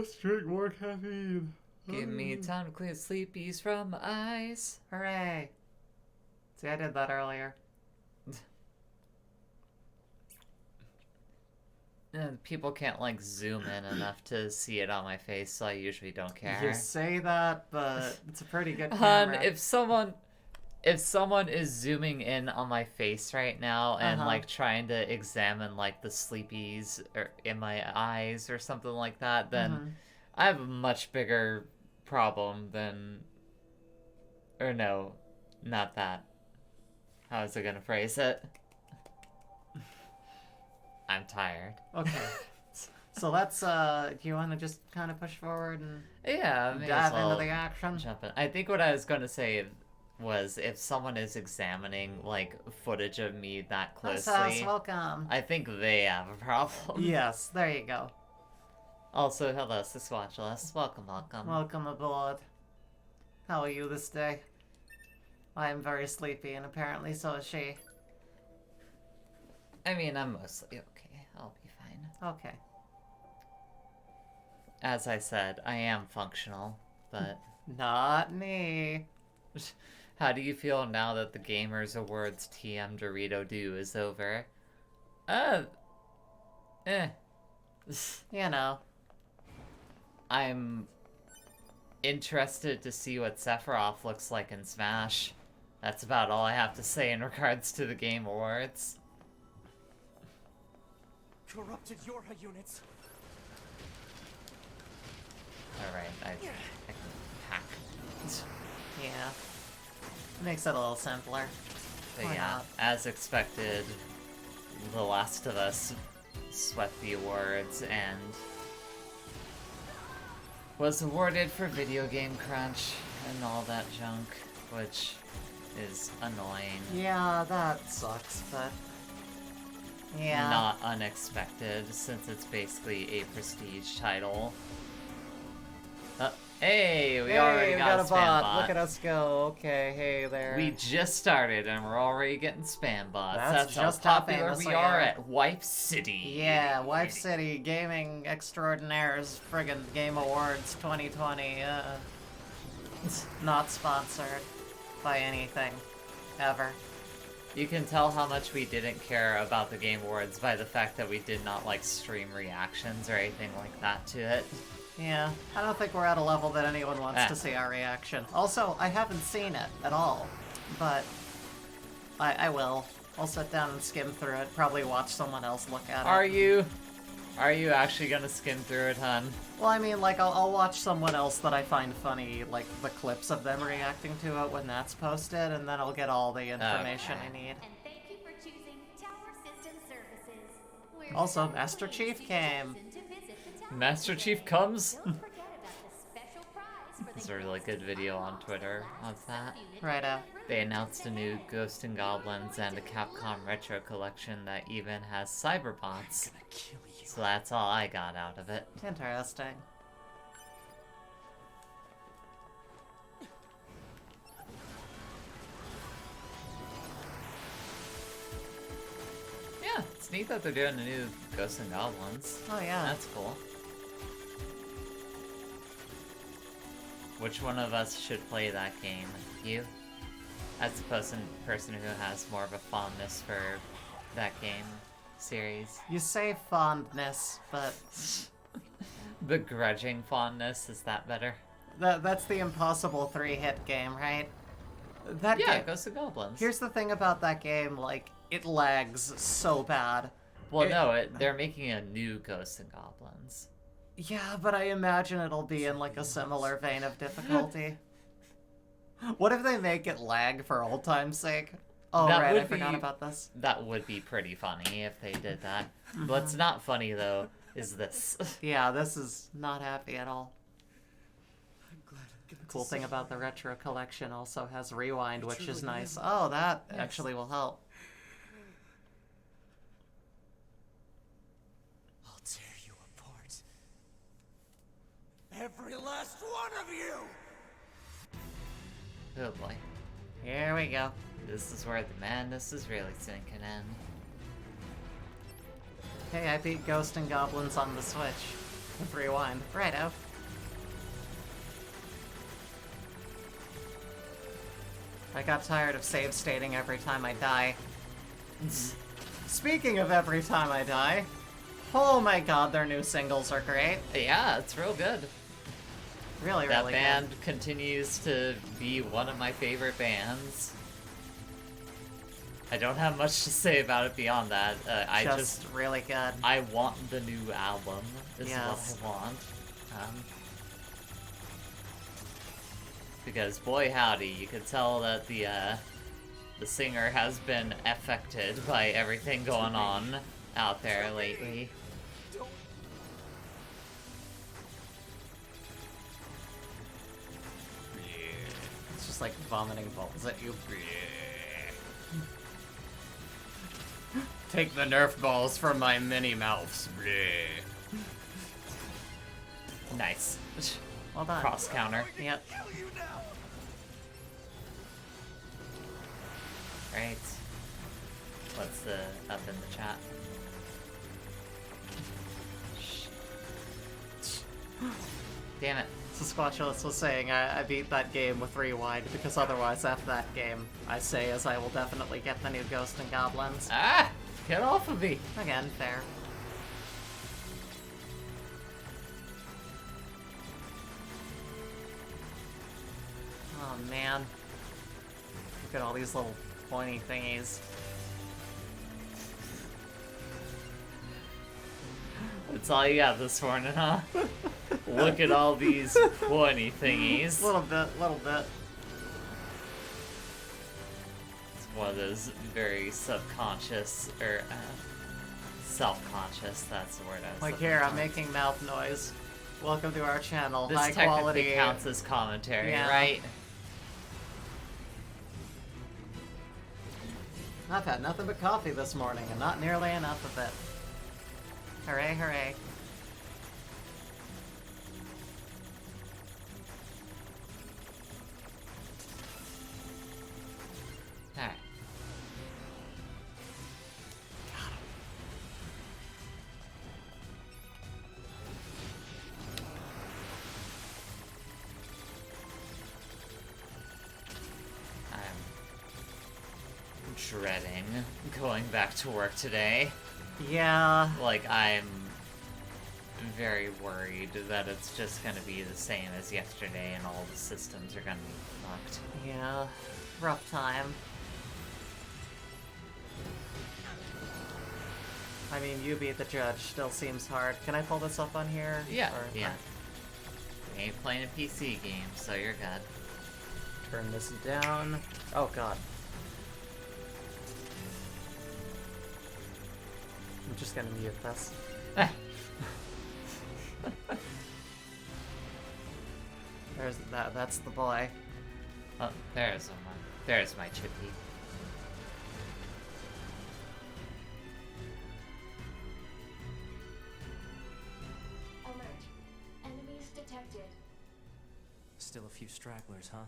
Let's drink more caffeine. Give me time to clear sleepies from ice. Hooray. See, I did that earlier. People can't, like, zoom in enough to see it on my face, so I usually don't care. You say that, but it's a pretty good Hun, camera. if someone is zooming in on my face right now and like trying to examine like the sleepies or in my eyes or something like that, then I have a much bigger problem than, or no, not that. How was I gonna phrase it? I'm tired. Okay. So let's, do you want to just kind of push forward and dive into the action? Jump in. I think what I was going to say was if someone is examining, like, footage of me that closely, welcome. I think they have a problem. Yes, there you go. Also, hello, Sasquatchless. Welcome, welcome. Welcome aboard. How are you this day? I am very sleepy, and apparently so is she. I mean, I'm mostly okay. I'll be fine. Okay. As I said, I am functional, but... Not me. How do you feel now that the Gamers Awards TM Dorito Do is over? You know. I'm interested to see what Sephiroth looks like in Smash. That's about all I have to say in regards to the Game Awards. Corrupted Yorha units. Alright, I can hack. Yeah. Makes it a little simpler. But Why yeah, not? as expected, The Last of Us swept the awards and was awarded for Video Game Crunch and all that junk, which is annoying. Yeah, that sucks, but... Yeah. Not unexpected, since it's basically a prestige title. Hey, we already got a spam bot. Look at us go. Okay, hey there. We just started and we're already getting spam bots. That's how just how popular famous we I are am. at Wife City. Yeah, Wife City Gaming Extraordinaires friggin' Game Awards 2020. Not sponsored by anything. Ever. You can tell how much we didn't care about the Game Awards by the fact that we did not, like, stream reactions or anything like that to it. Yeah, I don't think we're at a level that anyone wants to see our reaction. Also, I haven't seen it at all, but I will. I'll sit down and skim through it, probably watch someone else look at it. Are you actually gonna skim through it, hun? Well, I mean, like, I'll watch someone else that I find funny, like, the clips of them reacting to it when that's posted, and then I'll get all the information I need. And thank you for choosing Tower System Services. We're Also, so Master pleased Chief you've came. chosen to visit the tower Master today. Chief comes? Don't forget about the special prize for the There's a really guests good who video on unlock Twitter the of last that. unit Righto. They announced a new Ghost and Goblins and a Capcom Retro collection that even has cyberbots. So that's all I got out of it. Interesting. Yeah, it's neat that they're doing a new Ghosts and Goblins. Oh, yeah. That's cool. Which one of us should play that game? You? As the person who has more of a fondness for that game series. You say fondness, but Begrudging fondness, is that better? that's the impossible 3-hit game, right? That Yeah, game. Ghosts and Goblins. Here's the thing about that game, like, it lags so bad. Well, no, they're making a new Ghosts and Goblins. Yeah, but I imagine it'll be in, like, a similar vein of difficulty. What if they make it lag for old time's sake? Oh, That right, would I forgot be- about this. That would be pretty funny if they did that. What's not funny, though, is this. Yeah, this is not happy at all. The cool thing about the retro collection also has rewind, which is nice. Oh, that actually will help. I'll tear you apart. Every last one of you! Oh boy. Here we go. This is where the madness is really sinking in. Hey, I beat Ghost and Goblins on the Switch. With rewind. Righto. I got tired of save stating every time I die. Speaking of every time I die, oh my god, their new singles are great. Yeah, it's real good. Really, That really band good. continues to be one of my favorite bands. I don't have much to say about it beyond that. I just really good. I want the new album. Is Yes. what I want. Because boy howdy, you can tell that the singer has been affected by everything going on out there lately. It's just like vomiting balls at you. Take the Nerf balls from my mini mouths. Nice. Well done. Cross counter. Yep. Right. What's the up in the chat? Damn it. Sasquatchulus was saying I beat that game with rewind because otherwise after that game I say as I will definitely get the new Ghost and Goblins. Ah! Get off of me! Again, fair. Oh man. Look at all these little pointy thingies. That's all you got this morning, huh? Look at all these pointy thingies. Little bit, little bit. It's one of those very subconscious, or self-conscious, that's the word I was Like looking here, for. I'm making mouth noise. Welcome to our channel. This High technically quality. counts as commentary, Yeah. right? I've had nothing but coffee this morning, and not nearly enough of it. Hooray, hooray. Alright. I'm dreading going back to work today. Yeah. Like, I'm very worried that it's just gonna be the same as yesterday and all the systems are gonna be fucked. Yeah. Rough time. I mean, you be the judge. Still seems hard. Can I pull this up on here? Yeah, Or- yeah. We ain't playing a PC game, so you're good. Turn this down. Oh god. I'm just gonna mute this. There's that's the boy. Oh, there's someone. There's my chippy. Alert. Enemies detected. Still a few stragglers, huh?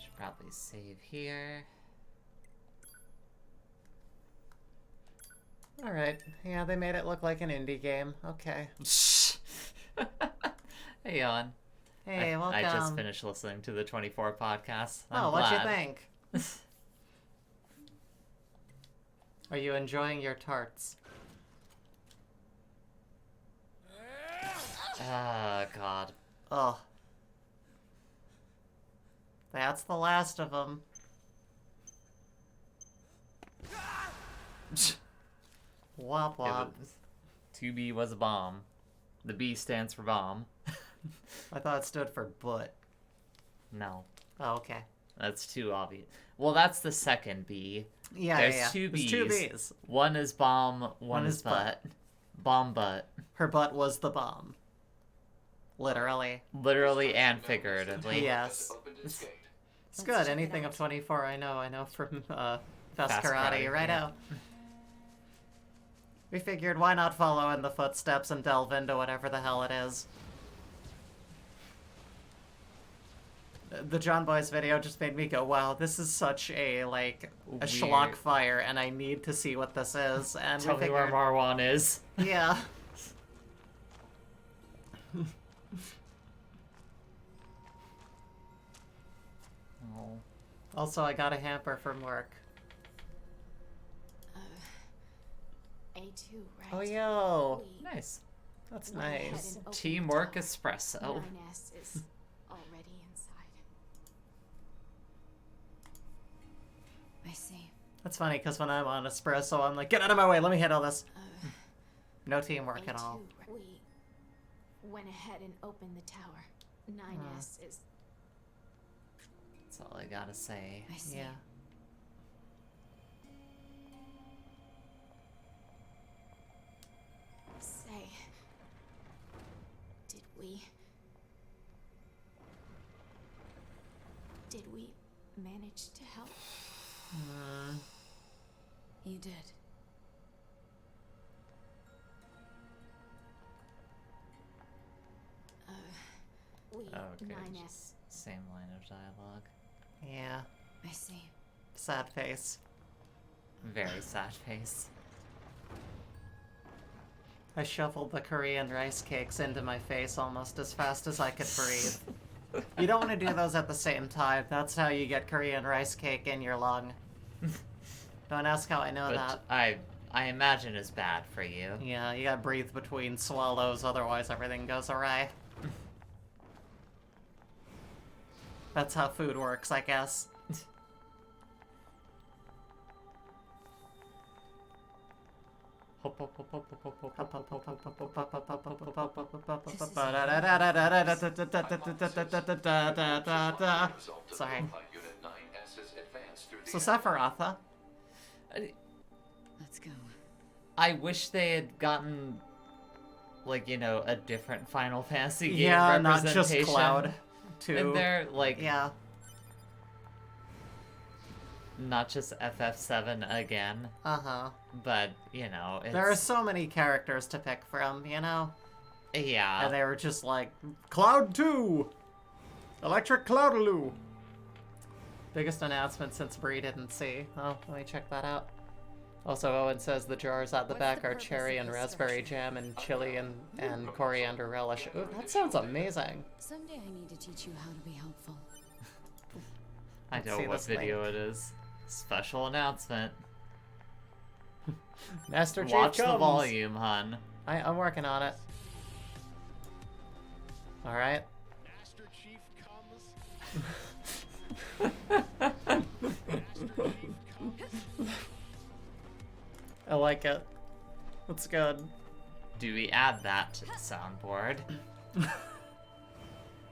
Should probably save here. Alright. Yeah, they made it look like an indie game. Okay. Hey, Eoghan. Hey, welcome. I just finished listening to the 24 podcast. Oh, what'd you think? Are you enjoying your tarts? Ah, God. Ugh. That's the last of them. Womp It womp. was, 2B was a bomb. The B stands for bomb. I thought it stood for butt. No, Oh, okay. that's too obvious. Well, that's the second B. Yeah, There's yeah. two There's two Bs. Bs. One is bomb, one is is butt. butt. Bomb butt. Her butt was the bomb. Literally. Literally and figuratively. Yes. It's good. Anything of 24 I know from Fast Fast Karate. Karate, Right yeah. out. We figured why not follow in the footsteps and delve into whatever the hell it is. The John Boy's video just made me go, wow, this is such a, like, a Weird. schlock fire, and I need to see what this is. And Tell we me where figured, Marwan is. yeah. Oh. Also, I got a hamper from work. A2, right? Oh, yo. We Nice. That's went ahead nice. and opened the Teamwork tower. espresso. 9S is already inside. I see. That's funny, because when I'm on espresso, I'm like, get out of my way, let me handle this. No teamwork at all. A2, we went ahead and opened the tower. 9S is... That's all I gotta say. I see. Yeah. Say, did we manage to help? You did. We Okay, 9S. just same line of dialogue. Yeah. I see. Sad face. Very sad face. I shoveled the Korean rice cakes into my face almost as fast as I could breathe. You don't want to do those at the same time. That's how you get Korean rice cake in your lung. Don't ask how I know that. But I imagine is bad for you. Yeah, you gotta breathe between swallows, otherwise everything goes awry. That's how food works, I guess. Sorry. So Sephiroth, huh? Let's go. I wish they had gotten, like, you know, a different Final Fantasy game Yeah, not representation. just Cloud. Too. In there, like, Yeah. not just FF7 again, Uh-huh. but, you know, it's... There are so many characters to pick from, you know? Yeah. And they were just like, Cloud 2! Electric Cloudaloo! Biggest announcement since Bree didn't see. Oh, let me check that out. Also, Owen says the jars at the What's back the are purpose cherry of and this raspberry structure? jam and chili and coriander relish. Ooh, that sounds amazing. Someday I need to teach you how to be helpful. I Let's know see what this video it is. Special announcement. Master Chief Watch the comes. volume, hun. I'm working on it. Alright. Master Chief comes. Master Chief comes. I like it. That's good. Do we add that to the soundboard?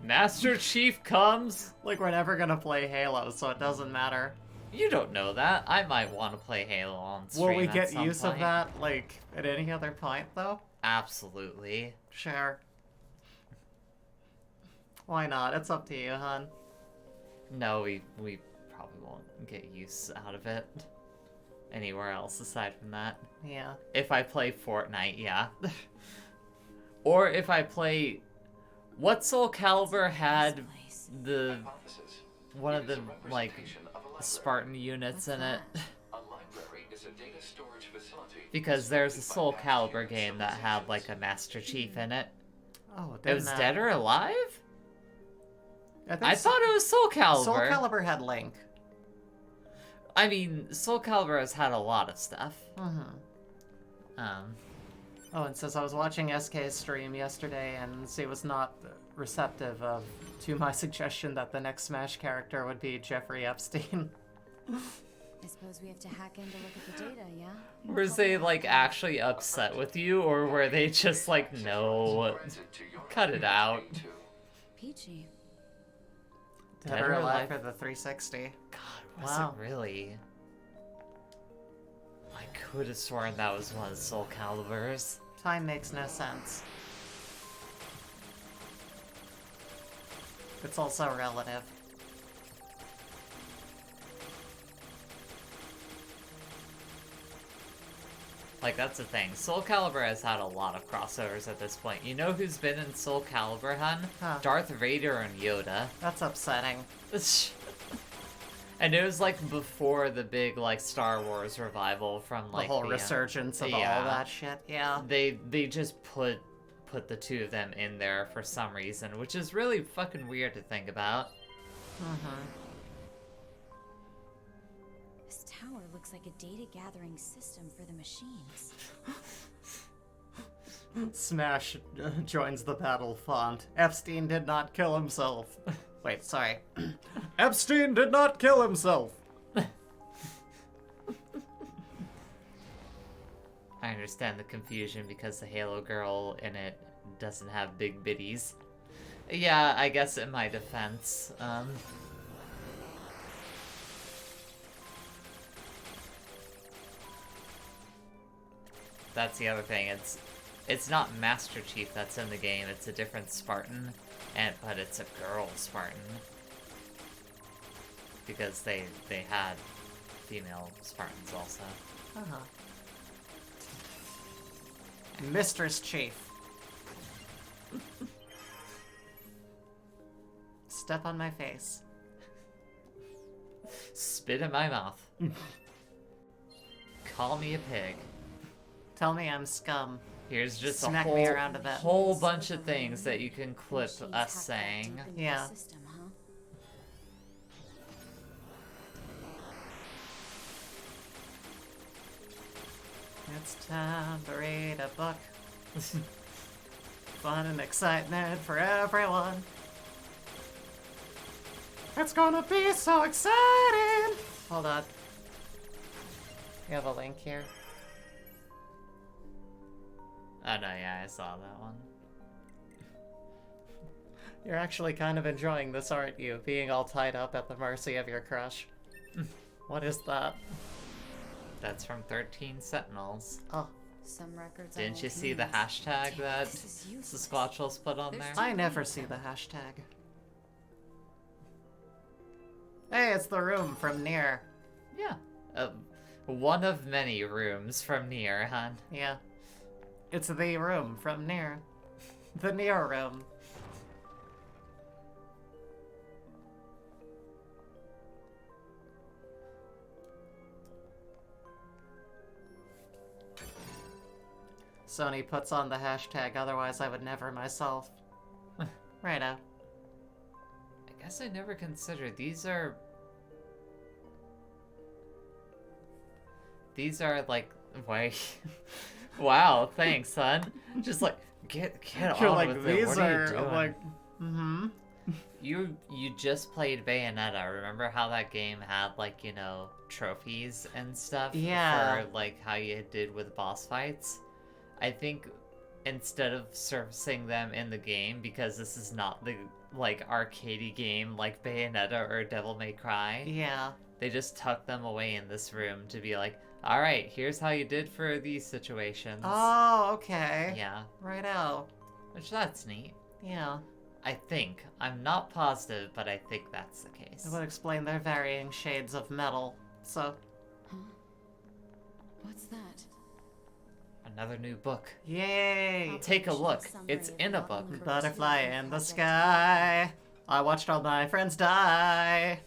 Master Chief comes! Like, we're never gonna play Halo, so it doesn't matter. You don't know that. I might want to play Halo on stream Will we at get some use of point. that, like, at any other point, though? Absolutely. Sure. Why not? It's up to you, hon. No, we probably won't get use out of it anywhere else aside from that. Yeah. If I play Fortnite, yeah. Or if I play... What Soul Calibur had the... one of the, like, Spartan units in it? Because there's a Soul Calibur game that had, like, a Master Chief in it. Oh, It was Dead or Alive? think I thought it was Soul Calibur. Soul Calibur had Link. I mean, Soul Calibur has had a lot of stuff. Oh, and says I was watching SK's stream yesterday, and he was not receptive to my suggestion that the next Smash character would be Jeffrey Epstein. I suppose we have to hack in to look at the data, yeah? Were they, like, actually upset with you, or were they just like, no, cut it out? Peachy. Dead or Alive for the 360. God, was Wow. it really? I could have sworn that was one of the Soul Caliburs. Time makes no sense. It's also relative. Like, that's the thing. Soul Calibur has had a lot of crossovers at this point. You know who's been in Soul Calibur, hun? Huh. Darth Vader and Yoda. That's upsetting. And it was, like, before the big, like, Star Wars revival from, like, The whole resurgence of all that shit, yeah. They just put the two of them in there for some reason, which is really fucking weird to think about. This tower looks like a data gathering system for the machines. Smash joins the battle font. Epstein did not kill himself. Wait, sorry. Epstein did not kill himself! I understand the confusion because the Halo girl in it doesn't have big bitties. Yeah, I guess in my defense, that's the other thing. It's not Master Chief that's in the game. It's a different Spartan, but it's a girl Spartan because they had female Spartans also. Mistress Chief. Step on my face. Spit in my mouth. Call me a pig. Tell me I'm scum. Here's just Smack a me around a bit. whole bunch of things that you can clip Machines us hacked that saying. deep into the Yeah. system, huh? It's time to read a book. Fun and excitement for everyone. It's gonna be so exciting! Hold on. You have a link here? Oh no, yeah, I saw that one. You're actually kind of enjoying this, aren't you? Being all tied up at the mercy of your crush. What is that? That's from 13 Sentinels. Oh, Some records Didn't are you old see the news. hashtag that This is useless. Squatchels put on there? I never see the hashtag. Hey, it's the room from Nier. Yeah. One of many rooms from Nier, hun. Yeah. It's the room from Nier. The Nier room. Sony puts on the hashtag, otherwise I would never myself. Righto. I guess I never considered these are like wait. Wow, thanks, son. Just like get You're on like, with it. these What are are, you doing? I'm like, mm-hmm. You just played Bayonetta. Remember how that game had, like, you know, trophies and stuff? Yeah. For, like, how you did with boss fights? I think instead of servicing them in the game, because this is not the, like, arcadey game like Bayonetta or Devil May Cry, Yeah. they just tuck them away in this room to be like, alright, here's how you did for these situations. Oh, okay. Yeah. Righto. Which, that's neat. Yeah. I think. I'm not positive, but I think that's the case. It would explain their varying shades of metal. So, Huh? What's that? Another new book. yay! Take a look. Summary It's of in a the book. Mockingbird Butterfly Suicide in the Project. sky. I watched all my friends die.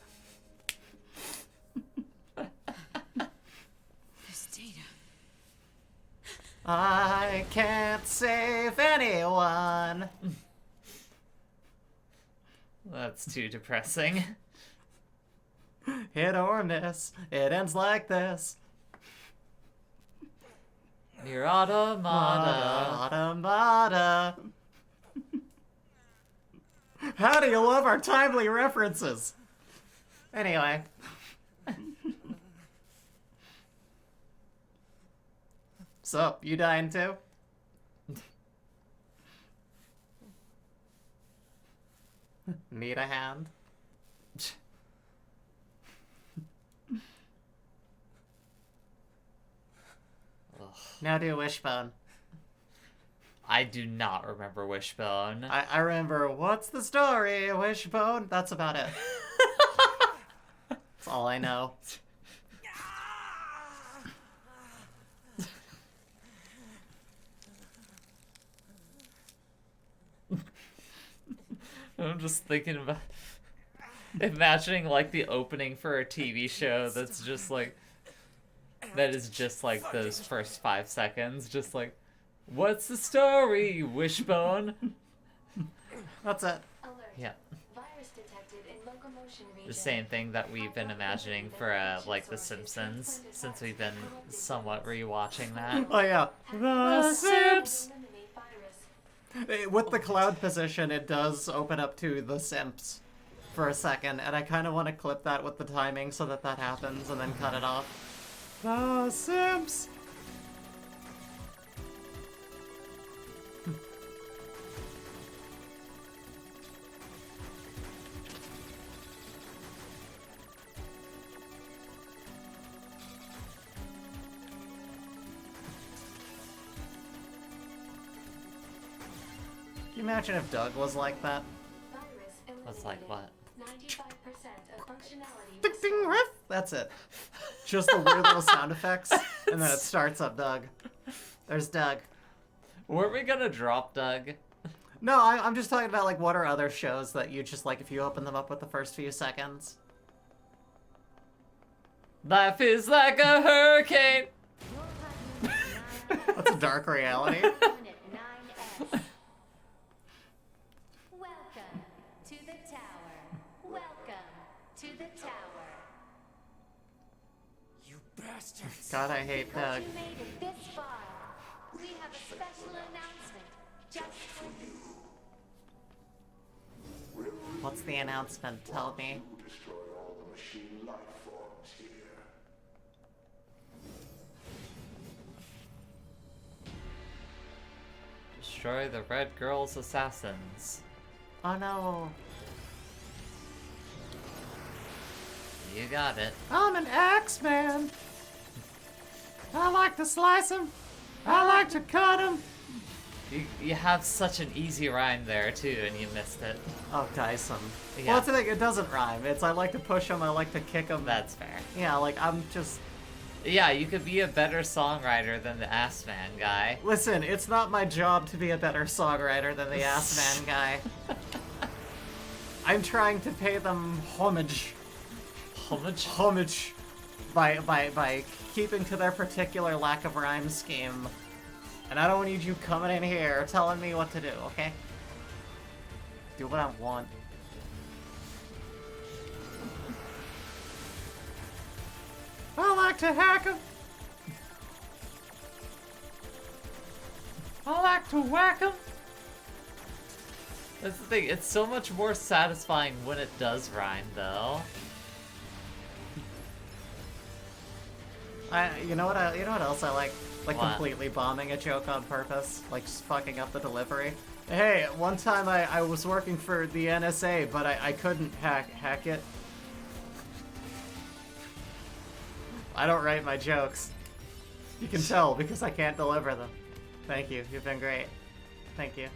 This data. I can't save anyone. That's too depressing. Hit or miss. It ends like this. Nier Automata. Automata. How do you love our timely references? Anyway. So, you dying too? Need a hand? Now do Wishbone. I do not remember Wishbone. I remember, what's the story, Wishbone? That's about it. That's all I know. I'm just thinking about imagining like the opening for a TV show that's just like that is just like those first 5 seconds, just like, what's the story, Wishbone? That's it. Alert. Yeah. Virus detected in locomotion region. The same thing that we've been imagining for like The Simpsons, since we've been somewhat rewatching that. Oh yeah. The Simps! Eliminate virus. With the cloud position, it does open up to The Simps for a second, and I kind of want to clip that with the timing so that that happens and then cut it off. The Simps! Can you imagine if Doug was like that? Virus That's like what? 95% of functionality. Ding ding riff! That's it. Just the weird little sound effects, and then it starts up Doug. There's Doug. Were we gonna drop Doug? No, I'm just talking about, like, what are other shows that you just, like, if you open them up with the first few seconds? Life is like a hurricane! That's a dark reality. Unit 9S. Welcome to the tower. Welcome to the tower. You bastards! God, I hate Because Doug. you made it this far, we have a special announcement just for you. What's the announcement? Tell me. Destroy all the machine life forms here. Destroy the Red Girl's assassins. Oh no. You got it. I'm an X-Man. I like to slice him. I like to cut him. You have such an easy rhyme there too, and you missed it. Oh, dice him. Yeah. Well, that's the thing. It doesn't rhyme. It's I like to push him. I like to kick him. That's fair. Yeah, like I'm just. Yeah, you could be a better songwriter than the Ass Man guy. Listen, it's not my job to be a better songwriter than the Ass Man guy. I'm trying to pay them homage. Homage. By keeping to their particular lack of rhyme scheme. And I don't need you coming in here telling me what to do, okay? Do what I want. I like to hack 'em. I like to whack 'em. That's the thing, it's so much more satisfying when it does rhyme, though. You know what else I like? Like What? completely bombing a joke on purpose, like just fucking up the delivery. Hey, one time I was working for the NSA, but I couldn't hack it. I don't write my jokes. You can tell because I can't deliver them. Thank you. You've been great. Thank you.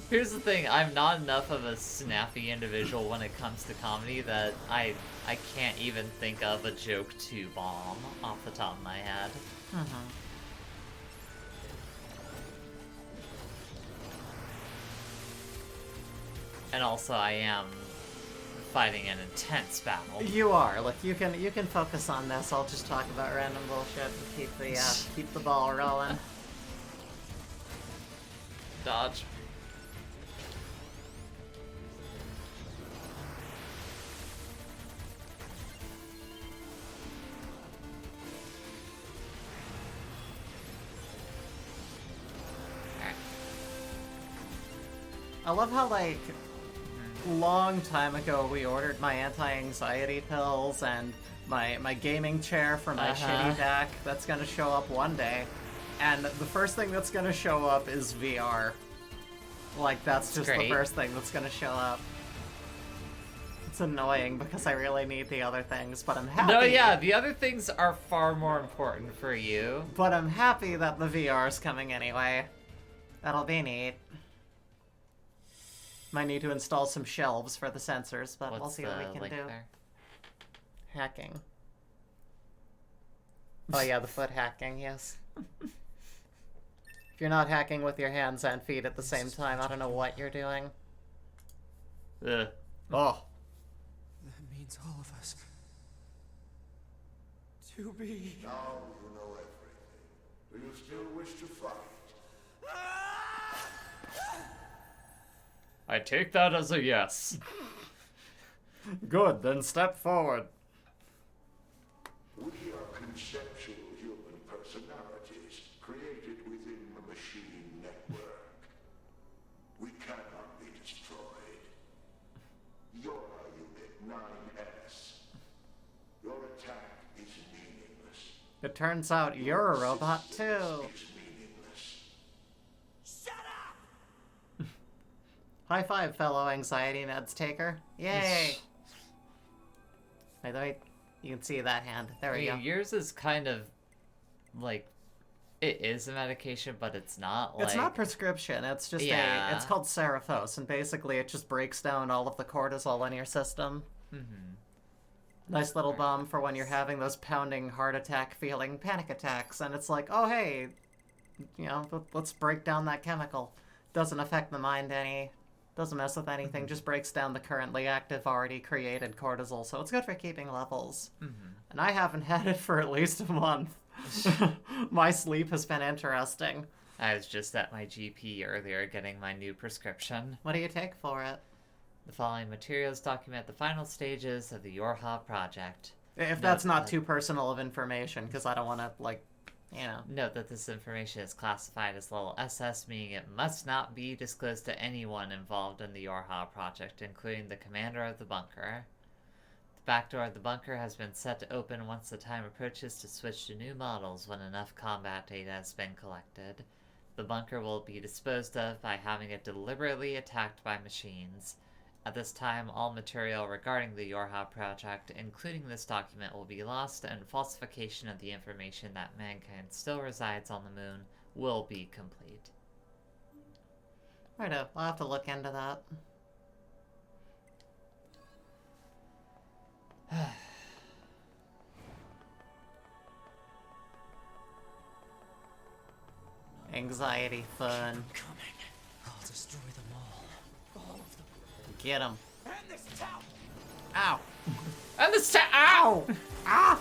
Here's the thing, I'm not enough of a snappy individual when it comes to comedy that I can't even think of a joke to bomb off the top of my head. And also I am fighting an intense battle. You are. Look, you can focus on this. I'll just talk about random bullshit and keep the ball rolling. Dodge. I love how, like, long time ago we ordered my anti-anxiety pills and my gaming chair for my shitty deck that's gonna show up one day. And the first thing that's gonna show up is VR. Like, that's just great. the first thing that's gonna show up. It's annoying because I really need the other things, but I'm happy. No, yeah, the other things are far more important for you. But I'm happy that the VR is coming anyway. That'll be neat. Might need to install some shelves for the sensors, but we'll What's see what the we can link do. there? Hacking. Oh yeah, the foot hacking, yes. If you're not hacking with your hands and feet at the same time, I don't know what you're doing. Ugh. Oh. That means all of us. To be. Now you know everything. Do you still wish to fight? I take that as a yes. Good, then step forward. We are conceptual human personalities created within the machine network. We cannot be destroyed. Your unit 9S. Your attack is meaningless. It turns out you're a robot too. Is meaningless. High five, fellow anxiety meds taker. Yay! Wait, you can see that hand. There we go. Yours is kind of like it is a medication, but it's not. It's not prescription. It's just it's called Seraphos, and basically it just breaks down all of the cortisol in your system. Mm-hmm. Nice little bomb for when you're having those pounding heart attack feeling panic attacks, and it's like, oh hey, you know, let's break down that chemical. Doesn't affect the mind any. Doesn't mess with anything, just breaks down the currently active, already created cortisol, so it's good for keeping levels. Mm-hmm. And I haven't had it for at least a month. My sleep has been interesting. I was just at my GP earlier getting my new prescription. What do you take for it? The following materials document the final stages of the Yorha project. If that's not too personal of information, because I don't want to, like, you know. Note that this information is classified as level SS, meaning it must not be disclosed to anyone involved in the Yorha project, including the commander of the bunker. The back door of the bunker has been set to open once the time approaches to switch to new models when enough combat data has been collected. The bunker will be disposed of by having it deliberately attacked by machines. At this time, all material regarding the Yorha project, including this document, will be lost, and falsification of the information that mankind still resides on the moon will be complete. Righto, I'll have to look into that. Anxiety fun. Coming. I'll destroy them all. All of them. Get him. And this town. Ow. And the ow! Ah!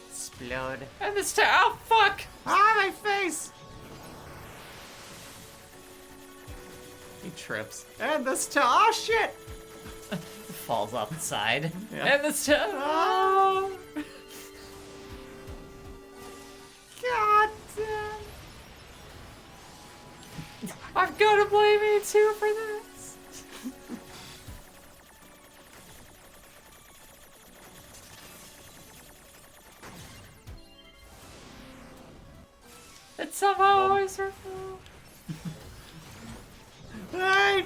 Explode. And this oh fuck! Ah, my face! He trips. And this oh shit! Falls off the side. Yeah. And this oh! God damn. I've got to blame me too for this. It's somehow always her fault. Right.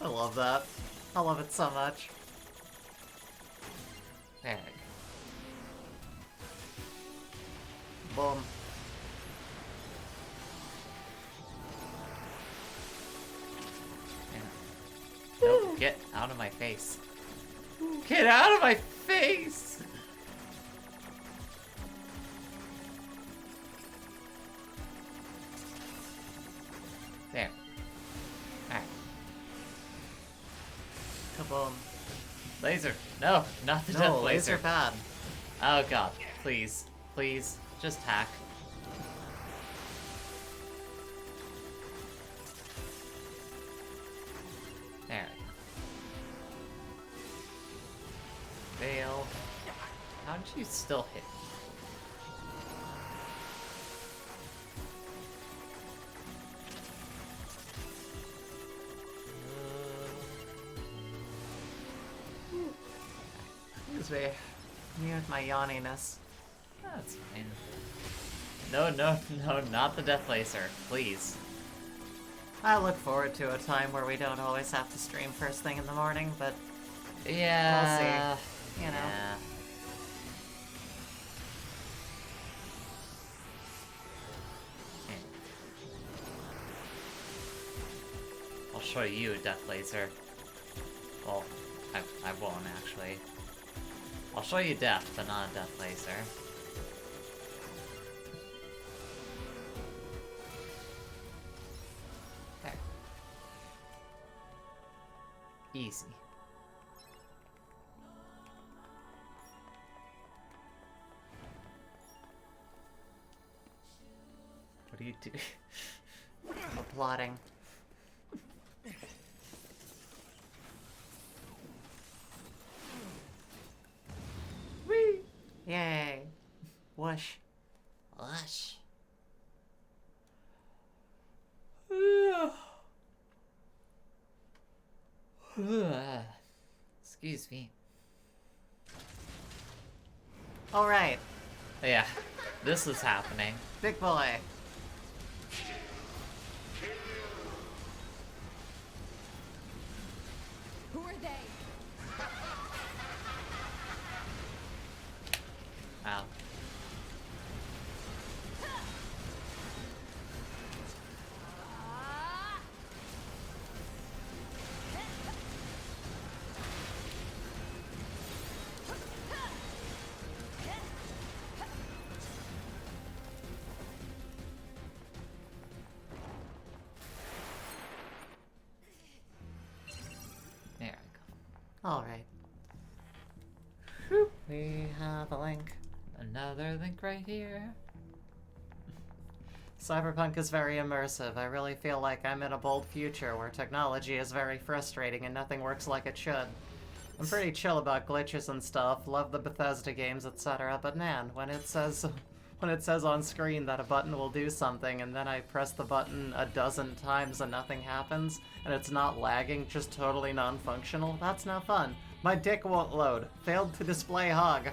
I love that. I love it so much. There. Boom. No, get out of my face. Get out of my face! There. Alright. Kaboom. Laser. No, not the death No, laser. laser bad. Oh god, please. Please, just hack. There. Fail. How did you still hit me? Excuse me. Me with my yawniness. That's fine. No, no, no, not the death laser, please. I look forward to a time where we don't always have to stream first thing in the morning, but Yeah. we'll see. You know. Yeah. show you a death laser. Well, I won't actually. I'll show you death, but not a death laser. There. Easy. What do you do? Applauding. Whee! Yay! Whoosh. Whoosh. Excuse me. Alright, Yeah, this is happening. big boy. Who are they? Wow. There we go. Alright. We have a link. Another link right here. Cyberpunk is very immersive. I really feel like I'm in a bold future where technology is very frustrating and nothing works like it should. I'm pretty chill about glitches and stuff, love the Bethesda games, etc., but man, when it says on screen that a button will do something and then I press the button a dozen times and nothing happens, and it's not lagging, just totally non-functional, that's no fun. My dick won't load. Failed to display hog.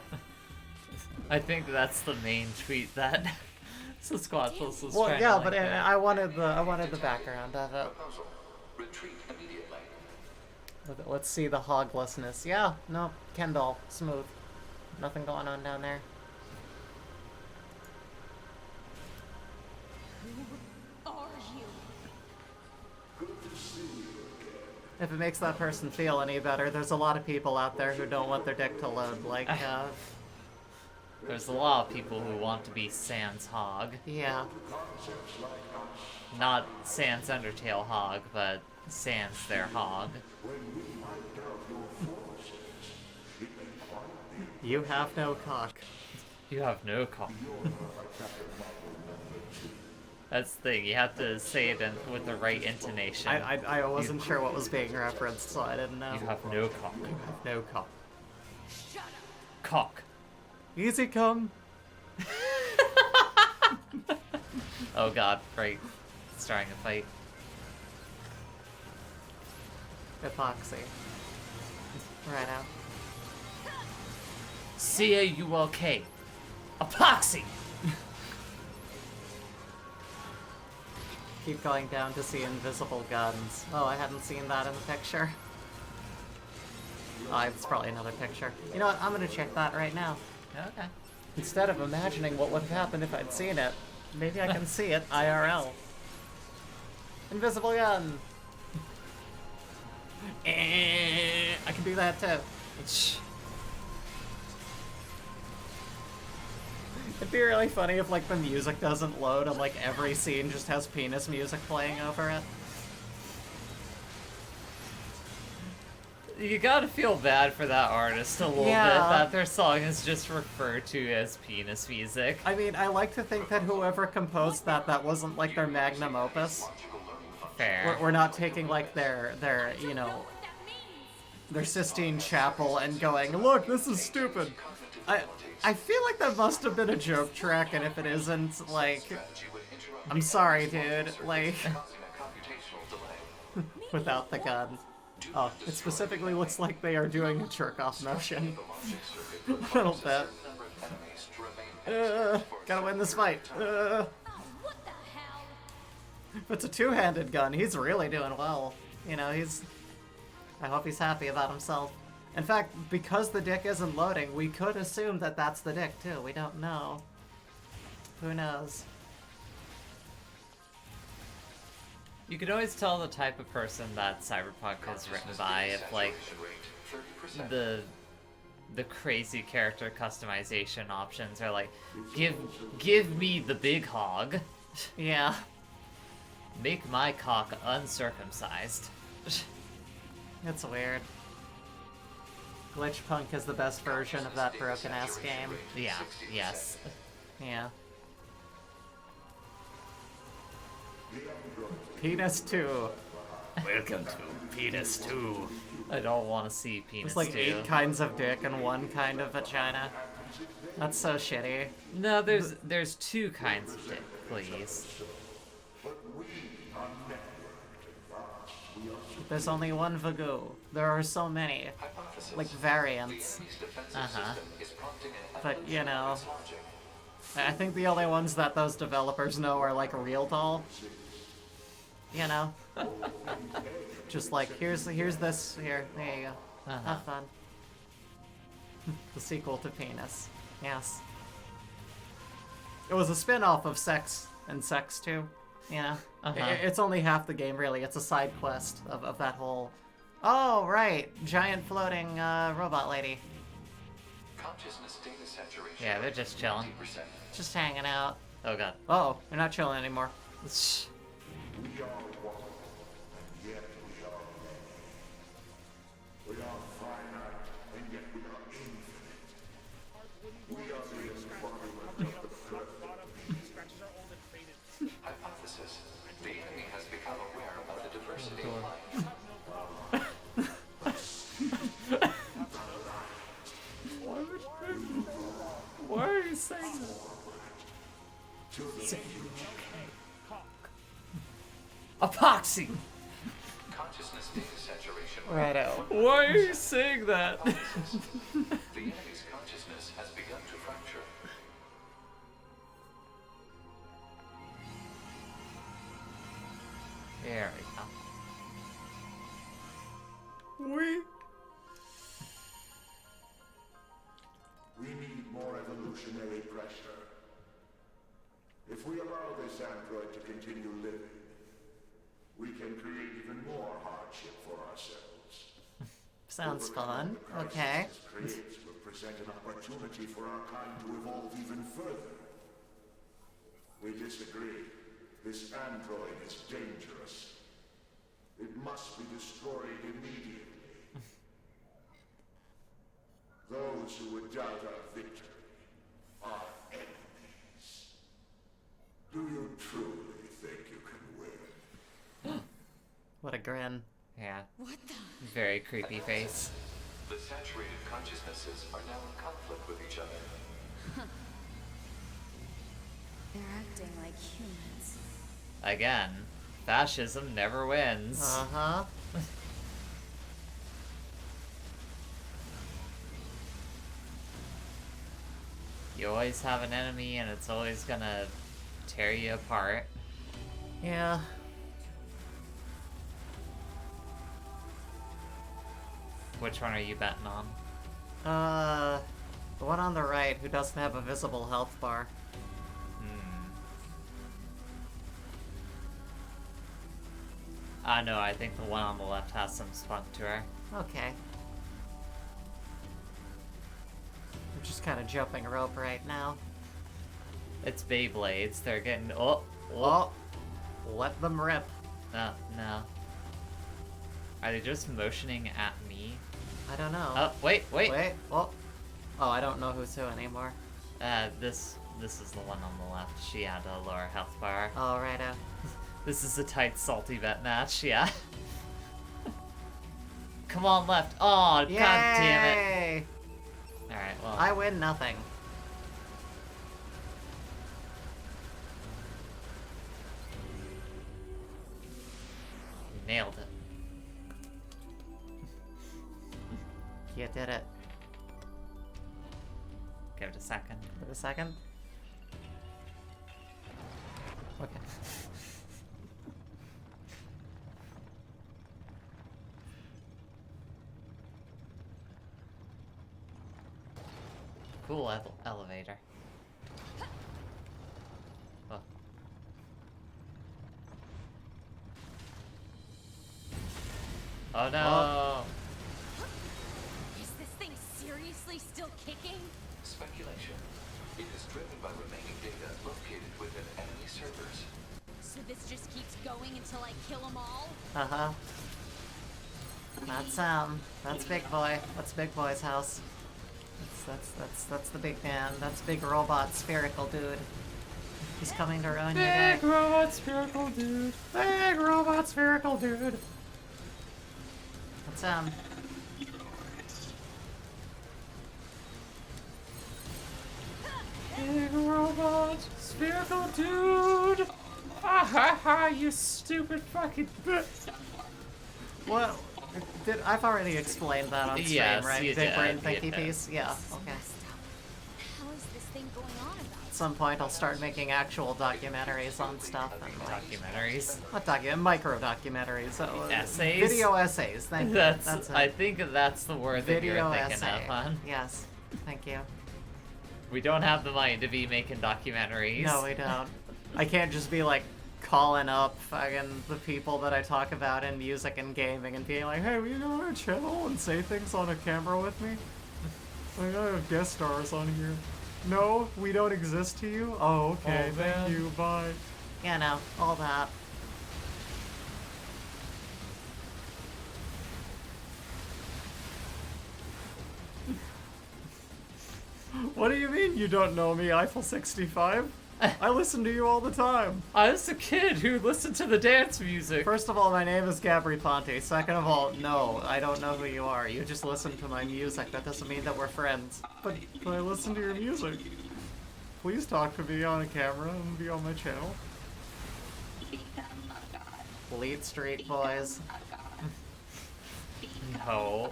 I think that's the main tweet that Sasquatch was Well, trying yeah, to but link I wanted the background of it. Proposal. Retreat immediately. Let's see the hoglessness. Yeah, no, Kendall, smooth. Nothing going on down there. Who are you? If it makes that person feel any better, there's a lot of people out there who don't want their dick to load. Like, There's a lot of people who want to be Sans Hog. yeah. Not Sans Undertale Hog, but Sans their hog. You have no cock. You have no cock. That's the thing, you have to say it with the right intonation. I wasn't sure what was being referenced, so I didn't know. You have no cock. You have no cock. Shut up. Cock. Easy come. Oh god, right. Starting a fight. Epoxy. Right out. C-A-U-L-K. Epoxy! Keep going down to see invisible guns. Oh, I hadn't seen that in the picture. Oh, it's probably another picture. You know what? I'm gonna check that right now. Okay. Instead of imagining what would have happened if I'd seen it, maybe I can see it IRL. Invisible gun! I can do that too. It'd be really funny if like the music doesn't load and like every scene just has penis music playing over it. You gotta feel bad for that artist a little bit, that their song is just referred to as penis music. I mean, I like to think that whoever composed that wasn't like their magnum opus. Fair. We're not taking like their you know, their Sistine Chapel and going, look, this is stupid. I feel like that must have been a joke track, and if it isn't, like, I'm sorry, dude, like, without the gun. Oh, it specifically looks like they are doing a jerk-off motion. A little bit. Gotta win this fight. Oh, what the hell? If it's a two-handed gun, he's really doing well. You know, I hope he's happy about himself. In fact, because the dick isn't loading, we could assume that that's the dick, too. We don't know. Who knows? You can always tell the type of person that Cyberpunk is written by if, like, the crazy character customization options are like, give me the big hog. Yeah. Make my cock uncircumcised. It's weird. Glitchpunk is the best version of that broken-ass game. Yeah, yes. Yeah. Penis 2. Welcome to Penis 2. I don't want to see Penis There's like 2. 8 kinds of dick and 1 kind of vagina. That's so shitty. No, there's 2 kinds of dick, please. There's only 1 Vagoo. There are so many. Like, variants. Uh-huh. But, you know... I think the only ones that those developers know are, like, Real Doll. You know? Just like, here's this, here, there you go. Have fun. The sequel to Penis. Yes. It was a spin-off of Sex and Sex 2. You know? It's only half the game, really. It's a side quest of that whole... Oh, right! Giant floating robot lady. Consciousness data saturation. Yeah, they're just chilling. 50%. Just hanging out. Oh god. Oh, you're not chilling anymore. We are one, and yet we are many. We are finite, and yet we are infinite. We are the embodiment of the perfect. Hypothesis. The enemy has become aware of the diversity of life. Why are you saying that? Epoxy! Consciousness data saturation. Righto. Why are you saying that? Hypothesis. The enemy's consciousness has begun to fracture. There we go. We need more evolutionary pressure. If we allow this android to continue living, we can create even more hardship for ourselves. Sounds fun. Overcoming the crisis Okay. this creates will present an opportunity for our kind to evolve even further. We disagree. This android is dangerous. It must be destroyed immediately. Those who would doubt our victory are enemies. Do you truly think you can win? What a grin. Yeah. What the? Very creepy face. The saturated consciousnesses are now in conflict with each other. They're acting like humans. Again, fascism never wins. Uh-huh. You always have an enemy and it's always gonna tear you apart. Yeah. Which one are you betting on? The one on the right who doesn't have a visible health bar. No, I think the one on the left has some spunk to her. Okay. I'm just kind of jumping rope right now. It's Beyblades. They're getting... Oh! Let them rip. No, no. Are they just motioning at me? I don't know. Oh, wait! Wait. Oh, I don't know who's who anymore. This is the one on the left. She had a lower health bar. Oh, righto. This is a tight, salty bet match, yeah. Come on, left. Oh, god damn it. Yay! Alright, well. I win nothing. Nailed it. You did it. Give it a second. Wait a second. Okay. Cool elevator. Oh. Oh no! Oh. Is this thing seriously still kicking? Speculation. It is driven by remaining data located within enemy servers. So this just keeps going until I kill them all? Uh-huh. That's Big Boy. That's Big Boy's house. That's the big man. That's big robot spherical dude. He's coming to ruin your day. Big robot spherical dude. Big robot spherical dude. That's him. Big robot spherical dude. Ah ha ha! You stupid fucking. What? I've already explained that on stream, Yes, right? you Big did, brain you thinky did. piece? Yeah, okay. How is this thing going on about? At some point I'll start making actual documentaries on stuff and like... Documentaries. Not micro documentaries. Essays? Video essays, thank you. That's it. I think that's the word that Video you're thinking essay. of, hon. Yes, thank you. We don't have the money to be making documentaries. No, we don't. I can't just be like calling up fucking the people that I talk about in music and gaming and being like, hey, will you go on our channel and say things on a camera with me? Like, I have guest stars on here. No, we don't exist to you? Oh, okay, Oh, thank man. you, bye. Yeah, no, all that. What do you mean you don't know me, Eiffel 65? I listen to you all the time. I was a kid who listened to the dance music. First of all, my name is Gabri Ponte. Second of all, no, I don't know who you are. You just listen to my music. That doesn't mean that we're friends. But I listen to your music. Please talk to me on a camera and be on my channel. Fleet Street Boys. No.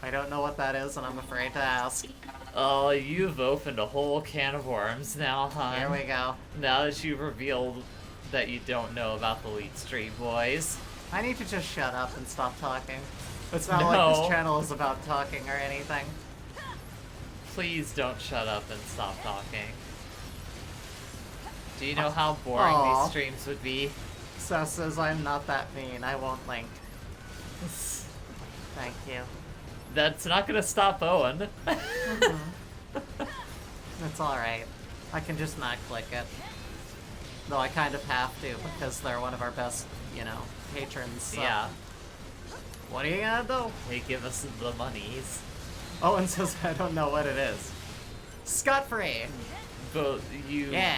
I don't know what that is, and I'm afraid to ask. Oh, you've opened a whole can of worms now, hon. Here we go. Now that you've revealed that you don't know about the Lead Street Boys. I need to just shut up and stop talking. It's not like No. this channel is about talking or anything. Please don't shut up and stop talking. Do you know how boring Aw. these streams would be? Seth says I'm not that mean. I won't link. Thank you. That's not gonna stop Owen. It's alright. I can just not click it. Though I kind of have to because they're one of our best, you know, patrons. So. Yeah. What are you gonna do? They give us the monies. Owen says I don't know what it is. Scot-free! But you... Yeah!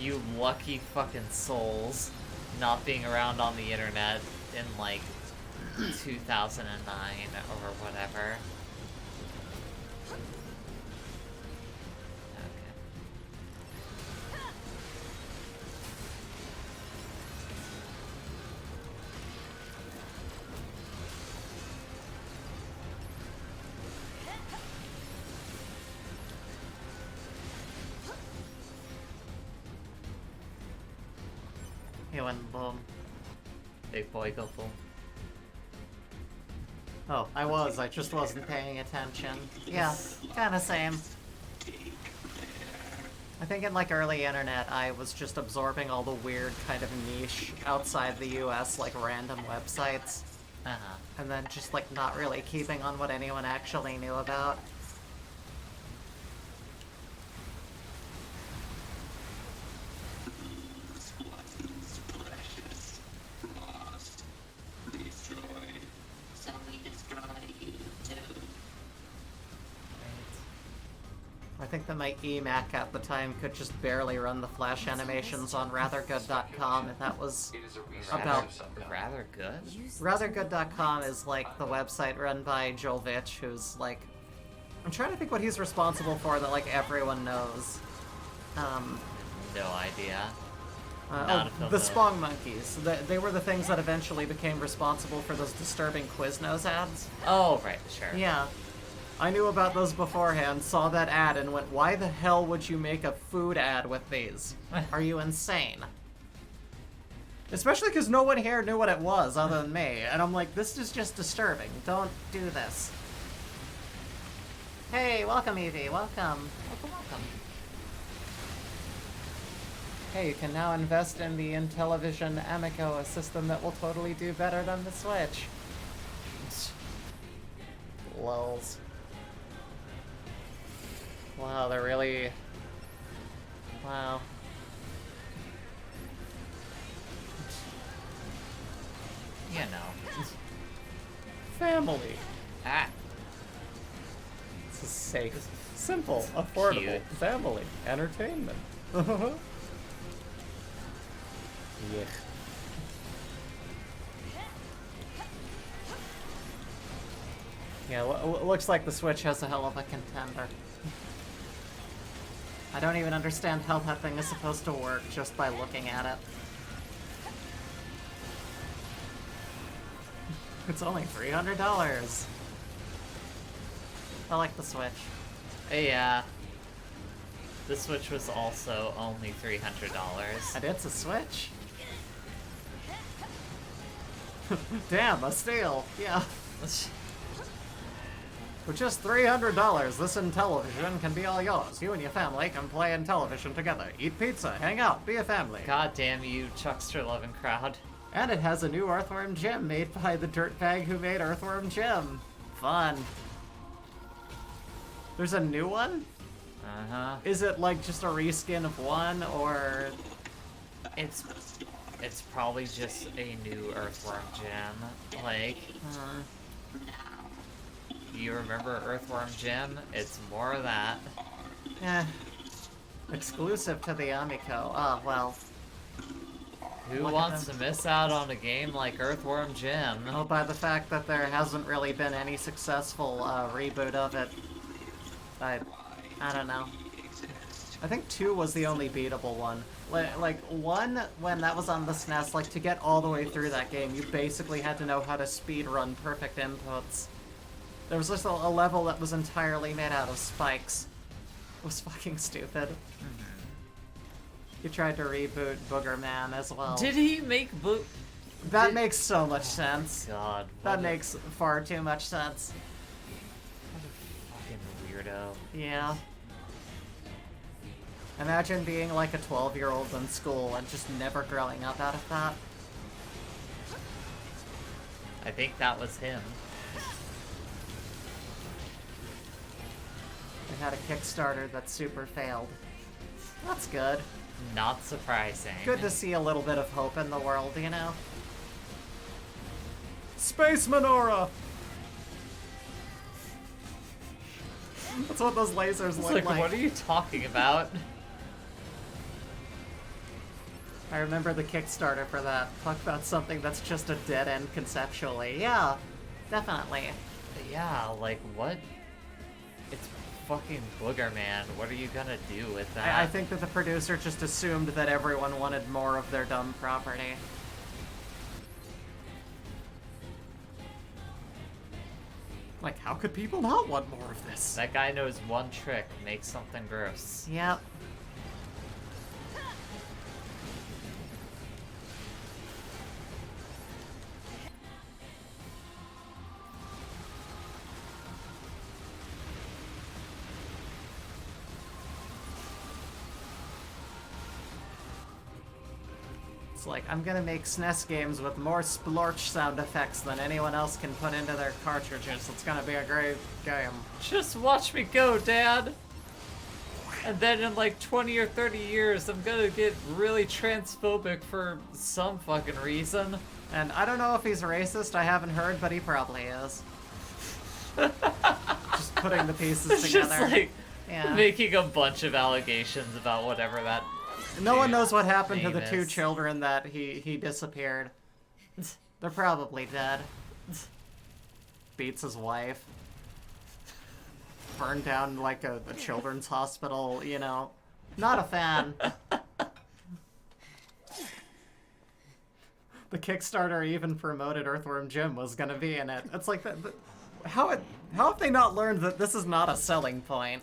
You lucky fucking souls not being around on the internet in like 2009 or whatever. Okay. He went boom. Big boy go boom. Oh, I just wasn't paying attention. Yeah, kinda same. I think in like early internet, I was just absorbing all the weird kind of niche outside the US, like random websites. Uh-huh. And then just like not really keeping on what anyone actually knew about. I think that my eMac at the time could just barely run the Flash animations on rathergood.com, and that was It is a about... resource of some kind. Rather good. Rathergood.com is like the website run by Joel Vitch, who's like... I'm trying to think what he's responsible for that like everyone knows. No idea. Oh, the Spong Monkeys. They were the things that eventually became responsible for those disturbing Quiznos ads. Oh, right, sure. Yeah. I knew about those beforehand, saw that ad, and went, why the hell would you make a food ad with these? Are you insane? Especially because no one here knew what it was other than me, and I'm like, this is just disturbing. Don't do this. Hey, welcome, Evie. Welcome. Welcome. Hey, you can now invest in the Intellivision Amico, a system that will totally do better than the Switch. Lulz. Wow, they're really... Wow. You know. Family. Ah. This is safe. Simple. Affordable. Cute. Family. Entertainment. Yuck. Yeah, looks like the Switch has a hell of a contender. I don't even understand how that thing is supposed to work just by looking at it. It's only $300. I like the Switch. Yeah. The Switch was also only $300. And it's a Switch. Damn, a steal. Yeah. For just $300, this Intellivision can be all yours. You and your family can play Intellivision together, eat pizza, hang out, be a family. God damn you, Chuckster-loving crowd. And it has a new Earthworm Jim made by the dirtbag who made Earthworm Jim. Fun. There's a new one? Uh-huh. Is it like just a reskin of one, or... It's probably just a new Earthworm Jim. Like, you remember Earthworm Jim? It's more of that. Eh. Exclusive to the Amico. Oh, well. Who Look at wants them. to miss out on a game like Earthworm Jim? Oh, by the fact that there hasn't really been any successful reboot of it. I don't know. I think 2 was the only beatable one. Like 1, when that was on the SNES, like, to get all the way through that game, you basically had to know how to speedrun perfect inputs. There was just a level that was entirely made out of spikes. It was fucking stupid. You tried to reboot Booger Man as well. Did he make That makes so much sense. God. That makes far too much sense. Fucking weirdo. Yeah. Imagine being like a 12-year-old in school and just never growing up out of that. I think that was him. They had a Kickstarter that super failed. That's good. Not surprising. Good to see a little bit of hope in the world, you know? Space Menorah! That's what those lasers It's look like, what are you talking about? I remember the Kickstarter for that. Talk about something that's just a dead end conceptually. Yeah, definitely. Yeah, like, what? It's fucking Booger Man. What are you gonna do with that? I think that the producer just assumed that everyone wanted more of their dumb property. Like, how could people not want more of this? That guy knows one trick. Make something gross. Yep. It's like, I'm gonna make SNES games with more splorch sound effects than anyone else can put into their cartridges. It's gonna be a great game. Just watch me go, Dad! And then in like 20 or 30 years, I'm gonna get really transphobic for some fucking reason. And I don't know if he's racist, I haven't heard, but he probably is. Just putting the pieces together. Just like Yeah. making a bunch of allegations about whatever that. No one knows what happened to the name two is. children that he disappeared. They're probably dead. Beats his wife. Burned down like a children's hospital, you know. Not a fan. The Kickstarter even promoted Earthworm Jim was gonna be in it. It's like, how have they not learned that this is not a selling point?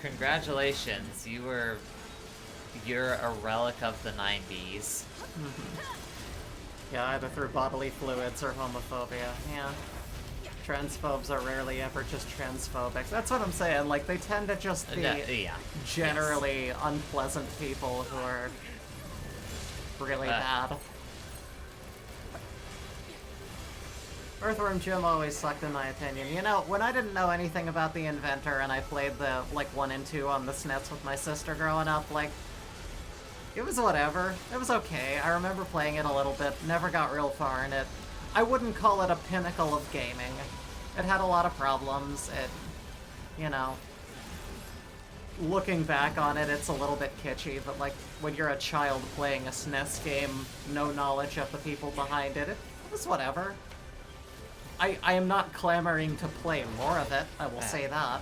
Congratulations, you're a relic of the 90s. Yeah, either through bodily fluids or homophobia, yeah. Transphobes are rarely ever just transphobic. That's what I'm saying, like, they tend to just be Yeah. generally unpleasant people who are really bad. Earthworm Jim always sucked in my opinion. You know, when I didn't know anything about the inventor and I played the, like, 1 and 2 on the SNES with my sister growing up, like, it was whatever. It was okay. I remember playing it a little bit, never got real far in it. I wouldn't call it a pinnacle of gaming. It had a lot of problems. It, you know, looking back on it, it's a little bit kitschy, but, like, when you're a child playing a SNES game, no knowledge of the people behind it, it was whatever. I am not clamoring to play more of it, I will say that.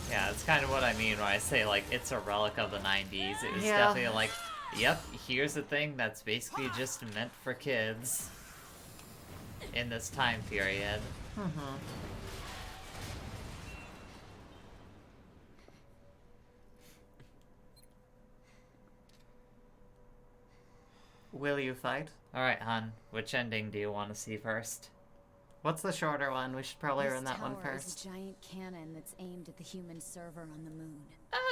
Yeah, it's kind of what I mean when I say, like, it's a relic of the 90s. It was Yeah. definitely like, yep, here's a thing that's basically just meant for kids in this time period. Mm-hmm. Will you fight? Alright, hon, which ending do you want to see first? What's the shorter one? We should probably This run that one tower first. is a giant cannon that's aimed at the human server on the moon.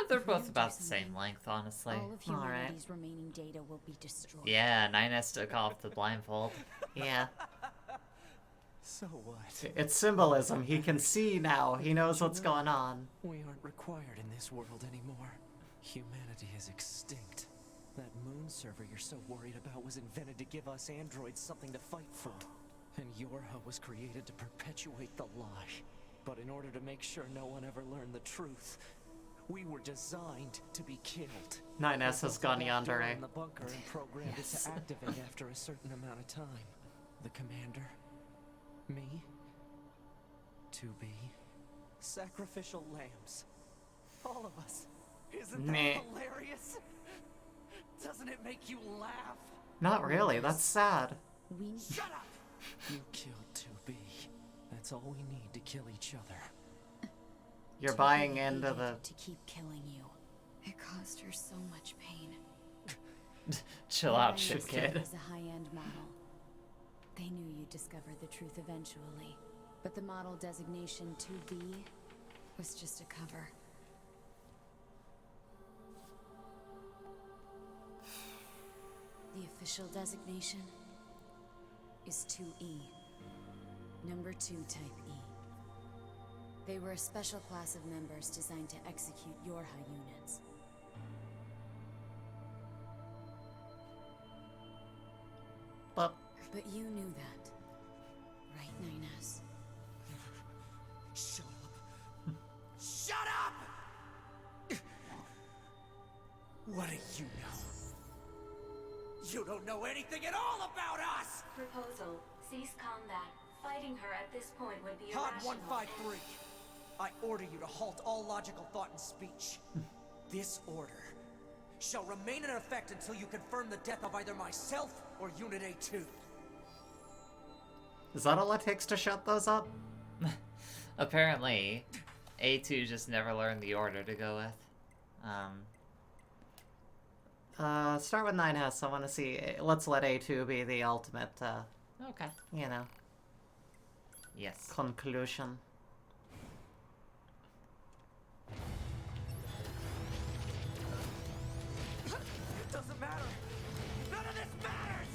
They're If we both don't about do the same something, length, honestly. All of Alright. humanity's remaining data will be destroyed. Yeah, 9S took off the blindfold. Yeah. So what? It's symbolism. He can see now. He knows what's going on. We aren't required in this world anymore. Humanity is extinct. That moon server you're so worried about was invented to give us androids something to fight for. And Yorha was created to perpetuate the lie. But in order to make sure no one ever learned the truth, we were designed to be killed. 9S has gone yonder, eh? In the bunker and programmed it to activate after a certain amount of time. The commander, me, 2B, sacrificial lambs. All of us. Isn't that Meh. hilarious? Doesn't it make you laugh? Not really. That's sad. We Shut up! You killed 2B. That's all we need to kill each other. You're Too buying hated into the... to keep killing you. It caused her so much pain. Chill out, Everyone shit used it kid. as a high-end model. They knew you'd discover the truth eventually, but the model designation 2B was just a cover. The official designation is 2E. Number 2 type E. They were a special class of members designed to execute Yorha units. But But you knew that, right, 9S? Shut up. Shut up! What do you know? You don't know anything at all about us! Proposal. Cease combat. Fighting her at this point would be Pod irrational. 153, I order you to halt all logical thought and speech. This order shall remain in effect until you confirm the death of either myself or Unit A2. is that all it takes to shut those up? Apparently, A2 just never learned the order to go with. Start with 9S. I want to see... Let's let A2 be the ultimate, Okay. you know, Yes. conclusion. It doesn't matter. None of this matters!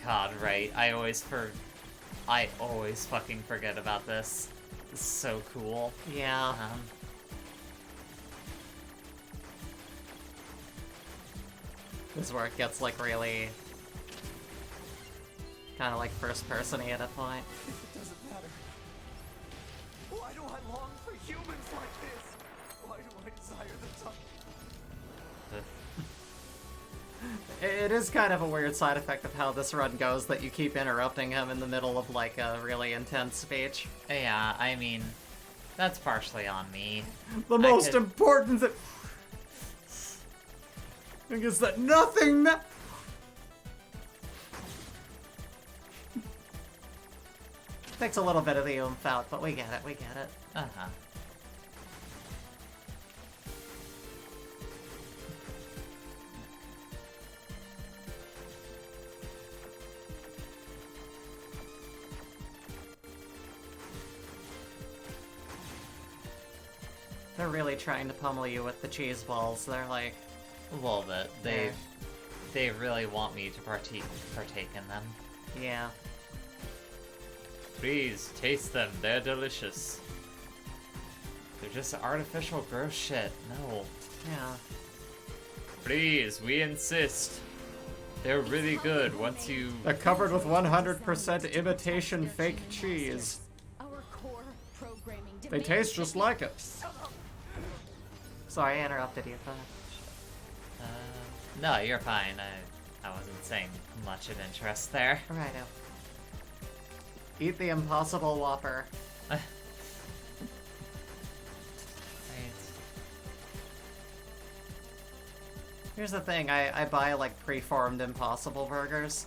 God, right. I always fucking forget about this. This is so cool. Yeah. This is where it gets, like, really... kind of like first-person-y at a point. It doesn't matter. Why do I long for humans like this? Why do I desire the touch? It is kind of a weird side effect of how this run goes that you keep interrupting him in the middle of, like, a really intense speech. Yeah, I mean, that's partially on me. The I most could- important thing is that nothing takes a little bit of the oomph out, but we get it, we get it. Uh-huh. They're really trying to pummel you with the cheese balls. They're like... A little bit. They really want me to partake in them. Yeah. Please, taste them. They're delicious. They're just artificial gross shit. No. Yeah. Please, we insist. They're really good once you... They're covered with 100% imitation fake cheese. Our core programming They taste just like it. Sorry, I interrupted you. No, you're fine. I wasn't saying much of interest there. Righto. Eat the Impossible Whopper. Right. Here's the thing, I buy like preformed Impossible Burgers.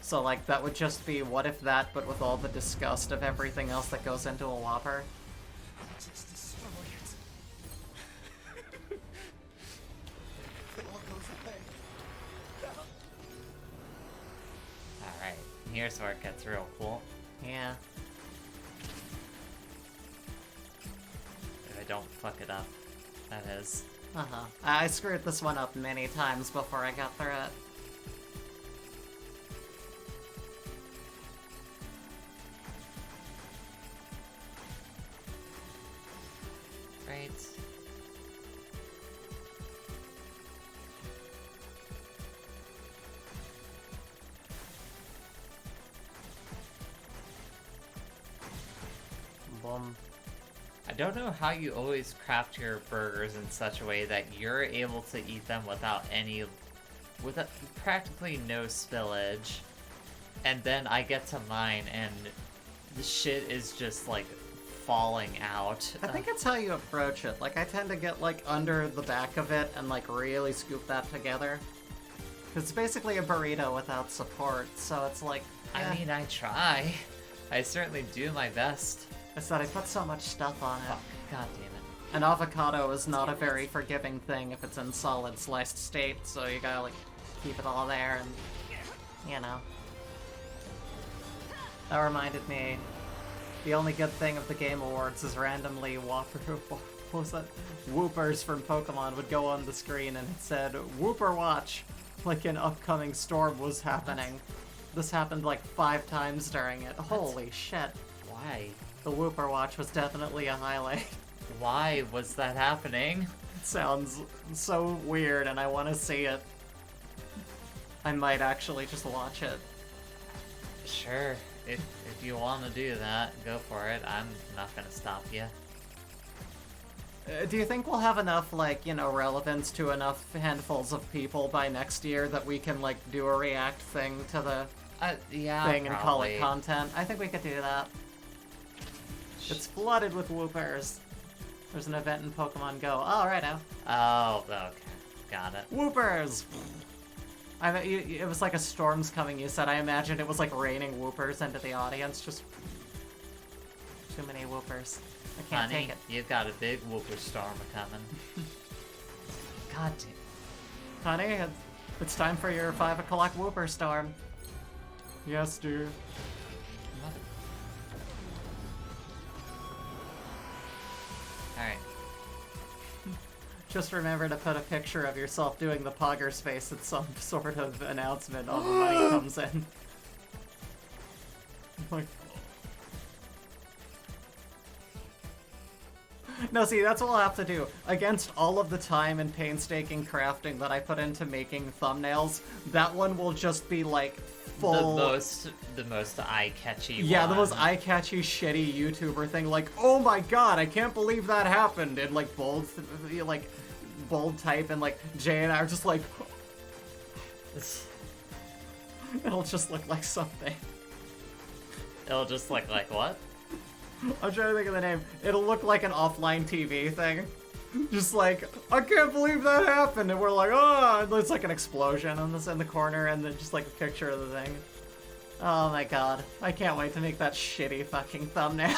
So like that would just be what if that, but with all the disgust of everything else that goes into a Whopper. Just destroy it. It all goes away. Alright, here's where it gets real cool. Yeah. If I don't fuck it up, that is. Uh-huh. I screwed this one up many times before I got through it. Right. Boom. I don't know how you always craft your burgers in such a way that you're able to eat them without practically no spillage. And then I get to mine and the shit is just like falling out. I think it's how you approach it. Like I tend to get like under the back of it and like really scoop that together. It's basically a burrito without support, so it's like... I mean, I try. I certainly do my best. It's that I put so much stuff on it. Fuck. God damn it. An avocado is not a very forgiving thing if it's in solid sliced state, so you gotta like keep it all there and, you know. That reminded me, the only good thing of the Game Awards is randomly what was that? Whoopers from Pokemon would go on the screen and it said, Whooper Watch, like an upcoming storm was happening. This happened like 5 times during it. Holy shit. Why? The Whooper Watch was definitely a highlight. Why was that happening? It sounds so weird and I want to see it. I might actually just watch it. Sure. If you want to do that, go for it. I'm not gonna stop you. Do you think we'll have enough, like, you know, relevance to enough handfuls of people by next year that we can, like, do a react thing to the yeah, thing and call it probably. content? I think we could do that. It's flooded with whoopers. There's an event in Pokemon Go. Oh, righto. Oh, okay. Got it. Whoopers! It was like a storm's coming, you said. I imagined it was like raining whoopers into the audience. Just too many whoopers. I can't Honey, take it. you've got a big whooper storm coming. God damn. Honey, it's time for your 5 o'clock whooper storm. Yes, dear. Alright. Just remember to put a picture of yourself doing the Poggers face at some sort of announcement all the money comes in. Like... No, see, that's what we'll have to do. Against all of the time and painstaking crafting that I put into making thumbnails, that one will just be like full... The most eye-catchy one. Yeah, the most eye-catchy, shitty YouTuber thing. Like, oh my god, I can't believe that happened! In like bold type, and like Jay and I are just like... It'll just look like something. It'll just look like what? I'm trying to think of the name. It'll look like an offline TV thing. Just like, I can't believe that happened! And we're like, oh! And it's like an explosion on this in the corner, and then just like a picture of the thing. Oh my god. I can't wait to make that shitty fucking thumbnail.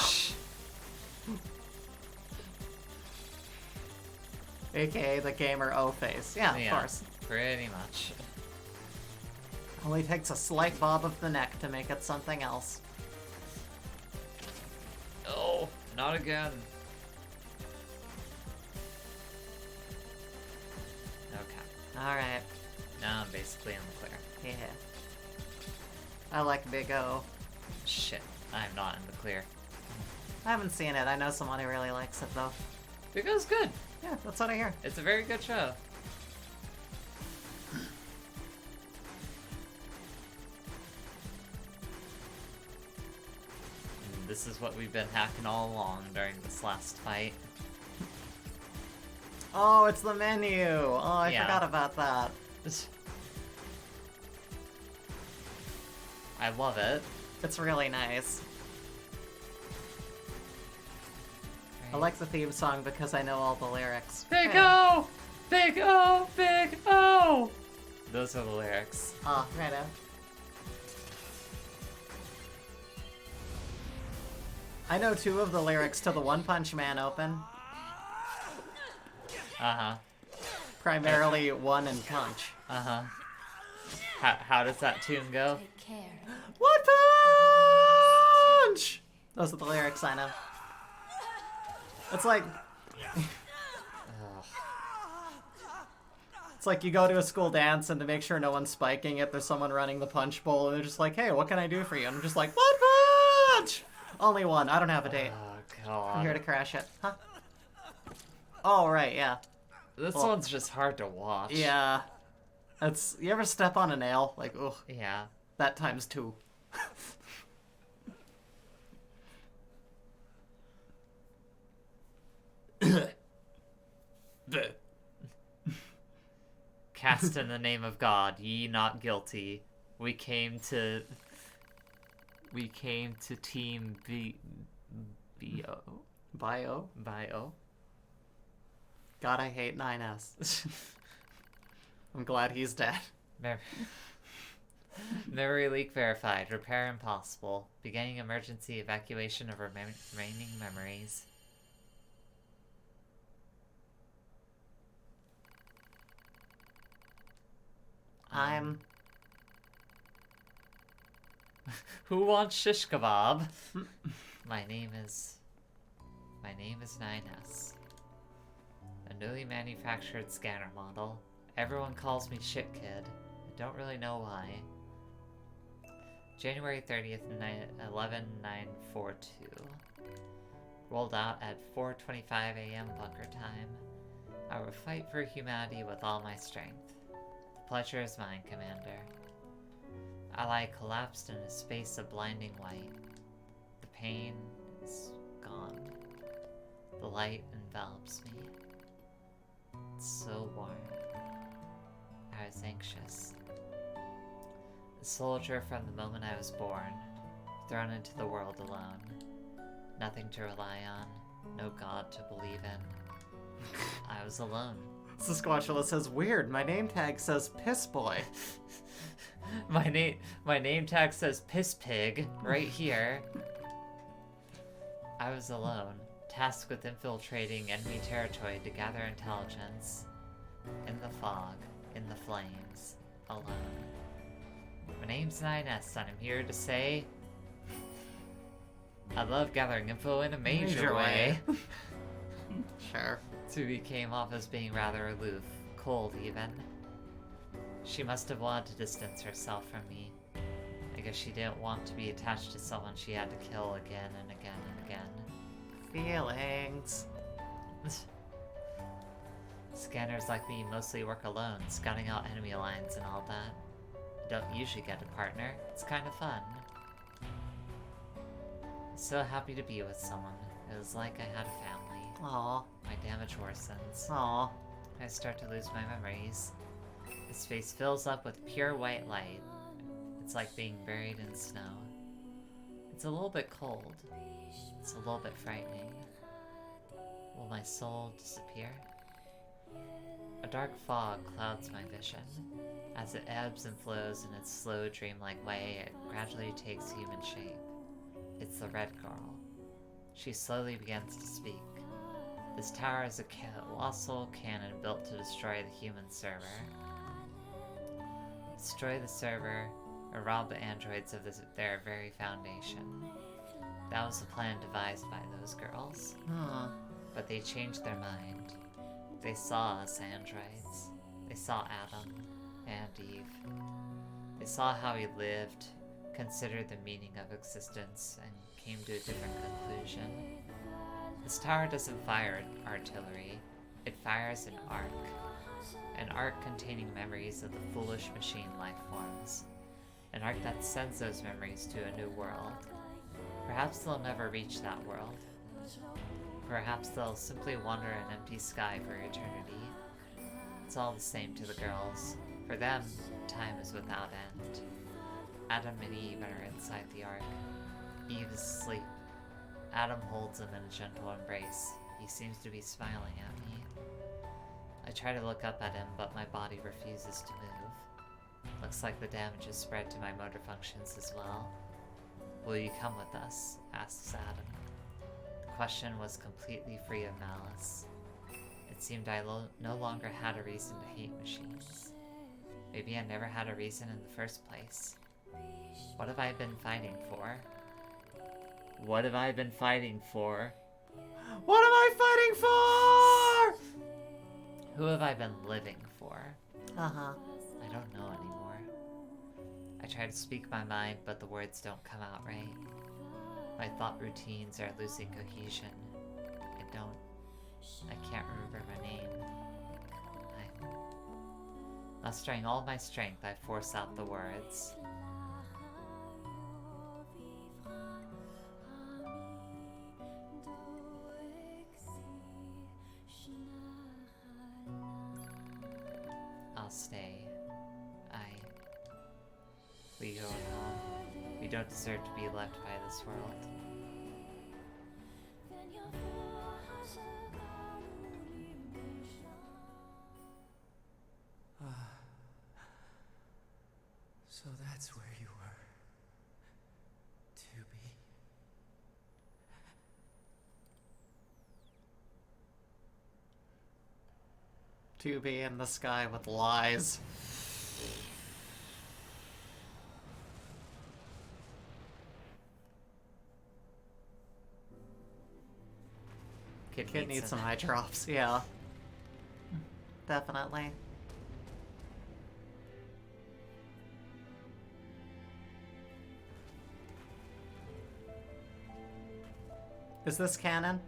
AKA the gamer O-face. Yeah, of course. Pretty much. Only takes a slight bob of the neck to make it something else. Oh, not again. Alright. Now I'm basically in the clear. Yeah. I like Big O. Shit, I'm not in the clear. I haven't seen it. I know someone who really likes it, though. Big O's good. Yeah, that's what I hear. It's a very good show. And this is what we've been hacking all along during this last fight. Oh, it's the menu! Oh, I Yeah. forgot about that. I love it. It's really nice. I like the theme song because I know all the lyrics. Big Yeah. O! Big O! Big O! Those are the lyrics. Oh, righto. I know 2 of the lyrics to the One Punch Man open. Uh-huh. Primarily One and Punch. Uh-huh. How does that tune go? Take care. One Punch! Those are the lyrics I know. It's like... It's like you go to a school dance and to make sure no one's spiking it, there's someone running the punch bowl and they're just like, hey, what can I do for you? And I'm just like, One Punch! Only one. I don't have a date. Oh, I'm here God. to crash it. Huh? Oh, right, yeah. This Well- one's just hard to watch. Yeah. That's... You ever step on a nail? Like, ugh. Yeah. That times 2. Cast in the name of God, ye not guilty. We came to team B-O. Bio? Bio. God, I hate 9S. I'm glad he's dead. Memory leak verified. Repair impossible. Beginning emergency evacuation of remaining memories. I'm... Who wants shish kebab? My name is 9S. A newly manufactured scanner model. Everyone calls me Shit Kid. I don't really know why. January 30th, 11942. Rolled out at 4:25 a.m. bunker time. I will fight for humanity with all my strength. The pleasure is mine, Commander. Ally collapsed in a space of blinding white. The pain is gone. The light envelops me. It's so warm. I was anxious. A soldier from the moment I was born, thrown into the world alone. Nothing to rely on, no God to believe in. I was alone. Sasquatchula says, weird, my name tag says Piss Boy. My name tag says Piss Pig right here. I was alone, tasked with infiltrating enemy territory to gather intelligence. In the fog, in the flames, alone. My name's 9S, and I'm here to say I love gathering info in a major way. Sure. Tsubi came off as being rather aloof, cold even. She must have wanted to distance herself from me. I guess she didn't want to be attached to someone she had to kill again and again and again. Feelings. Scanners like me mostly work alone, scouting out enemy lines and all that. I don't usually get a partner. It's kind of fun. So happy to be with someone. It was like I had a family. Aw. My damage worsens. Aw. I start to lose my memories. His face fills up with pure white light. It's like being buried in snow. It's a little bit cold. It's a little bit frightening. Will my soul disappear? A dark fog clouds my vision. As it ebbs and flows in its slow, dreamlike way, it gradually takes human shape. It's the Red Girl. She slowly begins to speak. This tower is a colossal cannon built to destroy the human server. Destroy the server, or rob the androids of their very foundation. That was the plan devised by those girls. Hmm. But they changed their mind. They saw us androids. They They saw Adam and Eve. They saw how he lived, considered the meaning of existence, and came to a different conclusion. This tower doesn't fire artillery, it fires an arc. An arc containing memories of the foolish machine life forms. An arc that sends those memories to a new world. Perhaps they'll never reach that world. Perhaps they'll simply wander an empty sky for eternity. It's all the same to the girls. For them, time is without end. Adam and Eve are inside the ark. Eve is asleep. Adam holds him in a gentle embrace. He seems to be smiling at me. I try to look up at him, but my body refuses to move. Looks like the damage is spread to my motor functions as well. Will you come with us? Asks Adam. The question was completely free of malice. It seemed I no longer had a reason to hate machines. Maybe I never had a reason in the first place. What have I been fighting for? What have I been fighting for? What am I fighting for? Who have I been living for? Uh-huh. I don't know anymore. I try to speak my mind, but the words don't come out right. My thought routines are losing cohesion. I can't remember my name. Mustering all my strength, I force out the words. I'll stay. We go home. We don't deserve to be left by this world. So that's where you were. To be. To be in the sky with lies. Kid needs some eye drops, yeah. Definitely. Is this canon?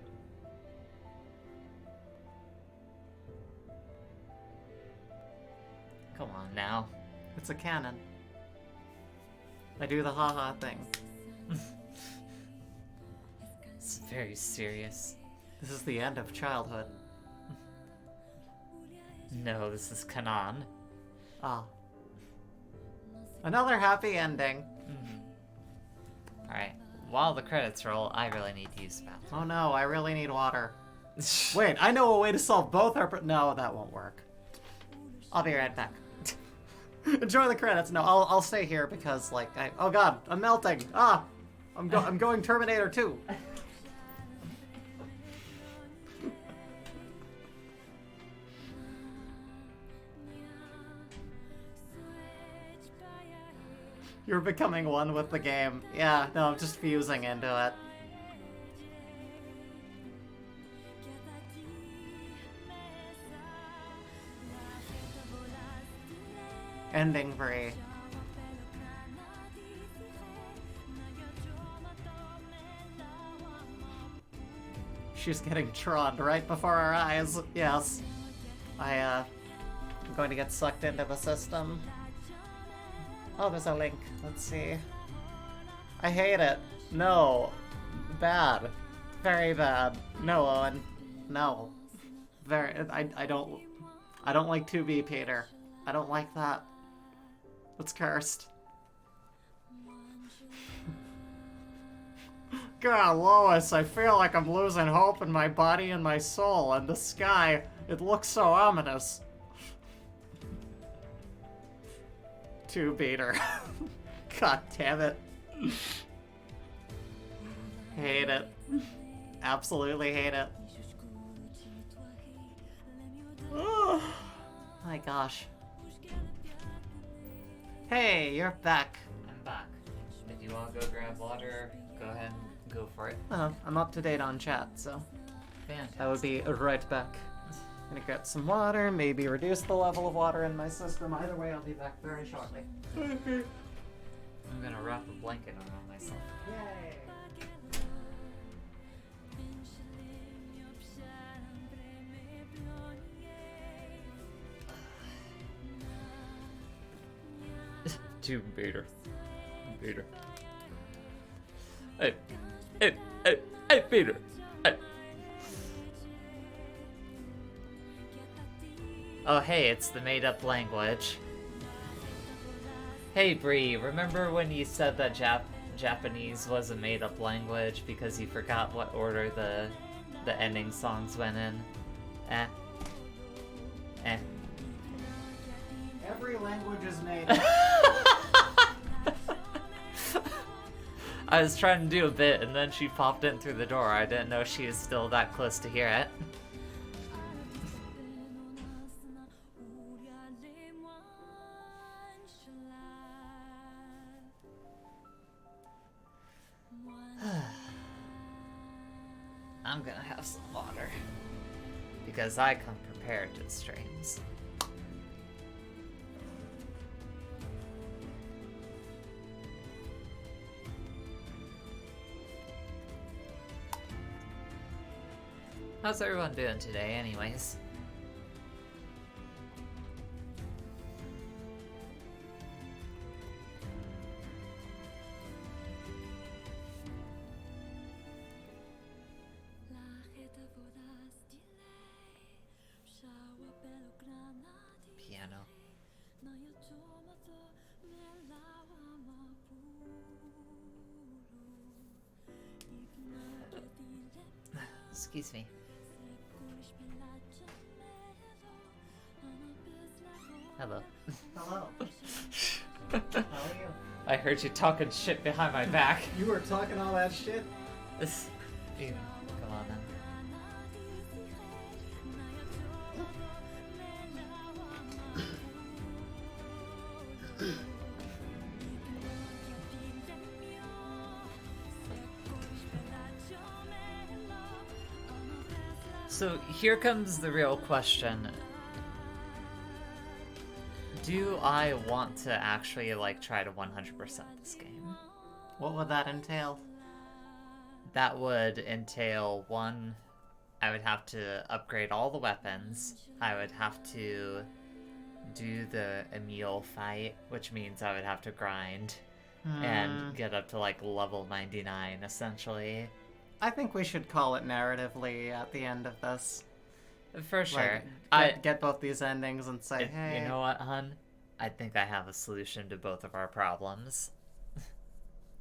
Come on now. It's a canon. I do the haha thing. It's very serious. This is the end of childhood. No, this is canon. Ah. Another happy ending. Alright, while the credits roll, I really need to use the bathroom. Oh no, I really need water. Wait, I know a way to solve both our... No, that won't work. I'll be right back. Enjoy the credits. No, I'll stay here because, like, oh god, I'm melting. Ah! I'm going Terminator 2. You're becoming one with the game. Yeah, no, I'm just fusing into it. Ending free. She's getting troned right before our eyes. Yes. I'm going to get sucked into the system. Oh, there's a link. Let's see. I hate it. No. Bad. Very bad. No, Owen. No. Very. I don't like 2B, Peter. I don't like that. It's cursed. God, Lois, I feel like I'm losing hope in my body and my soul, and the sky, it looks so ominous. 2-beater. God damn it. Hate it. Absolutely hate it. Oh my gosh. Hey, you're back. I'm back. If you want to go grab water, go ahead and go for it. I'm up to date on chat, so Fantastic. I would be right back. Gonna get some water, maybe reduce the level of water in my system. Either way, I'll be back very shortly. I'm gonna wrap a blanket around myself. Yay! Tomb Raider. Peter. Hey, Peter. Hey. Oh, hey, it's the made-up language. Hey, Bree, remember when you said that Japanese was a made-up language because you forgot what order the ending songs went in? Every language is made. I was trying to do a bit, and then she popped in through the door. I didn't know she was still that close to hear it. I'm gonna have some water. Because I come prepared to the streams. How's everyone doing today, anyways? Piano. Excuse me. Hello. Hello. How are you? I heard you talking shit behind my back. You were talking all that shit? Come on then. So here comes the real question. Do I want to actually, like, try to 100% this game? What would that entail? That would entail, one, I would have to upgrade all the weapons. I would have to do the Emil fight, which means I would have to grind and get up to, like, level 99, essentially. I think we should call it narratively at the end of this. For sure. Get both these endings and say, hey... You know what, hun? I think I have a solution to both of our problems.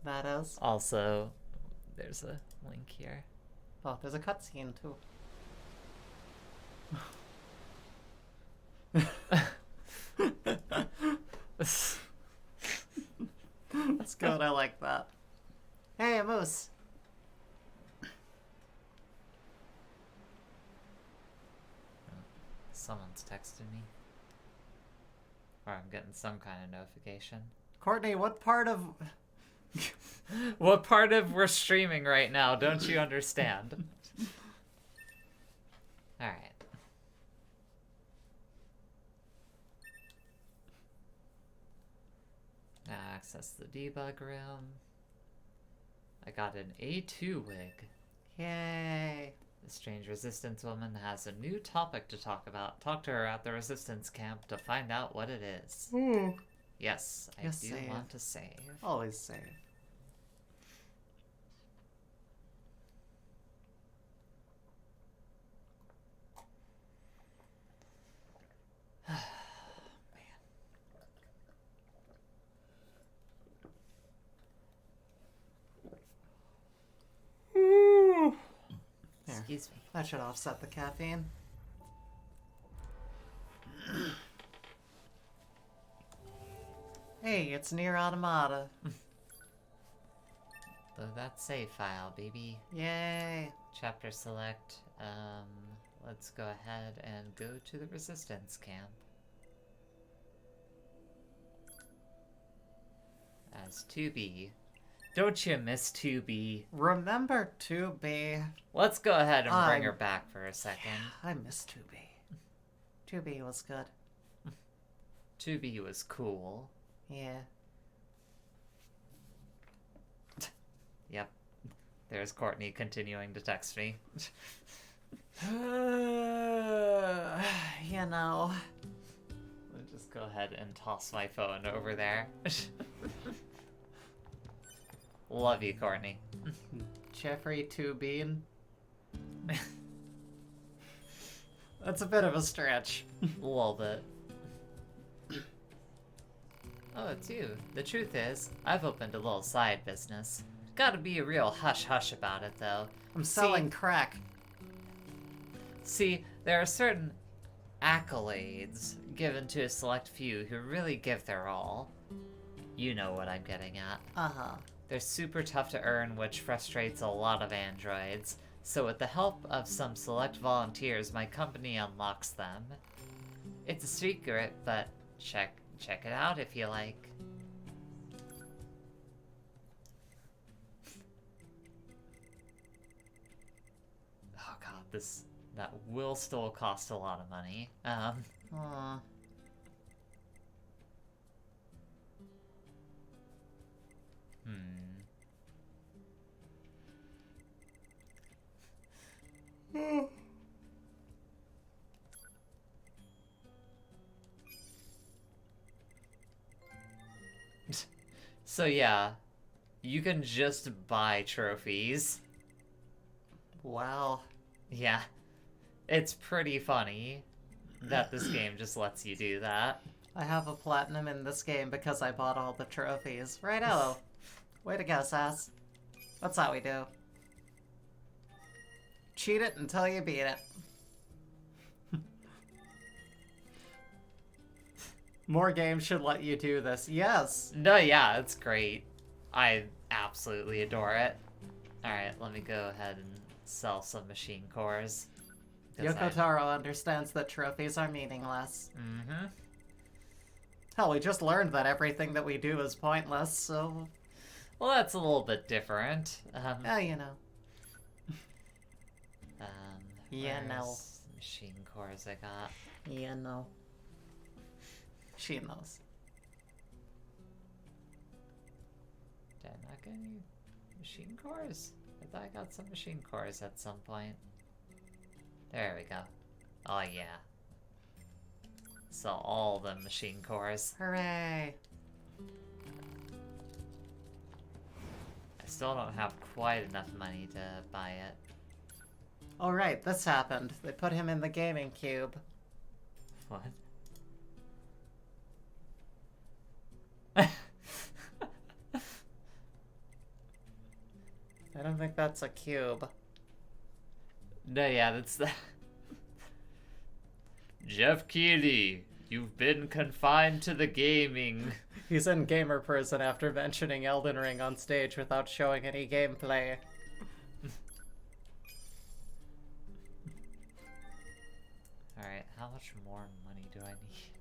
That is? Also, there's a link here. Oh, there's a cutscene, too. That's good, I like that. Hey, a moose! Someone's texting me. Or I'm getting some kind of notification. Courtney, what part of... What part of we're streaming right now? Don't you understand? Alright. Now access the debug room. I got an A2 wig. Yay! The strange resistance woman has a new topic to talk about. Talk to her at the resistance camp to find out what it is. Yes, I do want to save. Always save. Excuse me. That should offset the caffeine. Hey, it's Nier Automata. Load that save file, baby. Yay! Chapter select. Let's go ahead and go to the resistance camp. As 2B. Don't you miss 2B? Remember 2B. Let's go ahead and bring her back for a second. Yeah, I miss 2B. 2B was good. 2B was cool. Yeah. Yep. There's Courtney continuing to text me. You know. Let's just go ahead and toss my phone over there. Love you, Courtney. Jeffrey 2Bean. That's a bit of a stretch. A little bit. Oh, it's you. The truth is, I've opened a little side business. Gotta be a real hush-hush about it, though. I'm selling crack. See, there are certain accolades given to a select few who really give their all. You know what I'm getting at. Uh-huh. They're super tough to earn, which frustrates a lot of androids. So with the help of some select volunteers, my company unlocks them. It's a secret, but check it out if you like. Oh god, that will still cost a lot of money. Aw. So yeah, you can just buy trophies. Wow. Yeah, it's pretty funny that this game just lets you do that. I have a platinum in this game because I bought all the trophies. Righto. Way to go, Sass. That's how we do. Cheat it until you beat it. More games should let you do this. Yes. No, yeah, it's great. I absolutely adore it. Alright, let me go ahead and sell some machine cores. Yoko Taro understands that trophies are meaningless. Mm-hmm. Hell, we just learned that everything that we do is pointless, so... Well, that's a little bit different. Yeah, you know. Yeah, no. Where's the machine cores I got? Yeah, no. She knows. Did I not get any machine cores? I thought I got some machine cores at some point. There we go. Oh yeah. So all the machine cores. Hooray! I still don't have quite enough money to buy it. Oh right, this happened. They put him in the gaming cube. What? I don't think that's a cube. No, yeah, that's the... Jeff Keighley, you've been confined to the gaming. He's in gamer prison after mentioning Elden Ring on stage without showing any gameplay. Alright, how much more money do I need?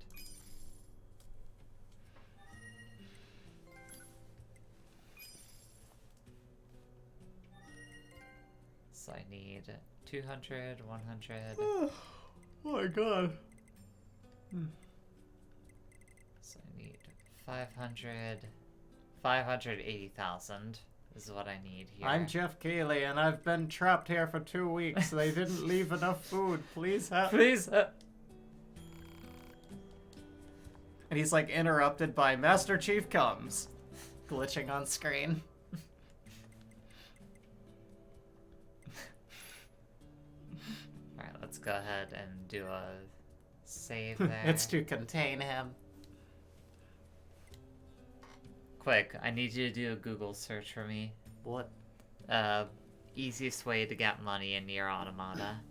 So I need 200, 100... Oh my god. So I need 500... 580,000 is what I need here. I'm Jeff Keighley, and I've been trapped here for 2 weeks. They didn't leave enough food. Please help. Please! And he's like interrupted by Master Chief comes. Glitching on screen. Alright, let's go ahead and do a save there. It's to contain him. Quick, I need you to do a Google search for me. What? Easiest way to get money in Nier Automata.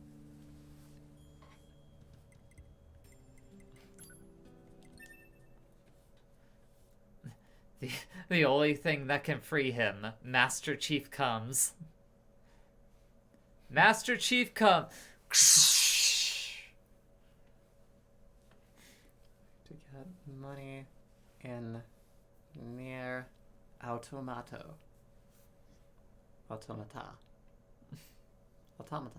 The only thing that can free him, Master Chief comes. Master Chief come. To get money in Nier Automata. Automata. Automata.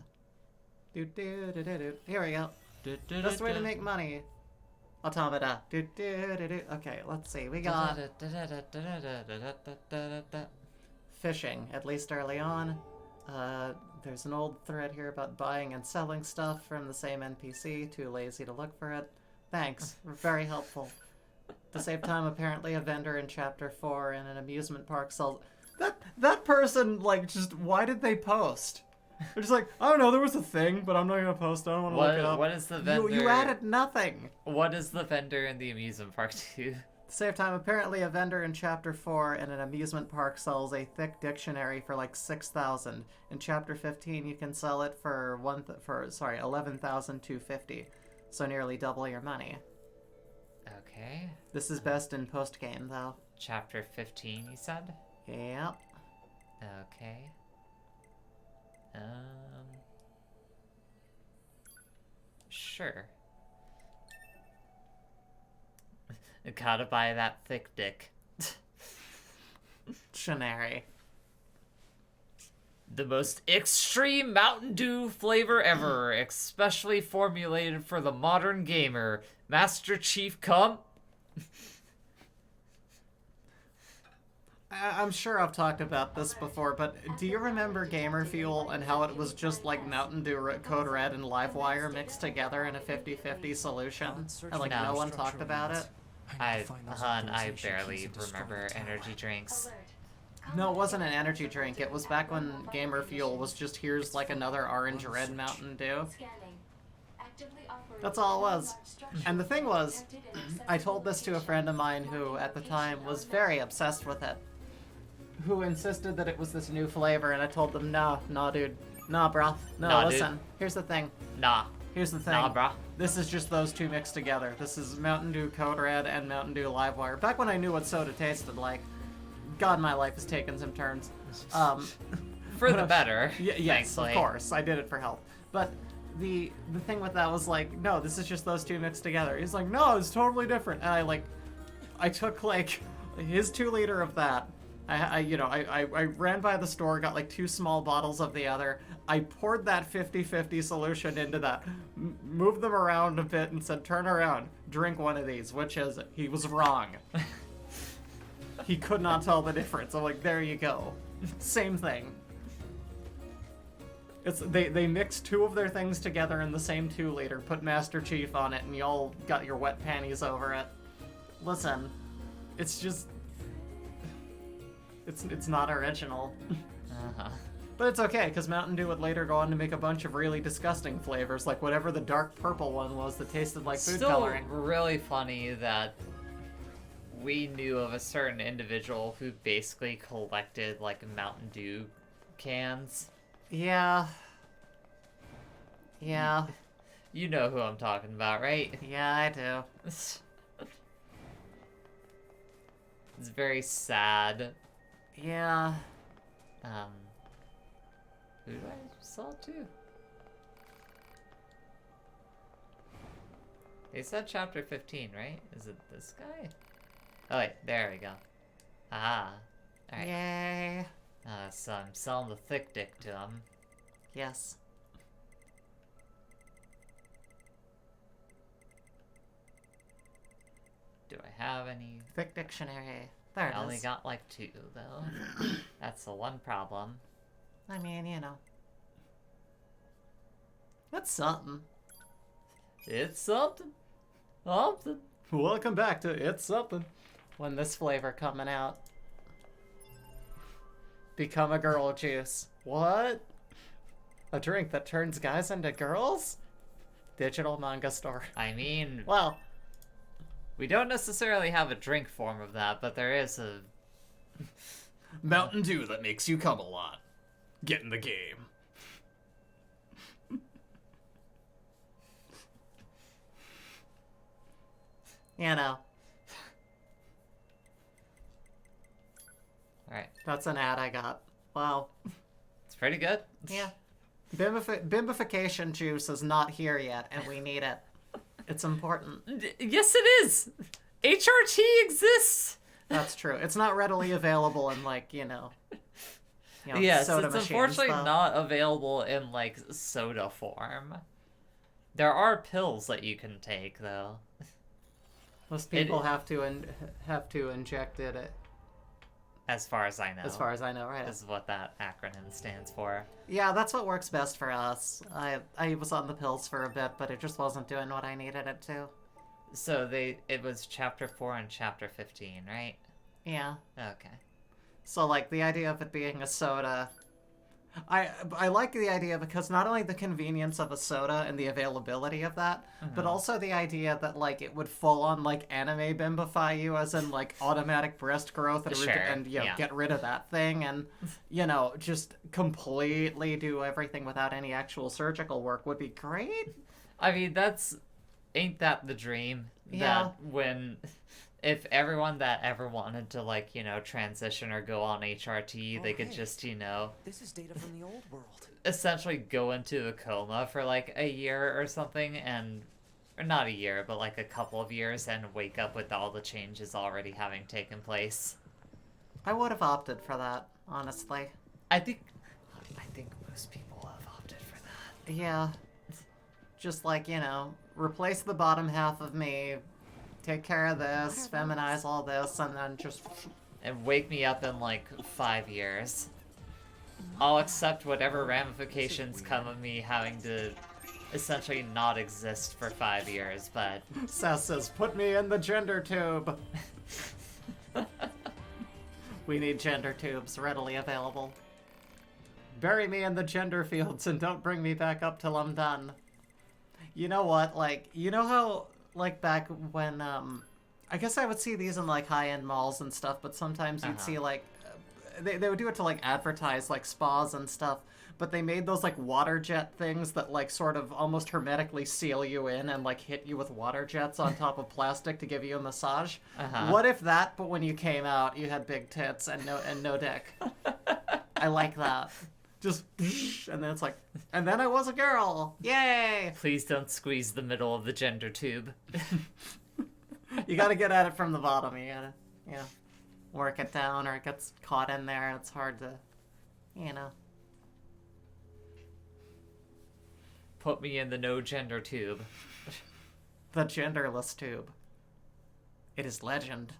Do do do do do. Here we go. Best way to make money. Automata. Okay, let's see. We got fishing, at least early on. There's an old thread here about buying and selling stuff from the same NPC. Too lazy to look for it. Thanks. Very helpful. To save time, apparently a vendor in Chapter 4 in an amusement park sells... That person, like, just... Why did they post? They're just like, I don't know, there was a thing, but I'm not gonna post. I don't want to look it up. What is the vendor? You added nothing. What does the vendor in the amusement park do? To save time, apparently a vendor in Chapter 4 in an amusement park sells a thick dictionary for like 6,000. In Chapter 15, you can sell it for 11,250. So nearly double your money. Okay. This is best in post-game, though. Chapter 15, you said? Yep. Okay. Sure. Gotta buy that thick dick. Shanary. The most extreme Mountain Dew flavor ever, especially formulated for the modern gamer. Master Chief come. I'm sure I've talked about this before, but do you remember Gamer Fuel and how it was just like Mountain Dew Code Red and Livewire mixed together in a 50-50 solution? And like no one talked about it? I barely remember energy drinks. No, it wasn't an energy drink. It was back when Gamer Fuel was just here's like another orange-red Mountain Dew. That's all it was. And the thing was, I told this to a friend of mine who, at the time, was very obsessed with it. Who insisted that it was this new flavor, and I told them, no, dude. Nah, brah. No, nah, listen. Dude. Here's the thing. Nah. Here's the thing. Nah, brah. This is just those two mixed together. This is Mountain Dew Code Red and Mountain Dew Livewire. Back when I knew what soda tasted like. God, my life has taken some turns. For the better. Yes, thankfully. Of course. I did it for health. But the thing with that was like, no, this is just those two mixed together. He's like, no, it's totally different. And I took like his 2-liter of that. I ran by the store, got like 2 small bottles of the other. I poured that 50-50 solution into that, moved them around a bit and said, turn around, drink one of these, which is, he was wrong. He could not tell the difference. I'm like, there you go. Same thing. It's they mixed 2 of their things together in the same 2-liter, put Master Chief on it, and y'all got your wet panties over it. Listen, it's just... It's not original. Uh-huh. But it's okay, because Mountain Dew would later go on to make a bunch of really disgusting flavors, like whatever the dark purple one was that tasted like food coloring. Still really funny that we knew of a certain individual who basically collected, like, Mountain Dew cans. Yeah. Yeah. You know who I'm talking about, right? Yeah, I do. It's very sad. Yeah. Who do I sell it to? They said chapter 15, right? Is it this guy? Oh wait, there we go. Ah. Alright. Yay. So I'm selling the thick dick to him. Yes. Do I have any? Thick dictionary. There it I only is. got like 2 though. That's the one problem. I mean, you know. That's something. It's something. Something. Welcome back to It's Something. When this flavor coming out. Become a girl juice. What? A drink that turns guys into girls? Digital manga store. I mean, Well, we don't necessarily have a drink form of that, but there is a... Mountain Dew that makes you come a lot. Get in the game. You know. Alright. That's an ad I got. Wow. It's pretty good. Yeah. Bimbification juice is not here yet, and we need it. It's important. Yes, it is! HRT exists! That's true. It's not readily available in, like, Yes, soda it's machines, unfortunately though. not available in, like, soda form. There are pills that you can take, though. Most people have to inject it. As far as I know. As far as I know, right? Is what that acronym stands for. Yeah, that's what works best for us. I was on the pills for a bit, but it just wasn't doing what I needed it to. So it was chapter 4 and chapter 15, right? Yeah. Okay. So, like, the idea of it being a soda... I like the idea because not only the convenience of a soda and the availability of that, but also the idea that, like, it would full-on, like, anime bimbify you, as in, like, automatic breast growth and get rid of that thing and, you know, just completely do everything without any actual surgical work would be great. I mean, ain't that the dream? Yeah. That if everyone that ever wanted to, like, you know, transition or go on HRT, they could just, you know... This is data from the old world. Essentially go into a coma for, like, a year or something, or not a year, but, like, a couple of years, and wake up with all the changes already having taken place. I would have opted for that, honestly. I think most people have opted for that. Yeah. Just, like, you know, replace the bottom half of me... Take care of this, feminize all this, and then just... And wake me up in, like, 5 years. I'll accept whatever ramifications come of me having to essentially not exist for 5 years, but... Sass says, put me in the gender tube! We need gender tubes readily available. Bury me in the gender fields and don't bring me back up till I'm done. You know what, like, you know how... Like, back when, I guess I would see these in, like, high-end malls and stuff, but sometimes you'd see, like, they would do it to, like, advertise, like, spas and stuff, but they made those, like, water jet things that, like, sort of almost hermetically seal you in and, like, hit you with water jets on top of plastic to give you a massage. What if that, but when you came out, you had big tits and no dick? I like that. Just, and then it's like, and then I was a girl! Yay! Please don't squeeze the middle of the gender tube. You gotta get at it from the bottom. You gotta, you know, work it down or it gets caught in there and it's hard to, you know. Put me in the no gender tube. The genderless tube. It is legend.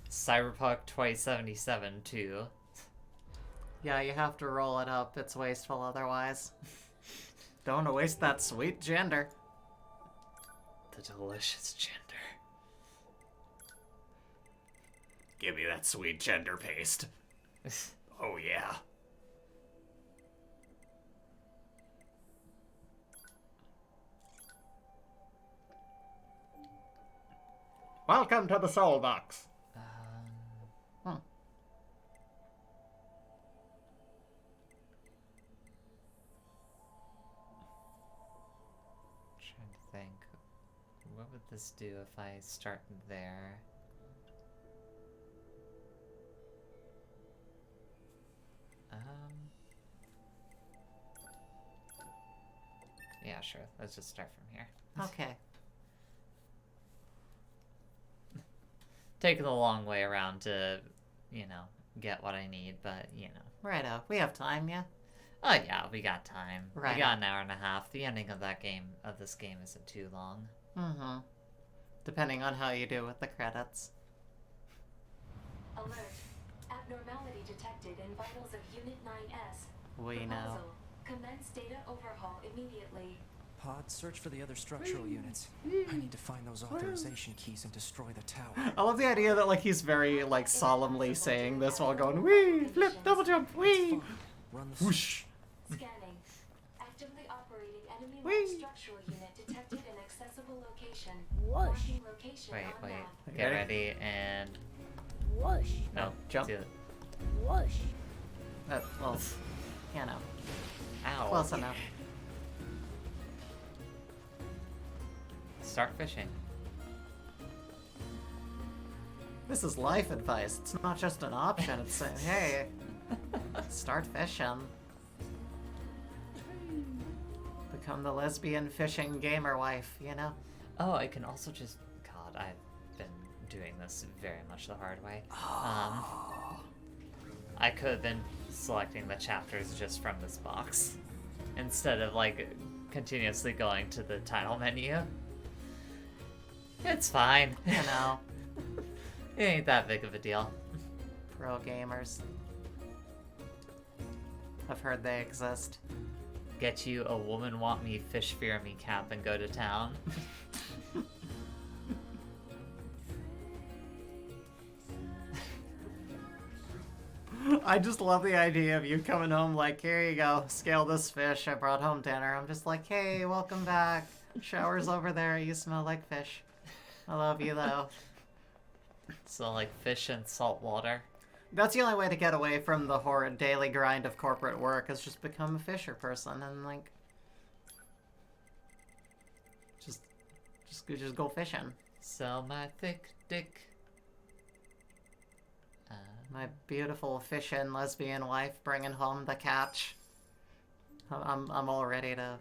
Cyberpunk 2077 too. Yeah, you have to roll it up. It's wasteful otherwise. Don't waste that sweet gender. The delicious gender. Give me that sweet gender paste. Oh, yeah. Welcome to the Soul Box. What would this do if I start there? Yeah, sure. Let's just start from here. Okay. Taking a long way around to, you know, get what I need, but, you know. Righto. We have time, yeah? Oh yeah, we got time. Right. We got an hour and a half. The ending of this game isn't too long. Mm-hmm. Depending on how you do with the credits. Alert. Abnormality detected in vitals of Unit 9S. We know. Commence data overhaul immediately. Pod, search for the other structural units. I need to find those authorization keys and destroy the tower. I love the idea that, like, he's very, like, solemnly saying this while going, wee, flip, double jump, wee, Run the whoosh. Scanning. Actively operating enemy-marked structural unit detected in accessible location. Marking location Wait, on map. get ready, and... Whoosh. No, Jump. do it. Whoosh. Well, you know, Ow. close enough. Start fishing. This is life advice. It's not just an option. It's saying, hey, start fishing. Become the lesbian fishing gamer wife, you know? Oh, I can also just... God, I've been doing this very much the hard way. I could have been selecting the chapters just from this box instead of like continuously going to the title menu. It's fine. You know, It ain't that big of a deal. pro gamers. I've heard they exist. Get you a woman want me, fish fear me cap and go to town. I just love the idea of you coming home like, here you go, scale this fish. I brought home dinner. I'm just like, hey, welcome back. Shower's over there. You smell like fish. I love you, though. So like fish and salt water. That's the only way to get away from the horrid daily grind of corporate work is just become a fisher person and like just go fishing. Sell my thick dick. My beautiful fishing lesbian wife bringing home the catch. I'm all ready to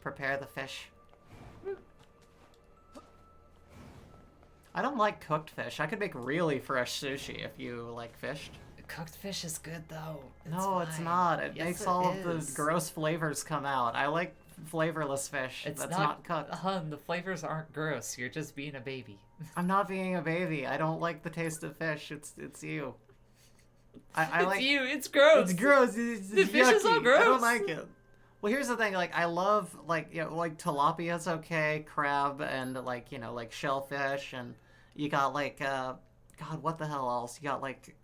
prepare the fish. I don't like cooked fish. I could make really fresh sushi if you like fished. Cooked fish is good though. No, it's not. It Yes, makes it all of is. the gross flavors come out. I like flavorless fish. It's That's not cooked. Hun, the flavors aren't gross. You're just being a baby. I'm not being a baby. I don't like the taste of fish. It's you. I It's like you. It's gross. It's gross. It's The fish is all yucky. I don't gross. like it. Well, here's the thing. Like, I love like like tilapia's okay, crab, and like like shellfish, and you got like God, what the hell else? You got like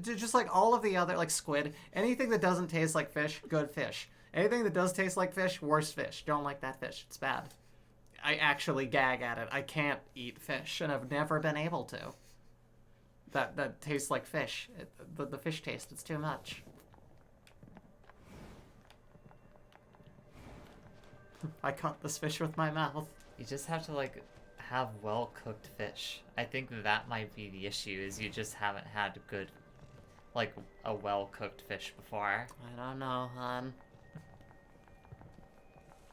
just like all of the other like squid. Anything that doesn't taste like fish, good fish. Anything that does taste like fish, worse fish. Don't like that fish. It's bad. I actually gag at it. I can't eat fish, and I've never been able to. That tastes like fish. The fish taste, it's too much. I caught this fish with my mouth. You just have to like have well cooked fish. I think that might be the issue. Is you just haven't had good, like a well cooked fish before. I don't know, hon.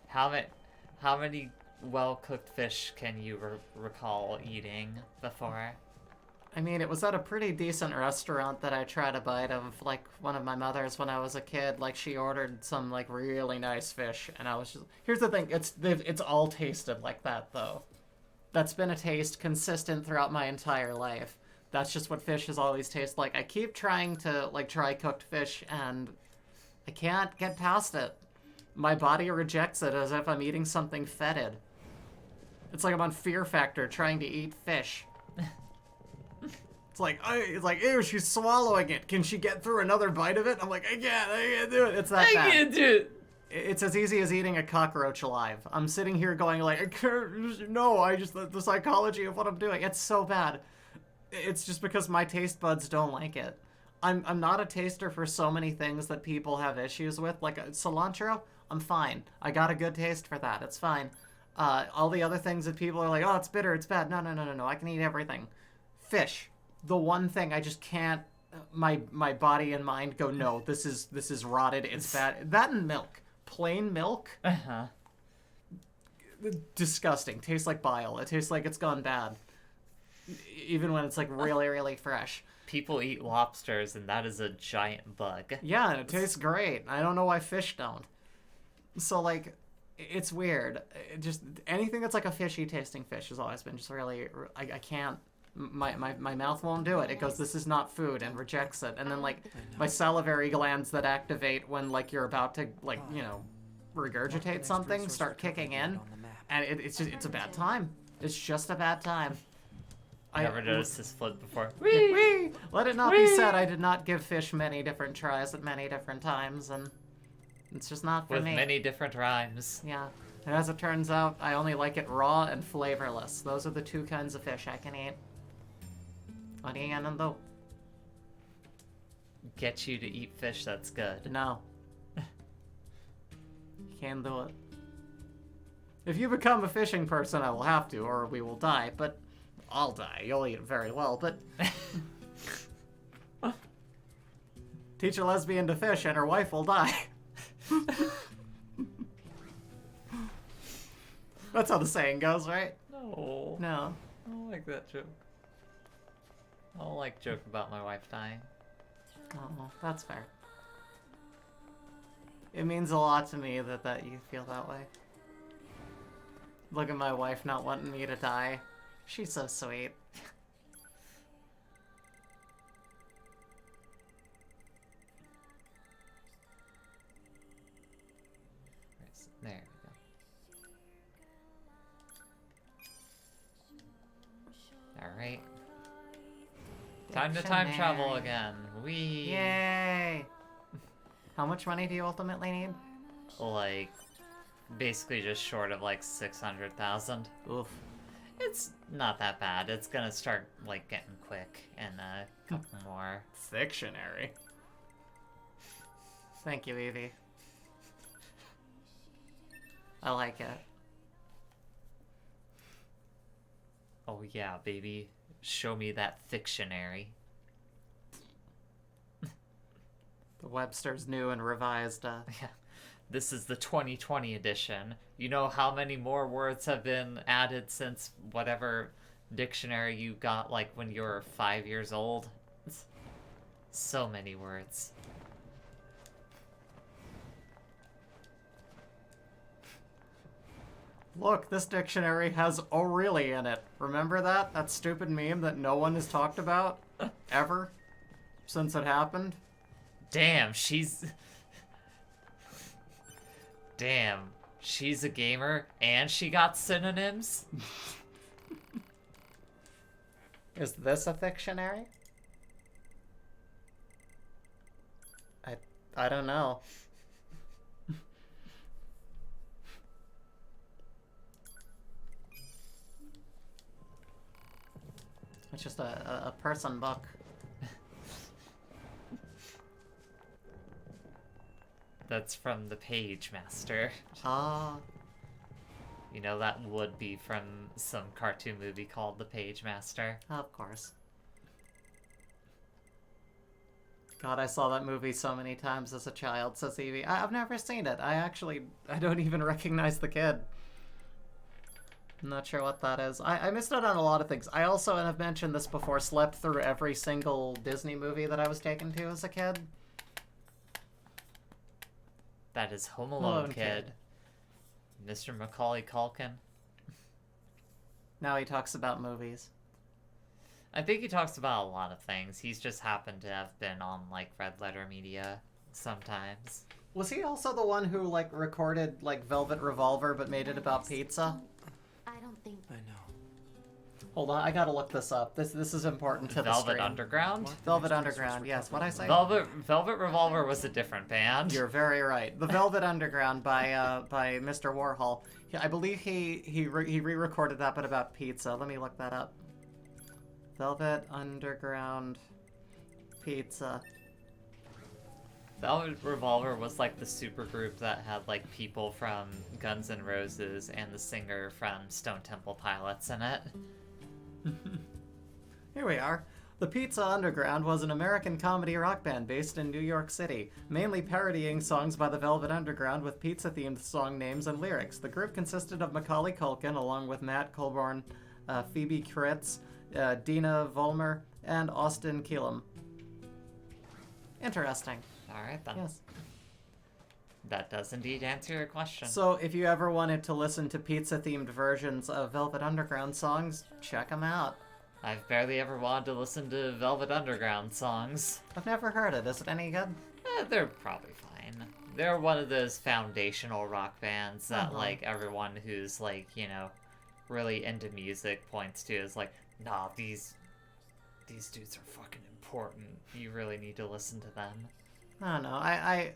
How many well cooked fish can you recall eating before? I mean, it was at a pretty decent restaurant that I tried a bite of, like, one of my mother's when I was a kid. Like, she ordered some, like, really nice fish, and I was just... Here's the thing, it's all tasted like that, though. That's been a taste consistent throughout my entire life. That's just what fish has always tasted like. I keep trying to, like, try cooked fish, and I can't get past it. My body rejects it as if I'm eating something fetid. It's like I'm on Fear Factor trying to eat fish. It's like, ew, she's swallowing it. Can she get through another bite of it? I'm like, I can't do it. It's that bad. I can't do it. It's as easy as eating a cockroach alive. I'm sitting here going like, I can't, no, the psychology of what I'm doing. It's so bad. It's just because my taste buds don't like it. I'm not a taster for so many things that people have issues with. Like cilantro, I'm fine. I got a good taste for that. It's fine. All the other things that people are like, oh, it's bitter, it's bad. No. I can eat everything. Fish. The one thing I just can't, my body and mind go, no, this is rotted, it's bad. That and milk. Plain milk. Uh-huh. Disgusting. Tastes like bile. It tastes like it's gone bad. Even when it's like really, really fresh. People eat lobsters, and that is a giant bug. Yeah, and it tastes great. I don't know why fish don't. So, like, it's weird. Just anything that's like a fishy tasting fish has always been just really, I can't. My mouth won't do it. It goes, this is not food, and rejects it. And then, like, my salivary glands that activate when, like, you're about to, like, regurgitate something start kicking in. And it's a bad time. It's just a bad time. I never noticed this flip before. Whee! Let it not be said, I did not give fish many different tries at many different times, and it's just not for With me. many different rhymes. Yeah. And as it turns out, I only like it raw and flavorless. Those are the two kinds of fish I can eat. What are you gonna do? Get you to eat fish that's good. No. Can't do it. If you become a fishing person, I will have to, or we will die, but I'll die. You'll eat it very well, but... Teach a lesbian to fish and her wife will die. That's how the saying goes, right? No. No. I don't like that joke. I don't like joke about my wife dying. Oh, that's fair. It means a lot to me that you feel that way. Look at my wife not wanting me to die. She's so sweet. There we go. Alright. Time to time travel again. Whee! Yay! How much money do you ultimately need? Like, basically just short of like 600,000. Oof. It's not that bad. It's gonna start like getting quick in a couple more. Fictionary. Thank you, Evie. I like it. Oh yeah, baby. Show me that fictionary. The Webster's new and revised, Yeah. This is the 2020 edition. You know how many more words have been added since whatever dictionary you got like when you were 5 years old? So many words. Look, this dictionary has "oh really" in it. Remember that? That stupid meme that no one has talked about? Ever? Since it happened? Damn, she's a gamer and she got synonyms? Is this a fictionary? I don't know. It's just a person book. That's from the Page Master. Ah. You know, that would be from some cartoon movie called The Page Master. Of course. God, I saw that movie so many times as a child, says Evie. I've never seen it. I don't even recognize the kid. I'm not sure what that is. I missed out on a lot of things. I also, and I've mentioned this before, slept through every single Disney movie that I was taken to as a kid. That is Home Alone kid. Mr. Macaulay Culkin. Now he talks about movies. I think he talks about a lot of things. He's just happened to have been on, like, Red Letter Media sometimes. Was he also the one who, like, recorded, like, Velvet Revolver but made it about pizza? I don't think. I know. Hold on, I gotta look this up. This is important to the Velvet stream. Underground? Velvet Underground, yes. What'd I say? Velvet Revolver was a different band. You're very right. The Velvet Underground by Mr. Warhol. I believe he re-recorded that, but about pizza. Let me look that up. Velvet Underground pizza. Velvet Revolver was like the supergroup that had like people from Guns N' Roses and the singer from Stone Temple Pilots in it. Here we are. The Pizza Underground was an American comedy rock band based in New York City, mainly parodying songs by the Velvet Underground with pizza-themed song names and lyrics. The group consisted of Macaulay Culkin, along with Matt Colborn, Phoebe Kritz, Dina Vollmer, and Austin Keelam. Interesting. Alright then. Yes. That does indeed answer your question. So if you ever wanted to listen to pizza-themed versions of Velvet Underground songs, check them out. I've barely ever wanted to listen to Velvet Underground songs. I've never heard it. Is it any good? They're probably fine. They're one of those foundational rock bands that, like, everyone who's, like, you know, really into music points to as, like, nah, these dudes are fucking important. You really need to listen to them. I don't know.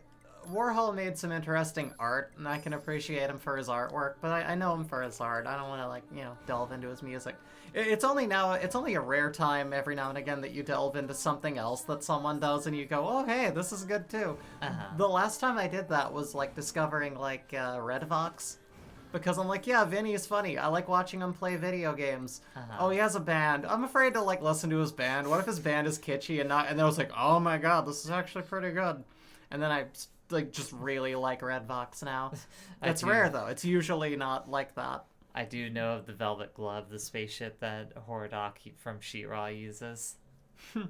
Warhol made some interesting art, and I can appreciate him for his artwork, but I know him for his art. I don't want to, like, you know, delve into his music. It's only a rare time every now and again that you delve into something else that someone does, and you go, oh, hey, this is good, too. The last time I did that was, like, discovering, like, Redvox. Because I'm like, yeah, Vinny's funny. I like watching him play video games. Oh, he has a band. I'm afraid to, like, listen to his band. What if his band is kitschy and not... And then I was like, oh my god, this is actually pretty good. And then I, like, just really like Redvox now. It's rare, though. It's usually not like that. I do know of the Velvet Glove, the spaceship that Horodoc from She-Ra uses. I got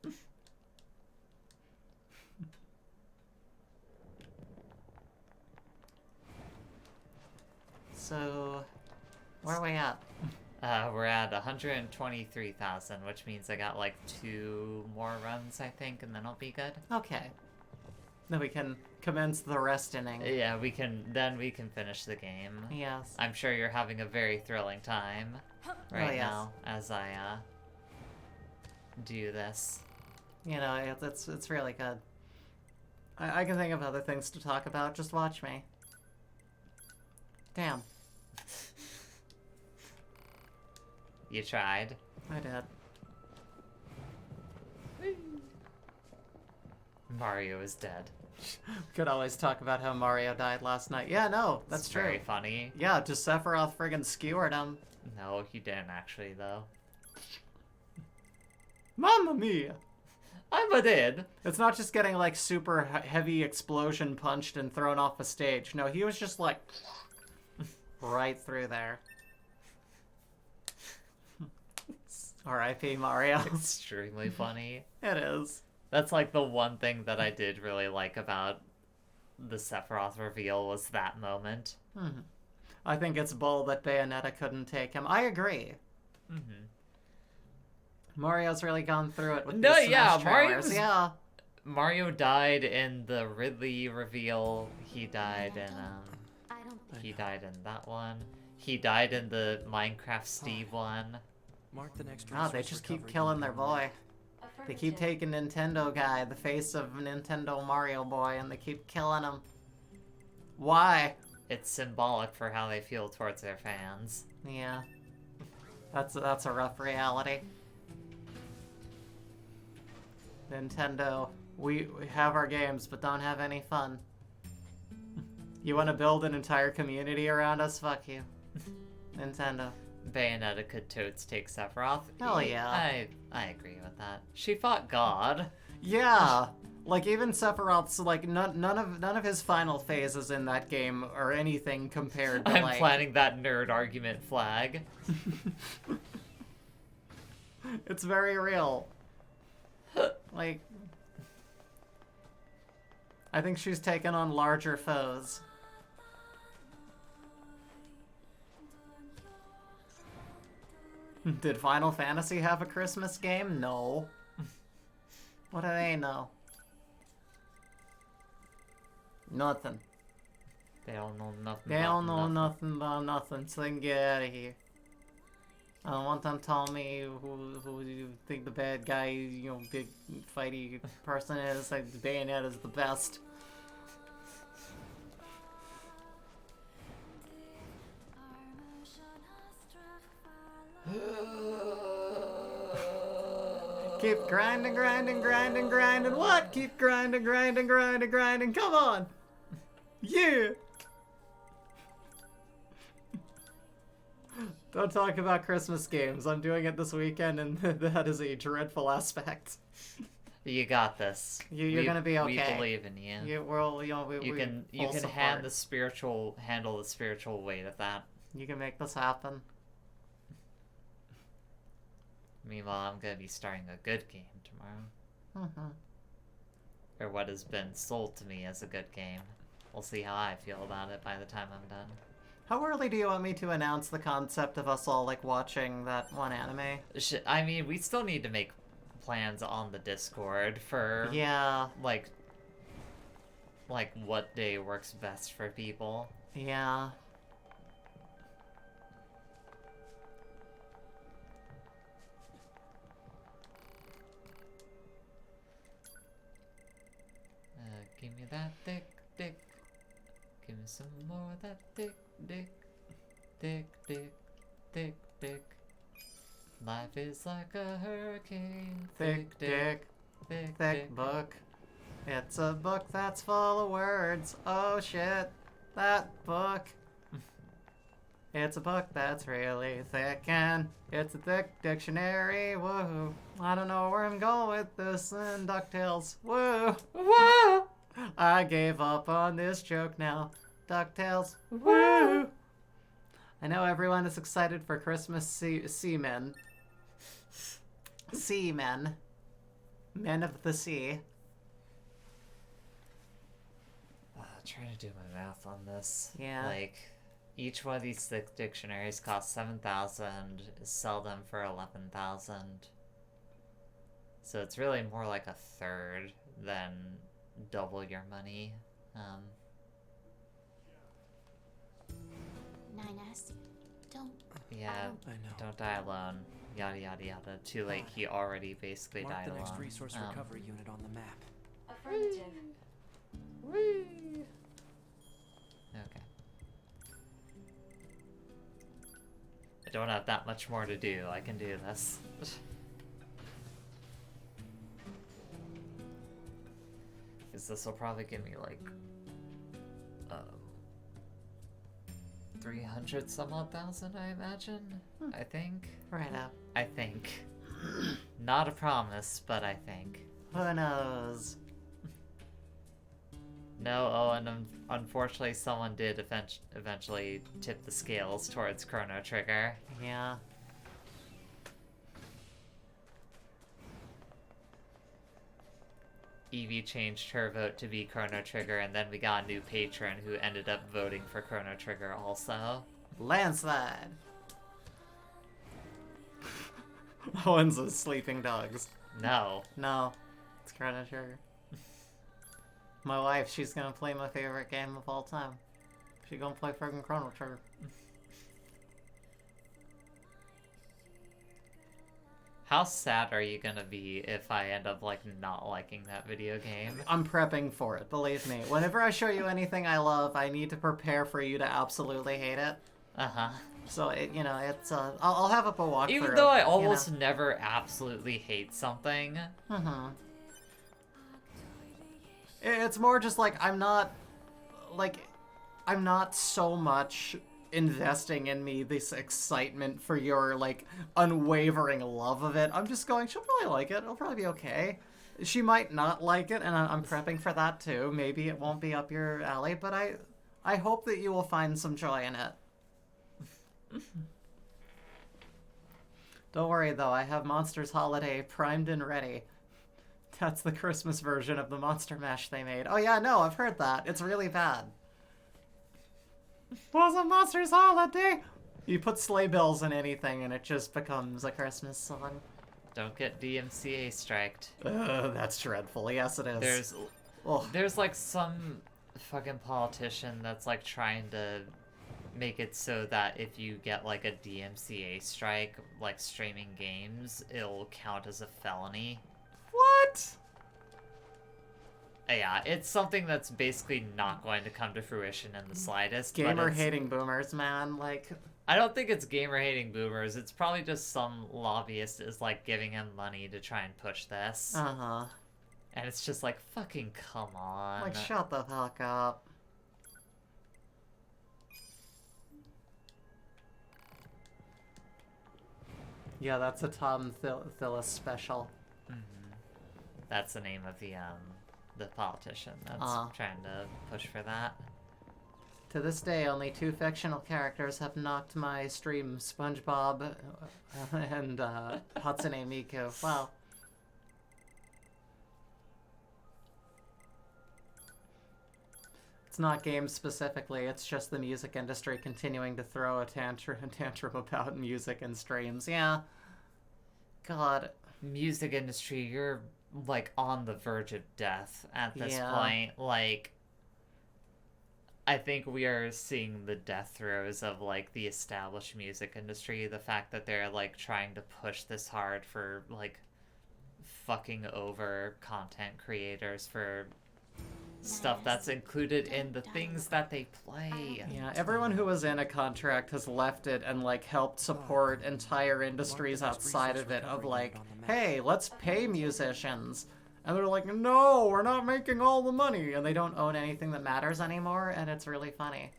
nothing. Where are we at? We're at 123,000, which means I got like 2 more runs, I think, and then I'll be good. Okay. Then we can commence the rest inning. Yeah, we can finish the game. Yes. I'm sure you're having a very thrilling time right yes. now as I do this. You know, it's really good. I can think of other things to talk about. Just watch me. Damn. You tried. I did. Mario is dead. Could always talk about how Mario died last night. Yeah, no, that's It's true. very funny. Yeah, just Sephiroth friggin' skewered him. No, he didn't actually, though. Mamma mia! I'm a did. It's not just getting, like, super heavy explosion punched and thrown off a stage. No, he was just, like, right through there. R.I.P. Mario. Extremely funny. It is. That's like the one thing that I did really like about the Sephiroth reveal was that moment. Mm-hmm. I think it's bull that Bayonetta couldn't take him. I agree. Mm-hmm. Mario's really gone through it with No, these yeah, Smash Mario trailers. was- Yeah. Mario died in the Ridley reveal. He died in I don't think he died in that one. He died in the Minecraft Steve one. Mark the next Oh, they resource just keep recovery killing their component. boy. They keep taking Nintendo guy, the face of Nintendo Mario boy, and they keep killing him. Why? It's symbolic for how they feel towards their fans. Yeah. That's a rough reality. Nintendo, we have our games, but don't have any fun. You want to build an entire community around us? Fuck you. Nintendo. Bayonetta could totes take Sephiroth. Hell yeah. I agree with that. She fought God. Yeah. Like, even Sephiroth's, like, none of his final phases in that game are anything compared to, I'm like... planting that nerd argument flag. It's very real. Like... I think she's taken on larger foes. Did Final Fantasy have a Christmas game? No. What do they know? Nothing. They don't know nothing. They don't know nothing about nothing, so they can get out of here. I don't want them telling me who you think the bad guy, you know, big fighty person is. Like, Bayonetta is the best. Keep grinding, grinding, grinding, grinding. What? Keep grinding, grinding, grinding, grinding. Come on. Yeah. Don't talk about Christmas games. I'm doing it this weekend, and that is a dreadful aspect. You got this. You're gonna be okay. We believe in you. You can handle the spiritual weight of that. You can make this happen. Meanwhile, I'm gonna be starting a good game tomorrow. Mm-hmm. Or what has been sold to me as a good game. We'll see how I feel about it by the time I'm done. How early do you want me to announce the concept of us all, like, watching that one anime? I mean, we still need to make plans on the Discord for... Yeah. Like, what day works best for people. Yeah. Give me that thick dick. Give me some more of that thick dick. Thick dick. Thick dick. Life is like a hurricane. Thick dick. Thick Thick book. It's a book that's full of words. Oh shit. That book. It's a book that's really thick, and it's a thick dictionary. Woohoo. I don't know where I'm going with this and DuckTales. Woo. Woo. I gave up on this joke now. DuckTales. Woo. I know everyone is excited for Christmas seamen. Seamen. Men of the sea. Trying to do my math on this. Yeah. Like, Each one of these dictionaries costs 7,000. Sell them for 11,000. So it's really more like a third than double your money. 9S, don't. Yeah, I know. don't die alone. Yada yada yada. Too late. He already basically Mark died the next alone. resource recovery unit on the map. Affirmative. Okay. I don't have that much more to do. I can do this. Because this will probably give me like 300 some odd thousand, I imagine. I think. Right up. I think. Not a promise, but I think. Who knows? No, oh, and unfortunately someone did eventually tip the scales towards Chrono Trigger. Yeah. Evie changed her vote to be Chrono Trigger, and then we got a new patron who ended up voting for Chrono Trigger also. Landslide! Owen's of Sleeping Dogs. No. No. It's Chrono Trigger. My wife, she's gonna play my favorite game of all time. She gonna play friggin' Chrono Trigger. How sad are you gonna be if I end up, like, not liking that video game? I'm prepping for it, believe me. Whenever I show you anything I love, I need to prepare for you to absolutely hate it. Uh-huh. So, it's, I'll have up a walkthrough. Even though I almost never absolutely hate something. It's more just like, I'm not so much investing in me this excitement for your, like, unwavering love of it. I'm just going, she'll probably like it. It'll probably be okay. She might not like it, and I'm prepping for that too. Maybe it won't be up your alley, but I hope that you will find some joy in it. Don't worry, though. I have Monsters Holiday primed and ready. That's the Christmas version of the Monster Mash they made. Oh yeah, no, I've heard that. It's really bad. Was a Monsters Holiday? You put sleigh bells in anything and it just becomes a Christmas song. Don't get DMCA striked. That's dreadful. Yes, it is. There's like some fucking politician that's like trying to make it so that if you get like a DMCA strike, like streaming games, it'll count as a felony. What? Yeah, it's something that's basically not going to come to fruition in the slightest. Gamer-hating boomers, man. Like, I don't think it's gamer-hating boomers. It's probably just some lobbyist is, like, giving him money to try and push this. Uh-huh. And it's just like, fucking come on. Like, shut the fuck up. Yeah, that's a Tom Phillis special. That's the name of the politician that's trying to push for that. To this day, only 2 fictional characters have knocked my stream, SpongeBob and Hatsune Miku. Wow. It's not games specifically, it's just the music industry continuing to throw a tantrum about music and streams. Yeah. God. Music industry, you're like on the verge of death at this point. Like, I think we are seeing the death throes of like the established music industry. The fact that they're like trying to push this hard for like fucking over content creators for stuff that's included in the things that they play. Yeah, everyone who was in a contract has left it and like helped support entire industries outside of it of like, hey, let's pay musicians. And they're like, no, we're not making all the money. And they don't own anything that matters anymore, and it's really funny.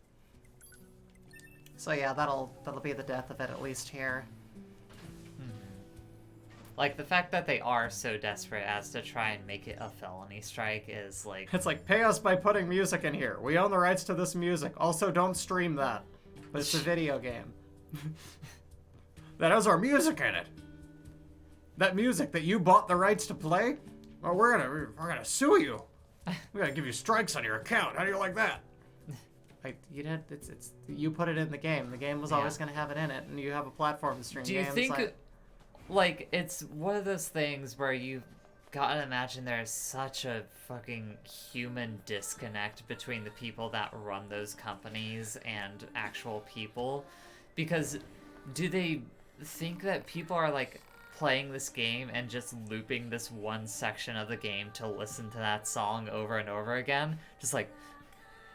So yeah, that'll be the death of it, at least here. Like, the fact that they are so desperate as to try and make it a felony strike is, like... It's like, pay us by putting music in here. We own the rights to this music. Also, don't stream that. But it's a video game. That has our music in it. That music that you bought the rights to play? Well, we're gonna sue you. We're gonna give you strikes on your account. How do you like that? You did. It's you put it in the game. The game was always going to have it in it, and you have a platform to stream Do you games. think, like, it's one of those things where you gotta imagine there's such a fucking human disconnect between the people that run those companies and actual people? Because do they think that people are, like, playing this game and just looping this one section of the game to listen to that song over and over again? Just like,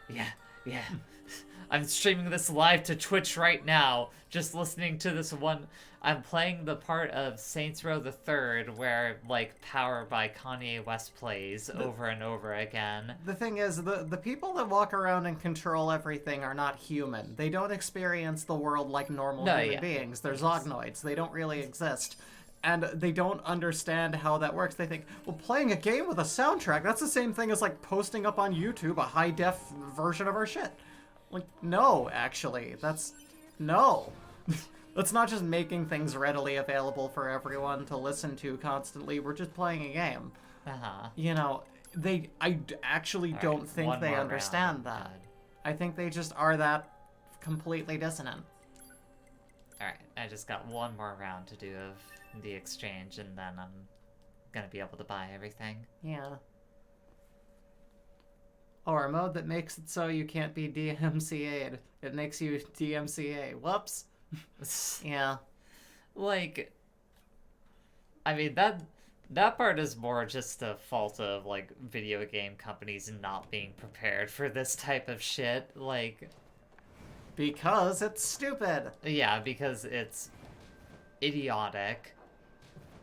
yeah. I'm streaming this live to Twitch right now, just listening to this one. I'm playing the part of Saints Row the Third where, like, Power by Kanye West plays over and over again. The thing is, the people that walk around and control everything are not human. They don't experience the world like normal human beings. They're zognoids. They don't really exist. And they don't understand how that works. They think, well, playing a game with a soundtrack, that's the same thing as, like, posting up on YouTube a high-def version of our shit. Like, no, actually. No. That's not just making things readily available for everyone to listen to constantly. We're just playing a game. Uh-huh. You know, I actually don't think they understand that. God. I think they just are that completely dissonant. Alright, I just got one more round to do of the exchange, and then I'm gonna be able to buy everything. Yeah. Or a mode that makes it so you can't be DMCA'd. It makes you DMCA. Whoops. Yeah. Like, I mean, that part is more just a fault of, like, video game companies not being prepared for this type of shit. Like, because it's stupid. Yeah, because it's idiotic.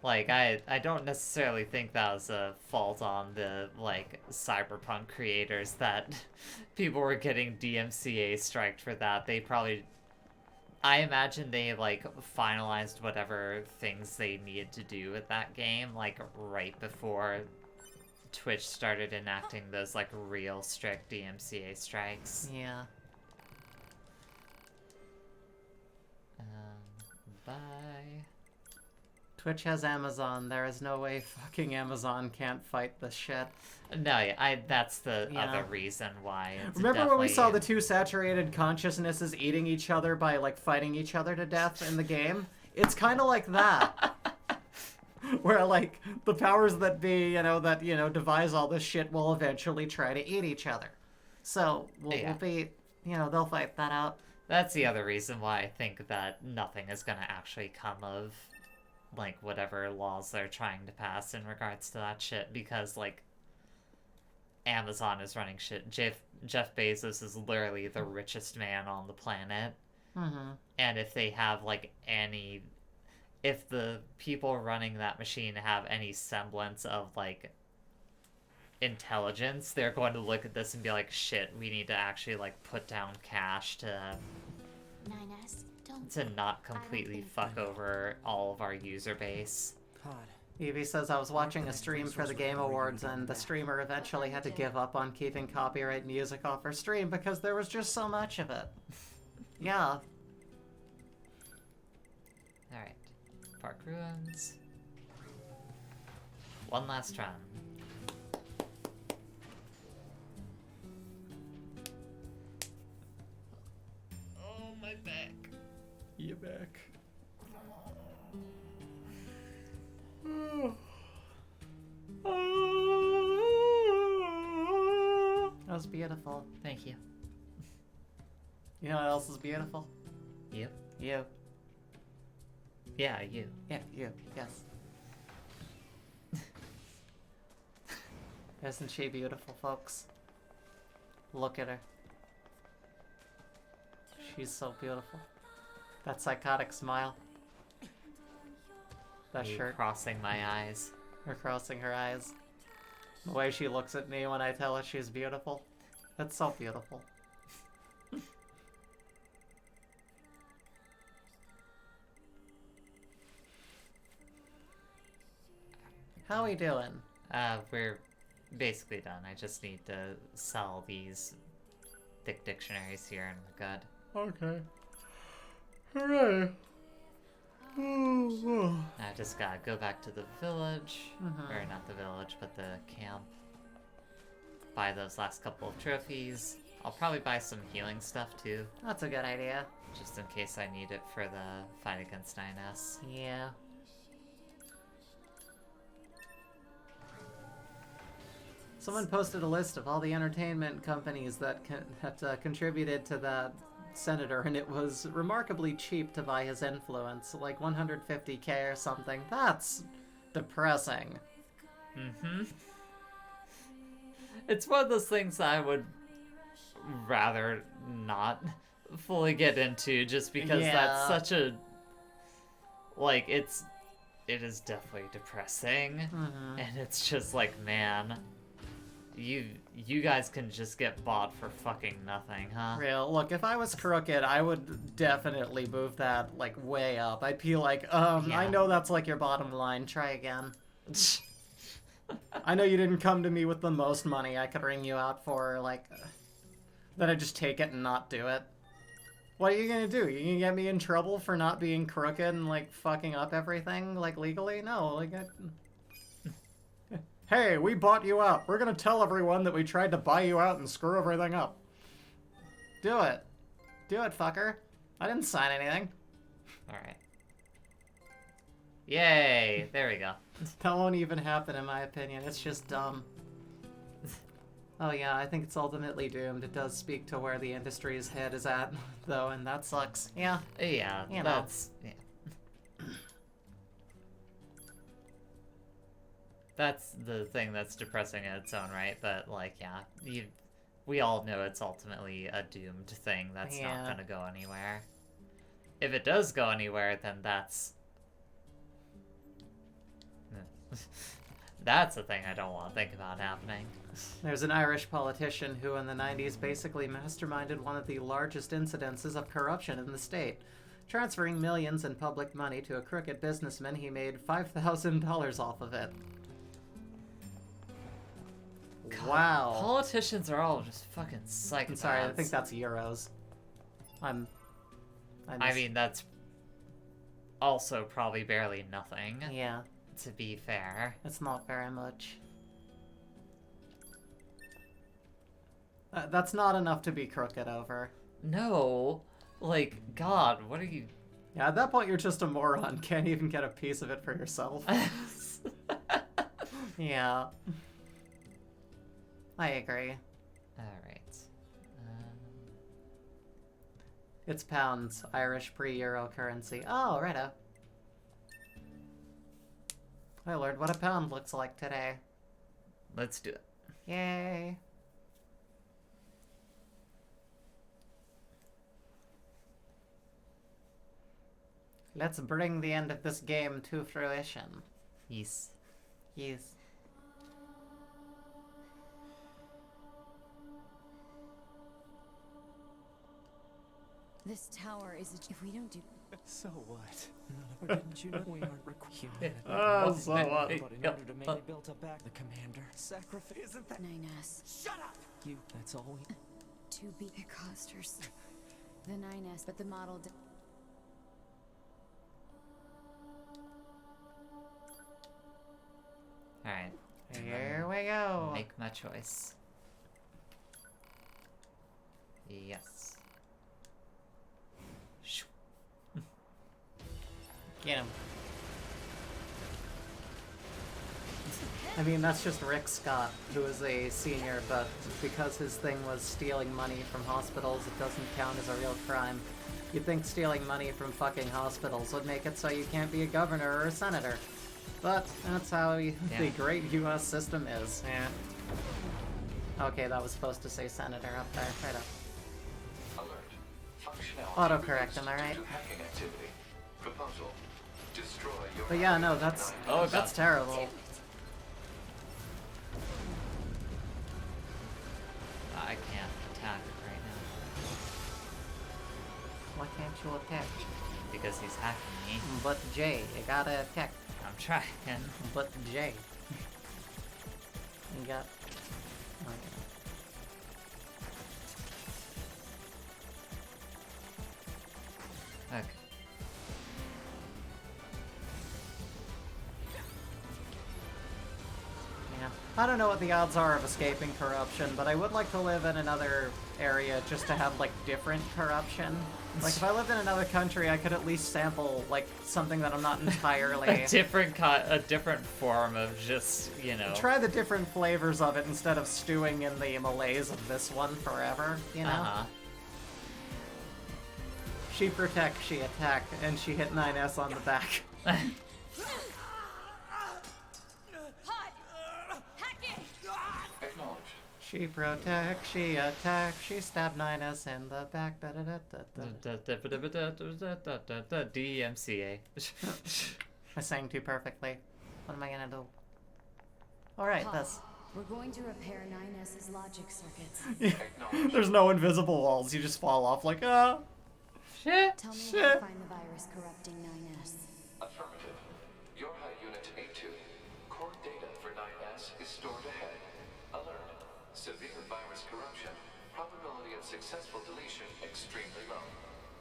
Like, I don't necessarily think that was a fault on the, like, Cyberpunk creators that people were getting DMCA striked for that. They probably... I imagine they, like, finalized whatever things they needed to do with that game, like, right before Twitch started enacting those, like, real strict DMCA strikes. Yeah. Bye. Twitch has Amazon. There is no way fucking Amazon can't fight this shit. No, yeah, that's the other reason why. It's Remember when we saw the two saturated consciousnesses eating each other by, like, fighting each other to death in the game? It's kind of like that. Where, like, the powers that be, that devise all this shit will eventually try to eat each other. So, we'll be, they'll fight that out. That's the other reason why I think that nothing is gonna actually come of, like, whatever laws they're trying to pass in regards to that shit, because, like, Amazon is running shit. Jeff Bezos is literally the richest man on the planet. Mm-hmm. And if they have, like, if the people running that machine have any semblance of, like, intelligence, they're going to look at this and be like, shit, we need to actually, like, put down cash to not completely fuck over all of our user base. Evie says, I was watching a stream for the Game Awards, and the streamer eventually had to give up on keeping copyright music off her stream because there was just so much of it. Yeah. Alright. Park Ruins. One last run. Oh, my back. You're back. That was beautiful. Thank you. You know what else is beautiful? You? You. Yeah, you. Yeah, you. Yes. Isn't she beautiful, folks? Look at her. She's so beautiful. That psychotic smile. That Me shirt. crossing my eyes. Her crossing her eyes. The way she looks at me when I tell her she's beautiful. That's so beautiful. How we doing? We're basically done. I just need to sell these thick dictionaries here and we're good. Okay. Hooray. I just gotta go back to the village. Mhm. Or not the village, but the camp. Buy those last couple of trophies. I'll probably buy some healing stuff too, That's a good idea. just in case I need it for the fight against 9S. Yeah. Someone posted a list of all the entertainment companies that contributed to that senator, and it was remarkably cheap to buy his influence, like 150K or something. That's depressing. Mm-hmm. It's one of those things that I would rather not fully get into, just because that's such a... Like, it is definitely depressing. And it's just like, man, you guys can just get bought for fucking nothing, huh? Real. Look, if I was crooked, I would definitely move that, like, way up. I'd be like, I know that's, like, your bottom line. Try again. I know you didn't come to me with the most money I could ring you out for, like... Then I just take it and not do it. What are you gonna do? You gonna get me in trouble for not being crooked and, like, fucking up everything, like, legally? No, like, Hey, we bought you out. We're gonna tell everyone that we tried to buy you out and screw everything up. Do it. Do it, fucker. I didn't sign anything. Alright. Yay! There we go. That won't even happen, in my opinion. It's just dumb. Oh yeah, I think it's ultimately doomed. It does speak to where the industry's head is at, though, and that sucks. Yeah. Yeah, You know. that's... Yeah. That's the thing that's depressing in its own right, but, like, yeah, we all know it's ultimately a doomed thing that's not gonna go anywhere. If it does go anywhere, then that's... That's a thing I don't want to think about happening. There's an Irish politician who in the 90s basically masterminded one of the largest incidences of corruption in the state. Transferring millions in public money to a crooked businessman, he made $5,000 off of it. God, Wow. Politicians are all just fucking psychopaths. I'm sorry, I think that's euros. I mean, that's also probably barely nothing. Yeah. To be fair. It's not very much. That's not enough to be crooked over. No. Like, God, what are you... Yeah, at that point you're just a moron. Can't even get a piece of it for yourself. Yeah. I agree. Alright. It's pounds, Irish pre-euro currency. Oh, righto. I learned what a pound looks like today. Let's do it. Yay. Let's bring the end of this game to fruition. Yes. Yes. This tower is if we don't do... So what? None of it, didn't you know we aren't humanity? Oh, so what? But in order to make it built up back, the commander sacrifice. Isn't that 9S. Shut up! You, that's all we... To be it cost her the 9S, but the model... Alright. Here we go. Make my choice. Yes. Shoo. Get him. I mean, that's just Rick Scott, who is a senior, but because his thing was stealing money from hospitals, it doesn't count as a real crime. You'd think stealing money from fucking hospitals would make it so you can't be a governor or a senator. But that's how the great US system is. Yeah. Okay, that was supposed to say senator up there. Right up. Alert. Autocorrect, am I right? To hacking activity. Proposal. Destroy your... But yeah, no, that's that's terrible. I can't attack it right now. Why can't you attack? Because he's hacking me. But Jay, you gotta attack. I'm trying. But Jay. You got... Okay. Yeah. I don't know what the odds are of escaping corruption, but I would like to live in another area just to have, like, different corruption. Like, if I lived in another country, I could at least sample, like, something that I'm not entirely... a different form of just, you know... Try the different flavors of it instead of stewing in the malaise of this one forever, you know? Uh-huh. She protect, she attack, and she hit 9S on the back. She protect, she attack, she stab 9S in the back. DMCA. I sang too perfectly. What am I gonna do? Alright, this. We're going to repair 9S's logic circuits. There's no invisible walls, you just fall off like, ah. Shit. Tell me how to find the virus corrupting 9S. Affirmative. Yorha Unit A2. Core data for 9S is stored ahead. Alert. Severe virus corruption. Probability of successful deletion extremely low.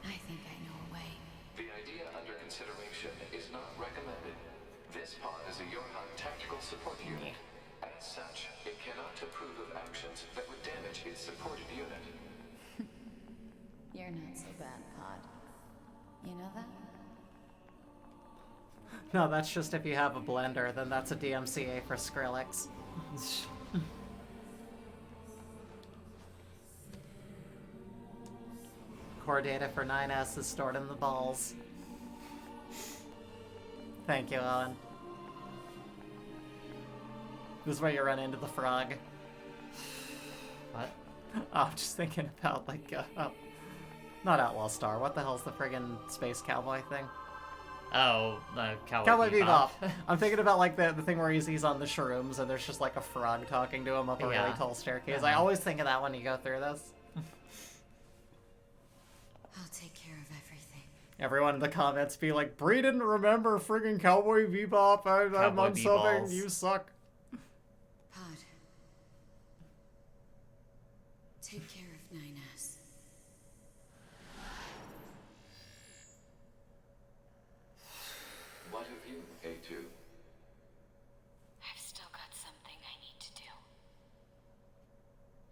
I think I know a way. The idea under consideration is not recommended. This pod is a Yorha tactical support unit. As such, it cannot approve of actions that would damage its supported unit. You're not so bad, Pod. You know that? No, that's just if you have a blender, then that's a DMCA for Skrillex. Core data for 9S is stored in the balls. Thank you, Eoghan. This is where you run into the frog. What? Oh, I'm just thinking about, like, not Outlaw Star. What the hell's the friggin' space cowboy thing? Oh, Cowboy Bebop. I'm thinking about, like, the thing where he's on the shrooms and there's just, like, a frog talking to him up a really tall staircase. I always think of that when you go through this. I'll take care of everything. Everyone in the comments be like, Bree didn't remember friggin' Cowboy Bebop. I'm on something. You suck. Pod. Take care of 9S. What of you, A2? I've still got something I need to do.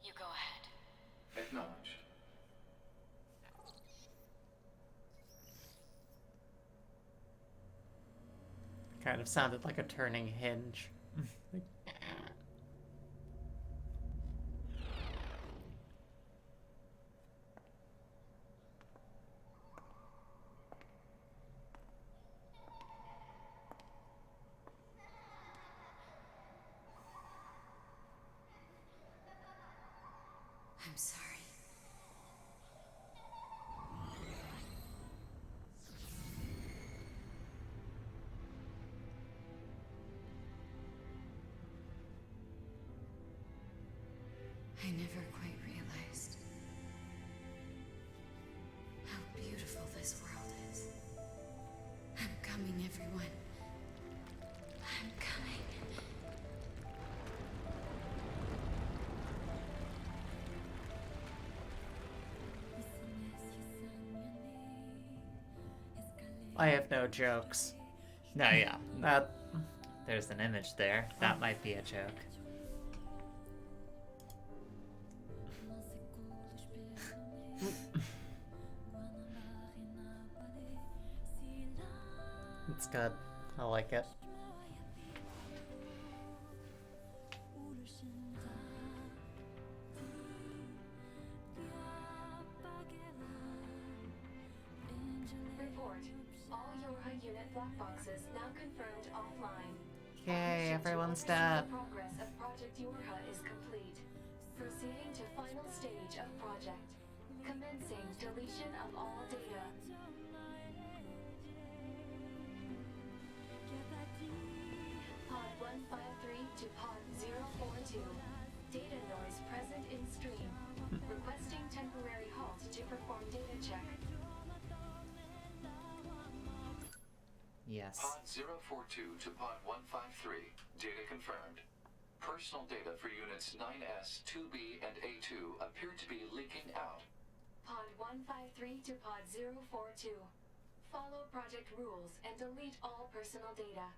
You go ahead. Acknowledged. Kind of sounded like a turning hinge. I'm sorry. I never quite realized how beautiful this world is. I'm coming, everyone. I'm coming. I have no jokes. No, yeah. That... There's an image there. That might be a joke. It's good. I like it. Report. All Yorha unit black boxes now confirmed offline. Yay, Addition to everyone's official dead. Progress of Project Yorha is complete. Proceeding to final stage of project. Commencing deletion of all data. Pod 153 to Pod 042. Data noise present in stream. Requesting temporary halt to perform data check. Yes. Pod 042 to Pod 153. Data confirmed. Personal data for units 9S, 2B, and A2 appear to be leaking out. Pod 153 to Pod 042. Follow project rules and delete all personal data.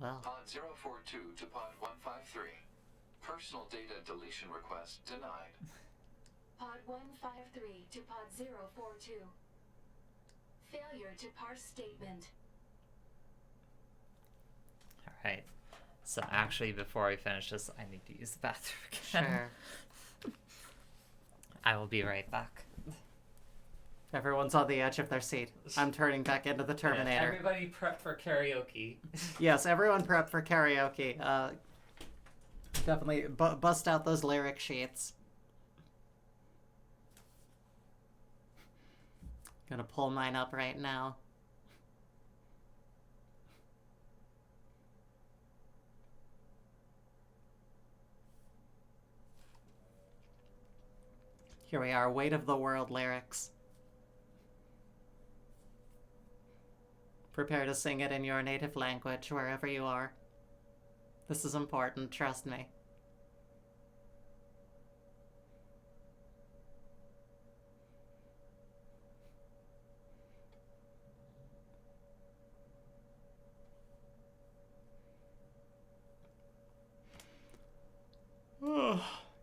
Well, Pod 042 to Pod 153. Personal data deletion request denied. Pod 153 to Pod 042. Failure to parse statement. Alright. So actually, before we finish this, I need to use the bathroom again. Sure. I will be right back. Everyone's on the edge of their seat. I'm turning back into the Terminator. Everybody prep for karaoke. Yes, everyone prep for karaoke. Definitely bust out those lyric sheets. Gonna pull mine up right now. Here we are, Weight of the World lyrics. Prepare to sing it in your native language, wherever you are. This is important, trust me.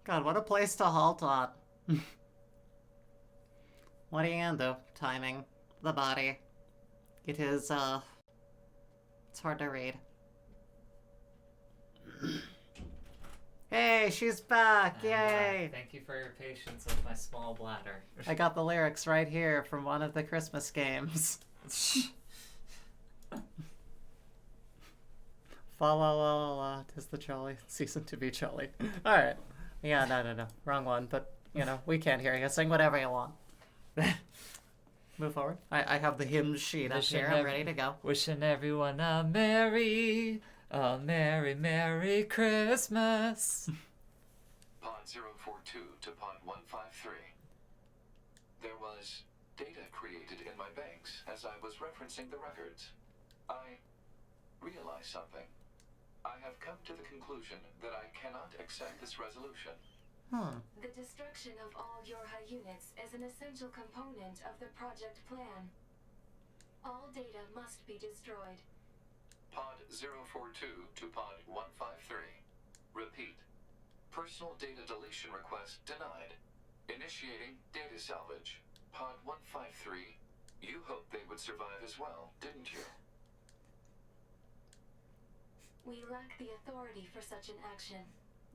God, what a place to halt on. What are you gonna do? Timing. The body. It is, it's hard to read. Hey, she's back! Yay! Thank you for your patience with my small bladder. I got the lyrics right here from one of the Christmas games. Fa la la la la, 'tis the jolly season to be jolly. Alright. Yeah, no. Wrong one, but, you know, we can't hear you. Sing whatever you want. Move forward. I have the hymn sheet up here. I'm ready to go. Wishing everyone a merry Christmas. Pod 042 to Pod 153. There was data created in my banks as I was referencing the records. I realized something. I have come to the conclusion that I cannot accept this resolution. The destruction of all Yorha units is an essential component of the project plan. All data must be destroyed. Pod 042 to Pod 153. Repeat. Personal data deletion request denied. Initiating data salvage. Pod 153. You hoped they would survive as well, didn't you? We lack the authority for such an action.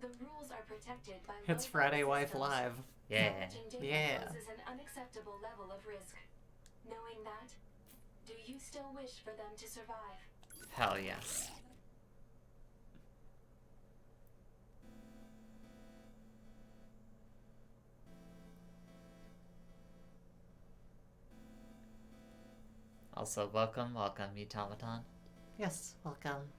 The rules are protected by It's low-level Friday Wife systems. Live. Yeah. Managing data Yeah. poses an unacceptable level of risk. Knowing that, do you still wish for them to survive? Hell yes. Also, welcome, Automaton. Yes, welcome.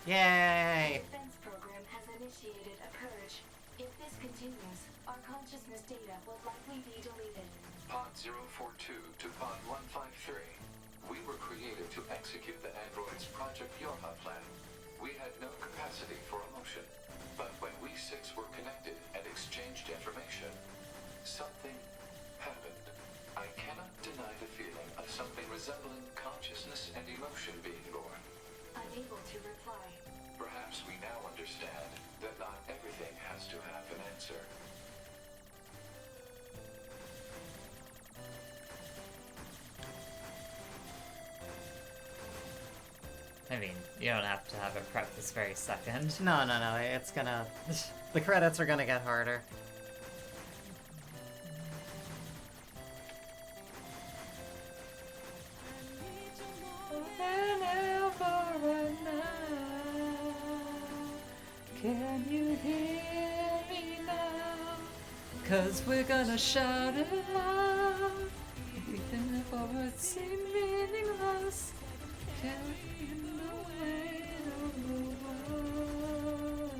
Yay! The defense program has initiated a purge. If this continues, our consciousness data will likely be deleted. Pod 042 to Pod 153. We were created to execute the android's Project Yorha plan. We had no capacity for emotion. But when we six were connected and exchanged information, something happened. I cannot deny the feeling of something resembling consciousness and emotion being born. Unable to reply. Perhaps we now understand that not everything has to have an answer. I mean, you don't have to have it prep this very second. No, it's gonna... The credits are gonna get harder. Can you hear me now? 'Cause we're gonna shout it loud. Even if our words seem meaningless, carrying the weight of the world.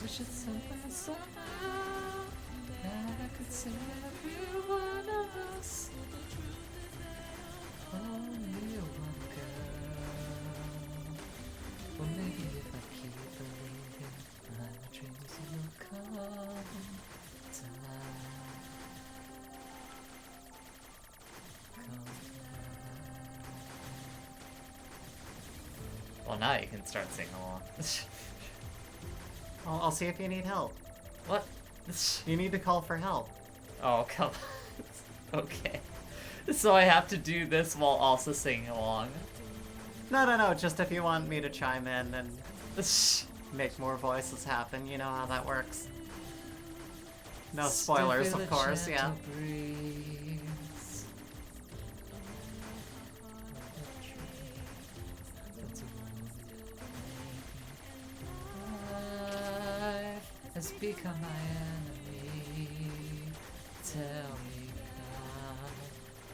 Wish it's something somehow that I could see every one of us. Only one girl. Or maybe if I keep believing, my dreams will come Well, now you can start singing along. I'll see if you need help. What? You need to call for help. Oh, come on. Okay. So I have to do this while also singing along. No, just if you want me to chime in and make more voices happen, you know how that works. No spoilers, of course, yeah. Has become my enemy. Tell me,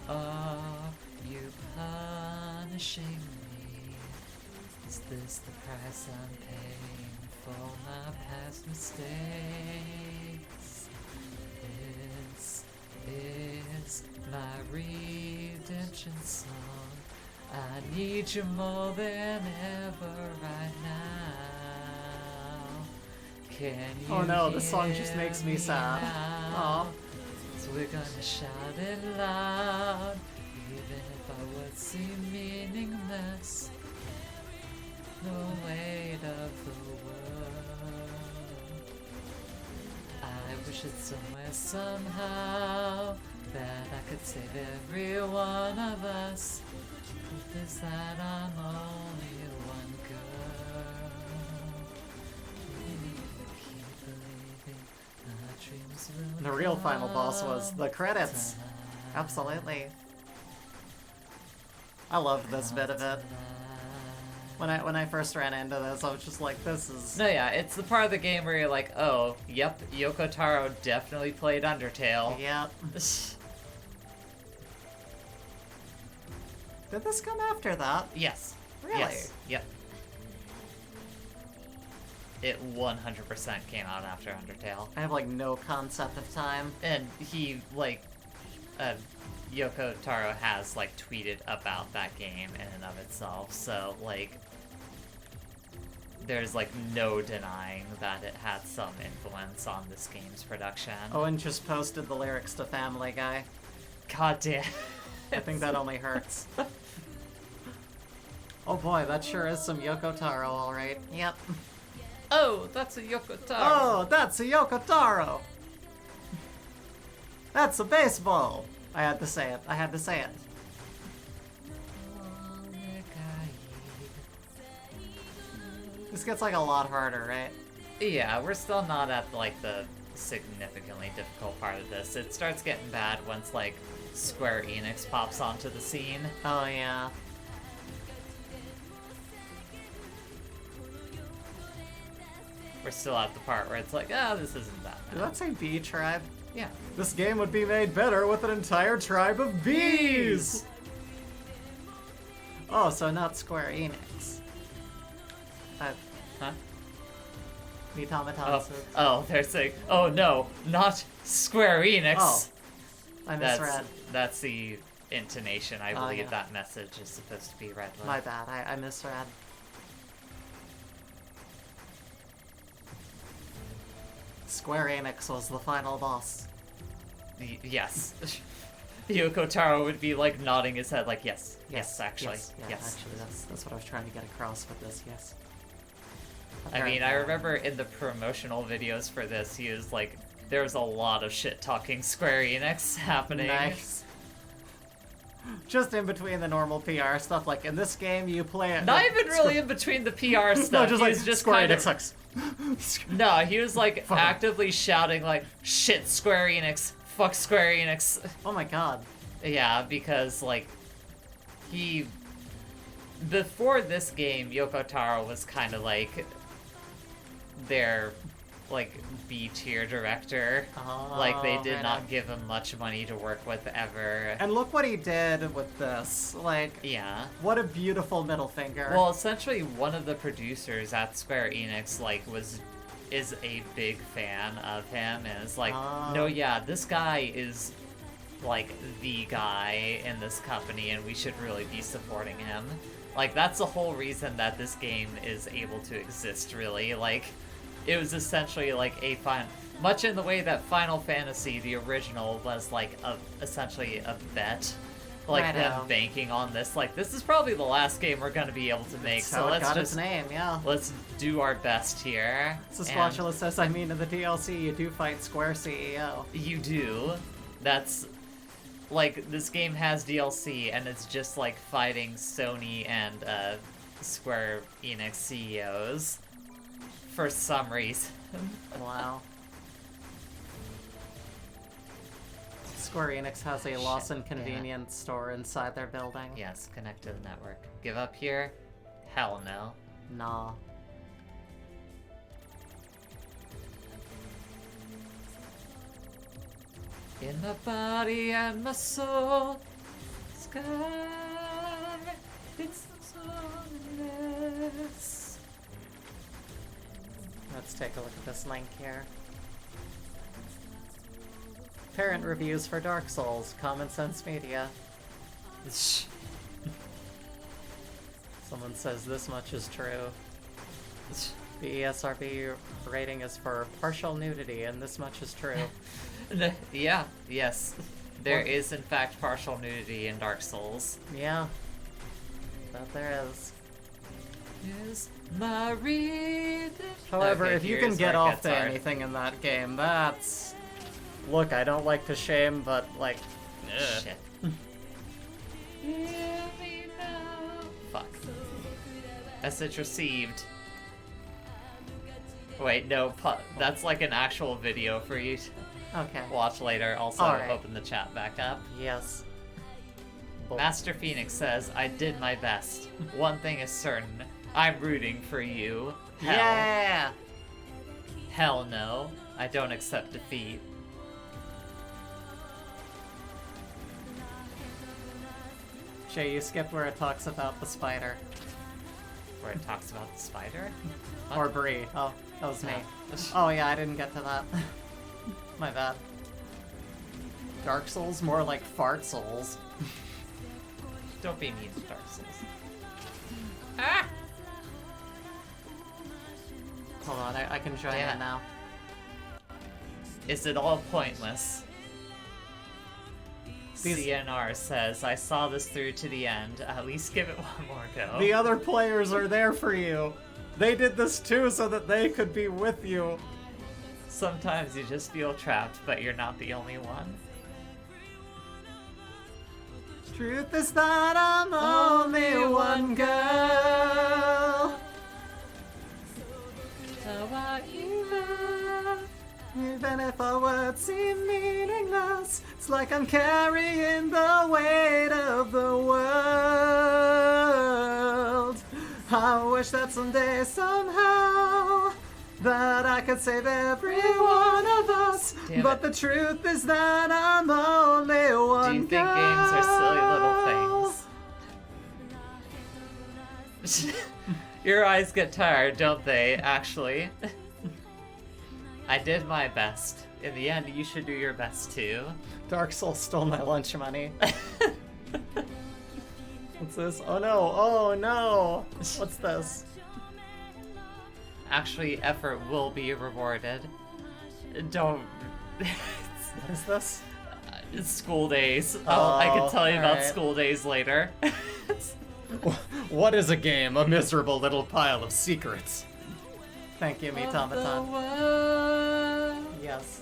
God, are you punishing me? Is this the price I'm paying for my past mistakes? This is my redemption song. I need you more than ever right now. Can you Oh no, the song just makes me sad. Aw. So we're gonna shout it loud, even if our words seem meaningless. The weight of the world. I wish it somewhere, somehow, that I could save every one of us. Truth is that I'm only one girl. Keep believing our dreams will The real final boss was come the credits. to life. Absolutely. I loved this bit of it. When I first ran into this, I was just like, this is... No, yeah, it's the part of the game where you're like, oh, yep, Yoko Taro definitely played Undertale. Yep. Did this come after that? Yes. Really? Yes. Yep. It 100% came out after Undertale. I have like no concept of time. And he, like, Yoko Taro has, like, tweeted about that game in and of itself, so, like, there's, like, no denying that it had some influence on this game's production. Owen just posted the lyrics to Family Guy. God damn. I think that only hurts. Oh boy, that sure is some Yoko Taro, alright. Yep. Oh, that's a Yoko Taro. Oh, that's a Yoko Taro! That's a baseball! I had to say it. I had to say it. This gets like a lot harder, right? Yeah, we're still not at, like, the significantly difficult part of this. It starts getting bad once, like, Square Enix pops onto the scene. Oh, yeah. We're still at the part where it's like, ah, this isn't that Did bad. that say bee tribe? Yeah. This game would be made better with an entire tribe of bees! Oh, so not Square Enix. Huh? The automatons. Oh, they're saying, oh no, not Square Enix. Oh, I misread. That's the intonation. I believe yeah. that message is supposed to be read with. My bad, I misread. Square Enix was the final boss. Yes. Yoko Taro would be like nodding his head like, yes, actually, yes. Yeah, yes. actually, that's what I was trying to get across with this, yes. I mean, I remember in the promotional videos for this, he was like, there's a lot of shit talking Square Enix happening. Nice. Just in between the normal PR stuff, like in this game you play it. Not even really in between the PR stuff. No, just he like was just Square kind Enix of, sucks. No, he was like Fuck. actively shouting like, shit, Square Enix, fuck Square Enix. Oh my god. Yeah, because like before this game, Yoko Taro was kind of like their like B-tier director. Like they did right not on. give him much money to work with ever. And look what he did with this. Like, Yeah. what a beautiful middle finger. Well, essentially, one of the producers at Square Enix is a big fan of him, and is like, no, yeah, this guy is like the guy in this company, and we should really be supporting him. Like, that's the whole reason that this game is able to exist. Really, like, it was essentially like much in the way that Final Fantasy, the original, was like essentially a bet like them Righto. banking on this. Like, this is probably the last game we're gonna be able to make, That's so how it let's got just his name, yeah. let's do our best here. Sasquatchula says, I mean, in the DLC, you do fight Square CEO. You do. That's like, this game has DLC, and it's just like fighting Sony and Square Enix CEOs for some reason. Wow. Square Enix has a Lawson convenience store inside their building. Yes, connect to the network. Give up here? Hell no. Nah. In my body and my soul, sky, it's sunless. Let's take a look at this link here. Parent reviews for Dark Souls, Common Sense Media. Someone says this much is true. The ESRB rating is for partial nudity, and this much is true. Yeah, yes. There is, in fact, partial nudity in Dark Souls. Yeah. That there is. Is my read. However, Okay, if you here's can get where it off gets to hard. anything in that game, that's... Look, I don't like to shame, but, like... ugh. Shit. Hear me now. Fuck. Message received. Wait, no, that's like an actual video for you to Okay. watch later. Also, Alright. open the chat back up. Yes. Master Phoenix says, I did my best. One thing is certain. I'm rooting for you. Hell. Yeah! Hell no. I don't accept defeat. Jay, you skipped where it talks about the spider. Where it talks about the spider? Or Bree. Oh, that was me. Oh. Oh yeah, I didn't get to that. My bad. Dark Souls? More like Fart Souls. Don't be mean to Dark Souls. Ah! Hold on, I can join Damn it it. now. Is it all pointless? These- CNR says, I saw this through to the end. At least give it one more go. The other players are there for you. They did this too so that they could be with you. Sometimes you just feel trapped, but you're not the only one. Truth is that I'm only one girl. So are you. Even if our words seem meaningless, it's like I'm carrying the weight of the world. I wish that someday, somehow, that I could save every one of us. Damn But it. the truth is that I'm only one Do you think games are girl. silly little things? Your eyes get tired, don't they, actually? I did my best. In the end, you should do your best too. Dark Souls stole my lunch money. What's this? Oh no, oh no! What's this? Actually, effort will be rewarded. Don't. What is this? It's school days. I can tell you about alright. school days later. What is a game? A miserable little pile of secrets. Thank you, Automaton. Yes.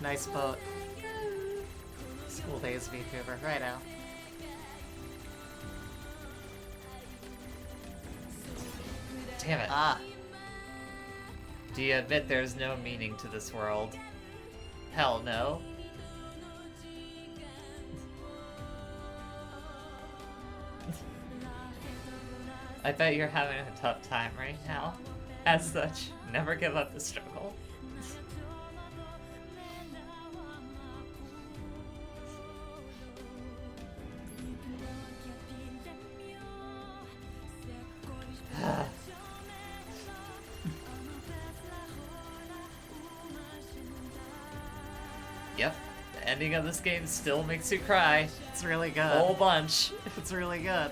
Nice boat. School days VTuber. Right now. Damn it. Ah. Do you admit there's no meaning to this world? Hell no. I bet you're having a tough time right now. As such, never give up the struggle. Yep. ending of this game still makes you cry. It's really good. A whole bunch. It's really good.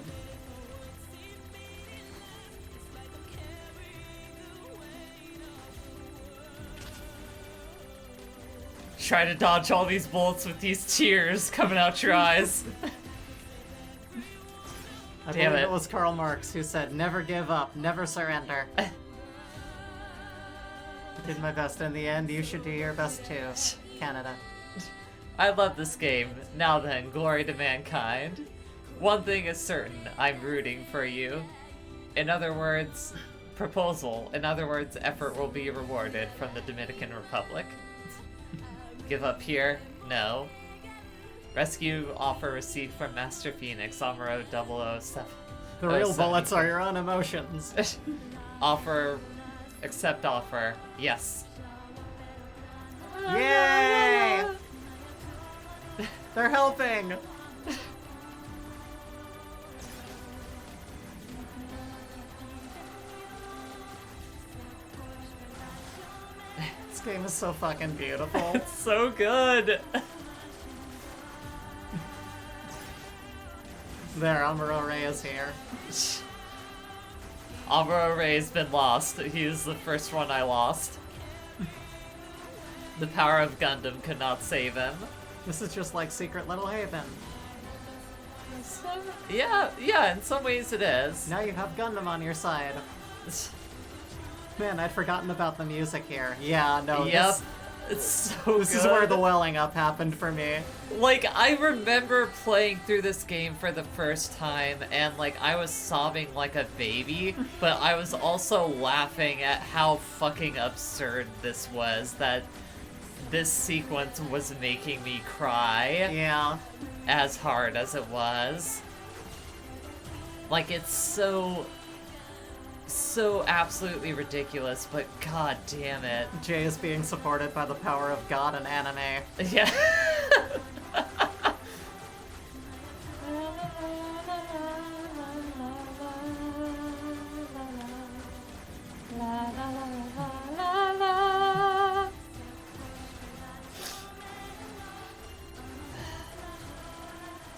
Try to dodge all these bullets with these tears coming out your eyes. I Damn believe it. it was Karl Marx who said, "Never give up, never surrender." I did my best in the end. You should do your best too, Canada. I love this game. Now then, glory to mankind. One thing is certain, I'm rooting for you. In other words, proposal. In other words, effort will be rewarded from the Dominican Republic. Give up here? No. Rescue offer received from Master Phoenix, Amuro 007. The real bullets are your own emotions. Offer. Accept offer. Yes. Yay! They're helping! This game is so fucking beautiful. It's so good! There, Amuro Ray is here. Amuro Ray's been lost. He was the first one I lost. The power of Gundam could not save him. This is just like Secret Little Haven. Yeah, in some ways it is. Now you have Gundam on your side. Man, I'd forgotten about the music here. Yeah, no, Yep. It's so this is where the welling up happened for me. Like, I remember playing through this game for the first time, and, like, I was sobbing like a baby, but I was also laughing at how fucking absurd this was, that this sequence was making me cry. Yeah. As hard as it was. Like, it's so absolutely ridiculous, but god damn it. Jay is being supported by the power of God and anime. Yeah.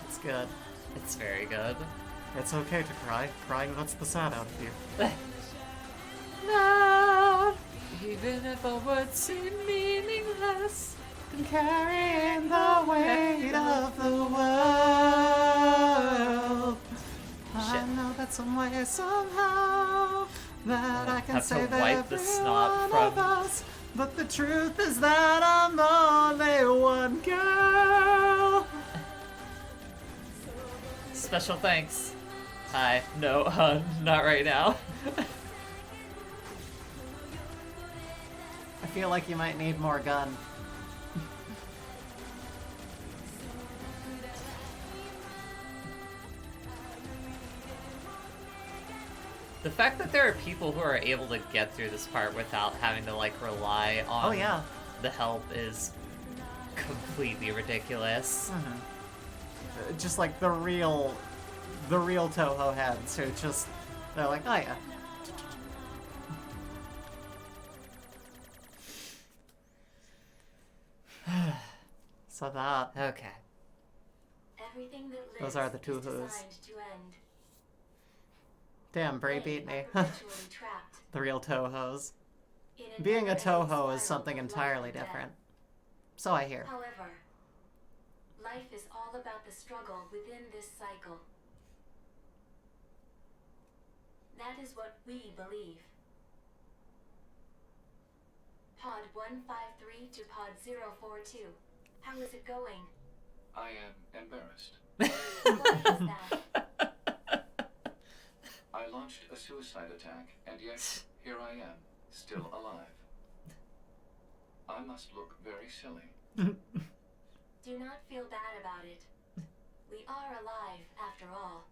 It's good. It's very good. It's okay to cry. Crying lets the sad out of you. No, even if our words seem meaningless, And carrying the weight of the world. I know that some way, somehow, that I can have to say that wipe the every snot one of from- us. But the truth is that I'm only one girl. Special thanks. Hi. No, not right now. I feel like you might need more gun. The fact that there are people who are able to get through this part without having to, like, rely on the help is completely ridiculous. Just like the real Toho heads who just, they're like, oh yeah. So that. Okay. Everything that lives Those are the two is who's. designed to end. Damn, Bray Many beat me. are perpetually trapped The real Tohos. in a Being a never-ending Toho is spiral something of life entirely and death. different. So I hear. However, life is all about the struggle within this cycle. That is what we believe. Pod 153 to Pod 042. How is it going? I am embarrassed. Why is that? I launched a suicide attack, and yet here I am, still alive. I must look very silly. Do not feel bad about it. We are alive, after all.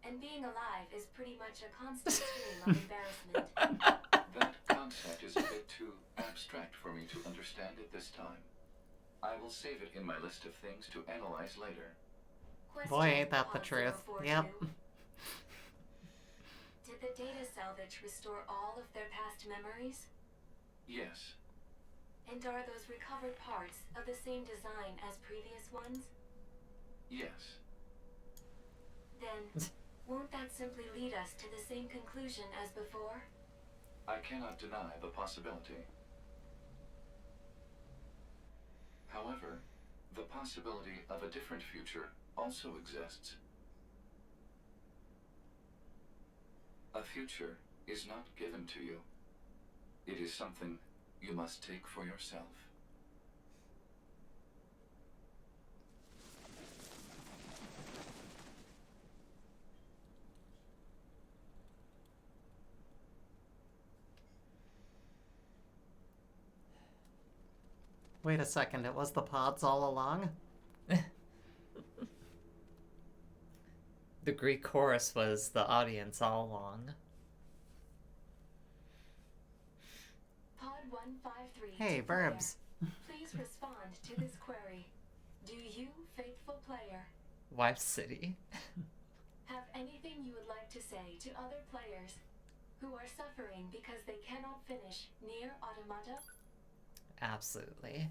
And being alive is pretty much a constant stream of embarrassment. That concept is a bit too abstract for me to understand at this time. I will save it in my list of things to analyze later. Boy, ain't that the Pod truth. 042. Yep. Did the data salvage restore all of their past memories? Yes. And are those recovered parts of the same design as previous ones? Yes. Then, won't that simply lead us to the same conclusion as before? I cannot deny the possibility. However, the possibility of a different future also exists. A future is not given to you. It is something you must take for yourself. Wait a second, it was the pods all along? The Greek chorus was the audience all along. Pod 153. Hey, verbs. Please respond to this query. Do you, faithful player, Wife City. have anything you would like to say to other players who are suffering because they cannot finish Nier Automata? Absolutely.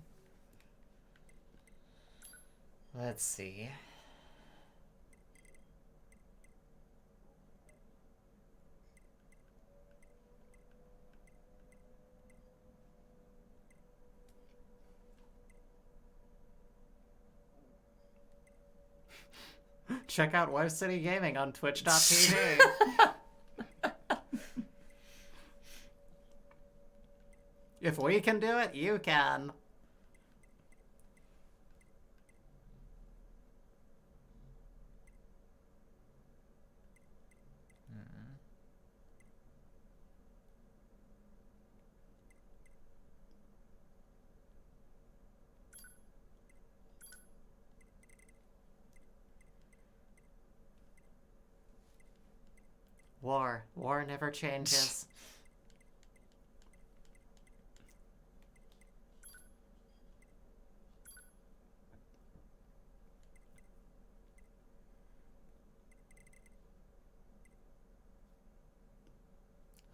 Let's see. Check out Wife City Gaming on twitch.tv. If we can do it, you can. War. War never changes.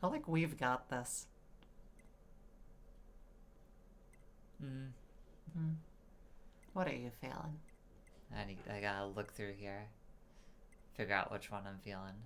I like we've got this. What are you feeling? I gotta look through here. Figure out which one I'm feeling.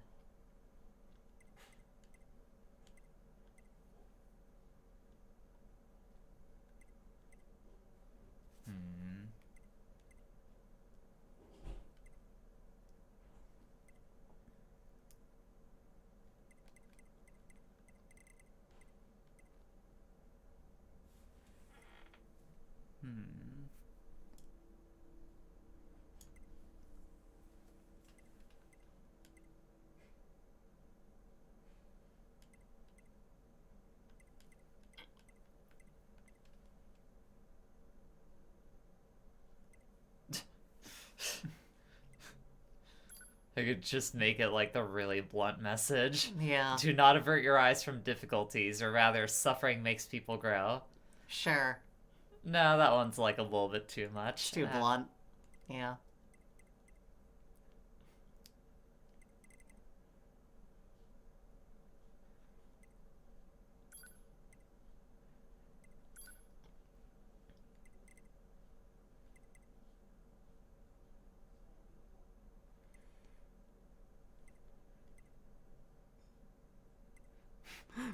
I could just make it like the really blunt message. Yeah. Do not avert your eyes from difficulties, or rather, suffering makes people grow. Sure. No, that one's like a little bit too much. Too blunt. Yeah.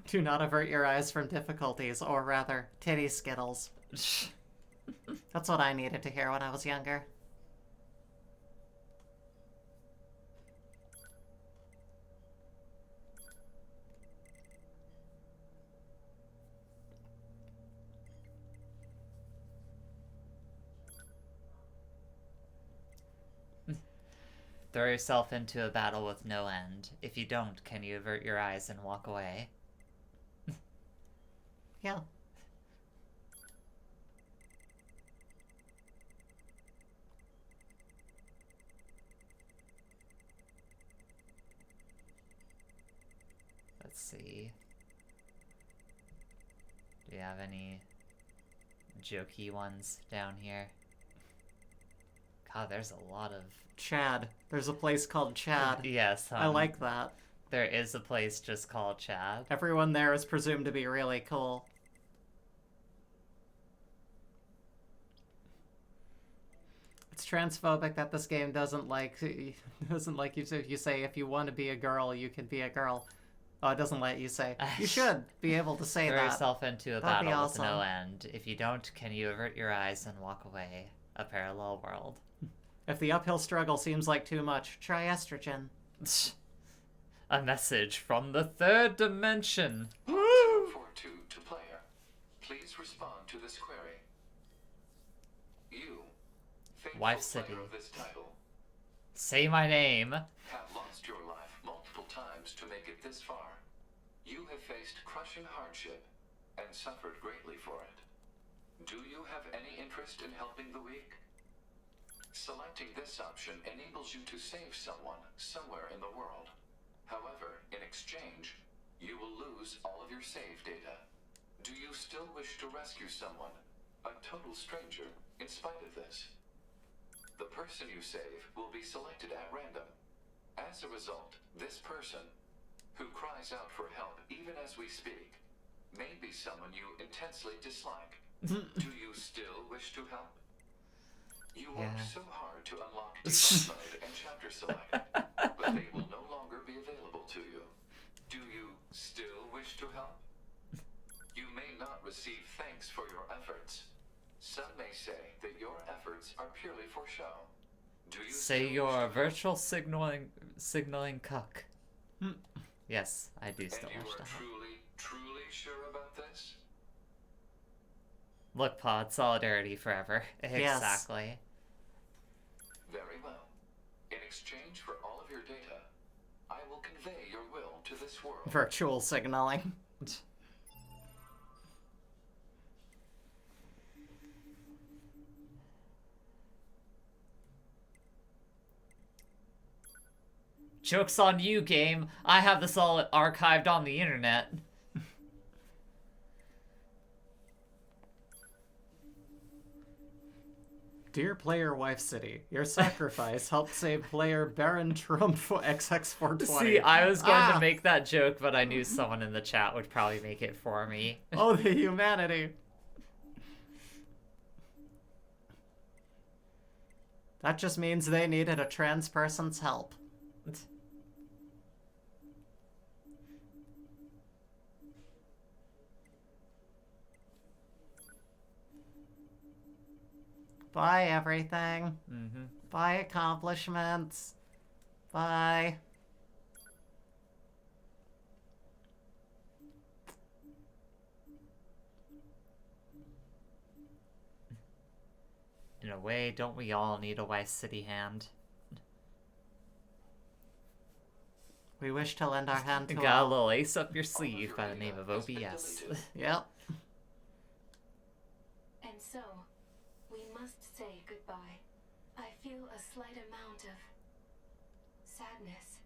Do not avert your eyes from difficulties, or rather, titty skittles. That's what I needed to hear when I was younger. Throw yourself into a battle with no end. If you don't, can you avert your eyes and walk away? Yeah. Let's see. Do you have any jokey ones down here? God, there's a lot of... Chad. There's a place called Chad. Yes, I like that. There is a place just called Chad. Everyone there is presumed to be really cool. transphobic that this game doesn't like you say if you want to be a girl, you can be a girl. Oh, it doesn't let you say. You should be able to say Throw that. yourself into a That'd be battle awesome. with no end. If you don't, can you avert your eyes and walk away? A parallel world. If the uphill struggle seems like too much, try estrogen. A message from the third dimension. 042 to player. Please respond to this query. You, faithful Wife City. player of this title, Say my name. have lost your life multiple times to make it this far. You have faced crushing hardship and suffered greatly for it. Do you have any interest in helping the weak? Selecting this option enables you to save someone somewhere in the world. However, in exchange, you will lose all of your save data. Do you still wish to rescue someone, a total stranger, in spite of this? The person you save will be selected at random. As a result, this person, who cries out for help even as we speak, may be someone you intensely dislike. Do you still wish to help? You worked so hard to unlock debug mode and chapter select, but they will no longer be available to you. Do you still wish to help? You may not receive thanks for your efforts. Some may say that your efforts are purely for show. Do you Say still you're a wish to virtual signaling cuck. Yes, I do help? still And you wish are to help. truly sure about this? Look, Pod, solidarity forever. Exactly. Very well. In exchange for all of your data, I will convey your will to this world. Virtual signaling. Joke's on you, game. I have this all archived on the internet. Dear player Wife City, your sacrifice helped save player Baron Trump XX420. See, I was going to make that joke, but I knew someone in the chat would probably make it for me. Oh, the humanity. That just means they needed a trans person's help. Bye, everything. Bye, accomplishments. Bye. In a way, don't we all need a Vice City hand? We wish to lend our hand to Got a all. little ace up your sleeve by the name of OBS. Yep. And so, we must say goodbye. I feel a slight amount of sadness.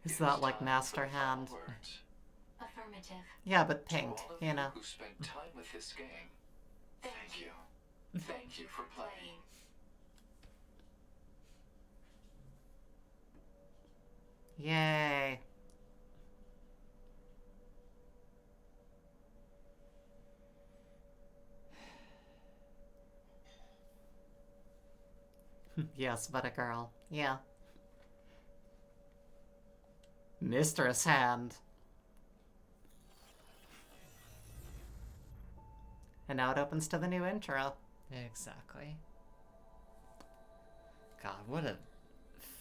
Is that like Master Hand? Words. Affirmative. Yeah, but To pink, all of you know. who spent time with this game, thank you. Thank you for playing. Yay. Yes, but a girl. Yeah. Mistress Hand. And now it opens to the new intro. Exactly. God, what a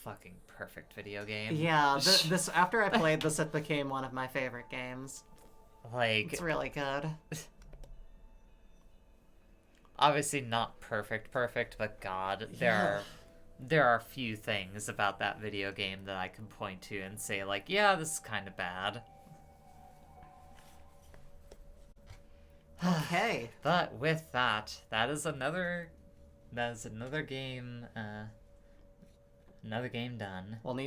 fucking perfect video game. Yeah, this after I played this, it became one of my favorite games. Like, It's really good. obviously not perfect, but God, there are few things about that video game that I can point to and say, like, yeah, this is kind of bad. Okay. But with that, that is another game, another game done. We'll need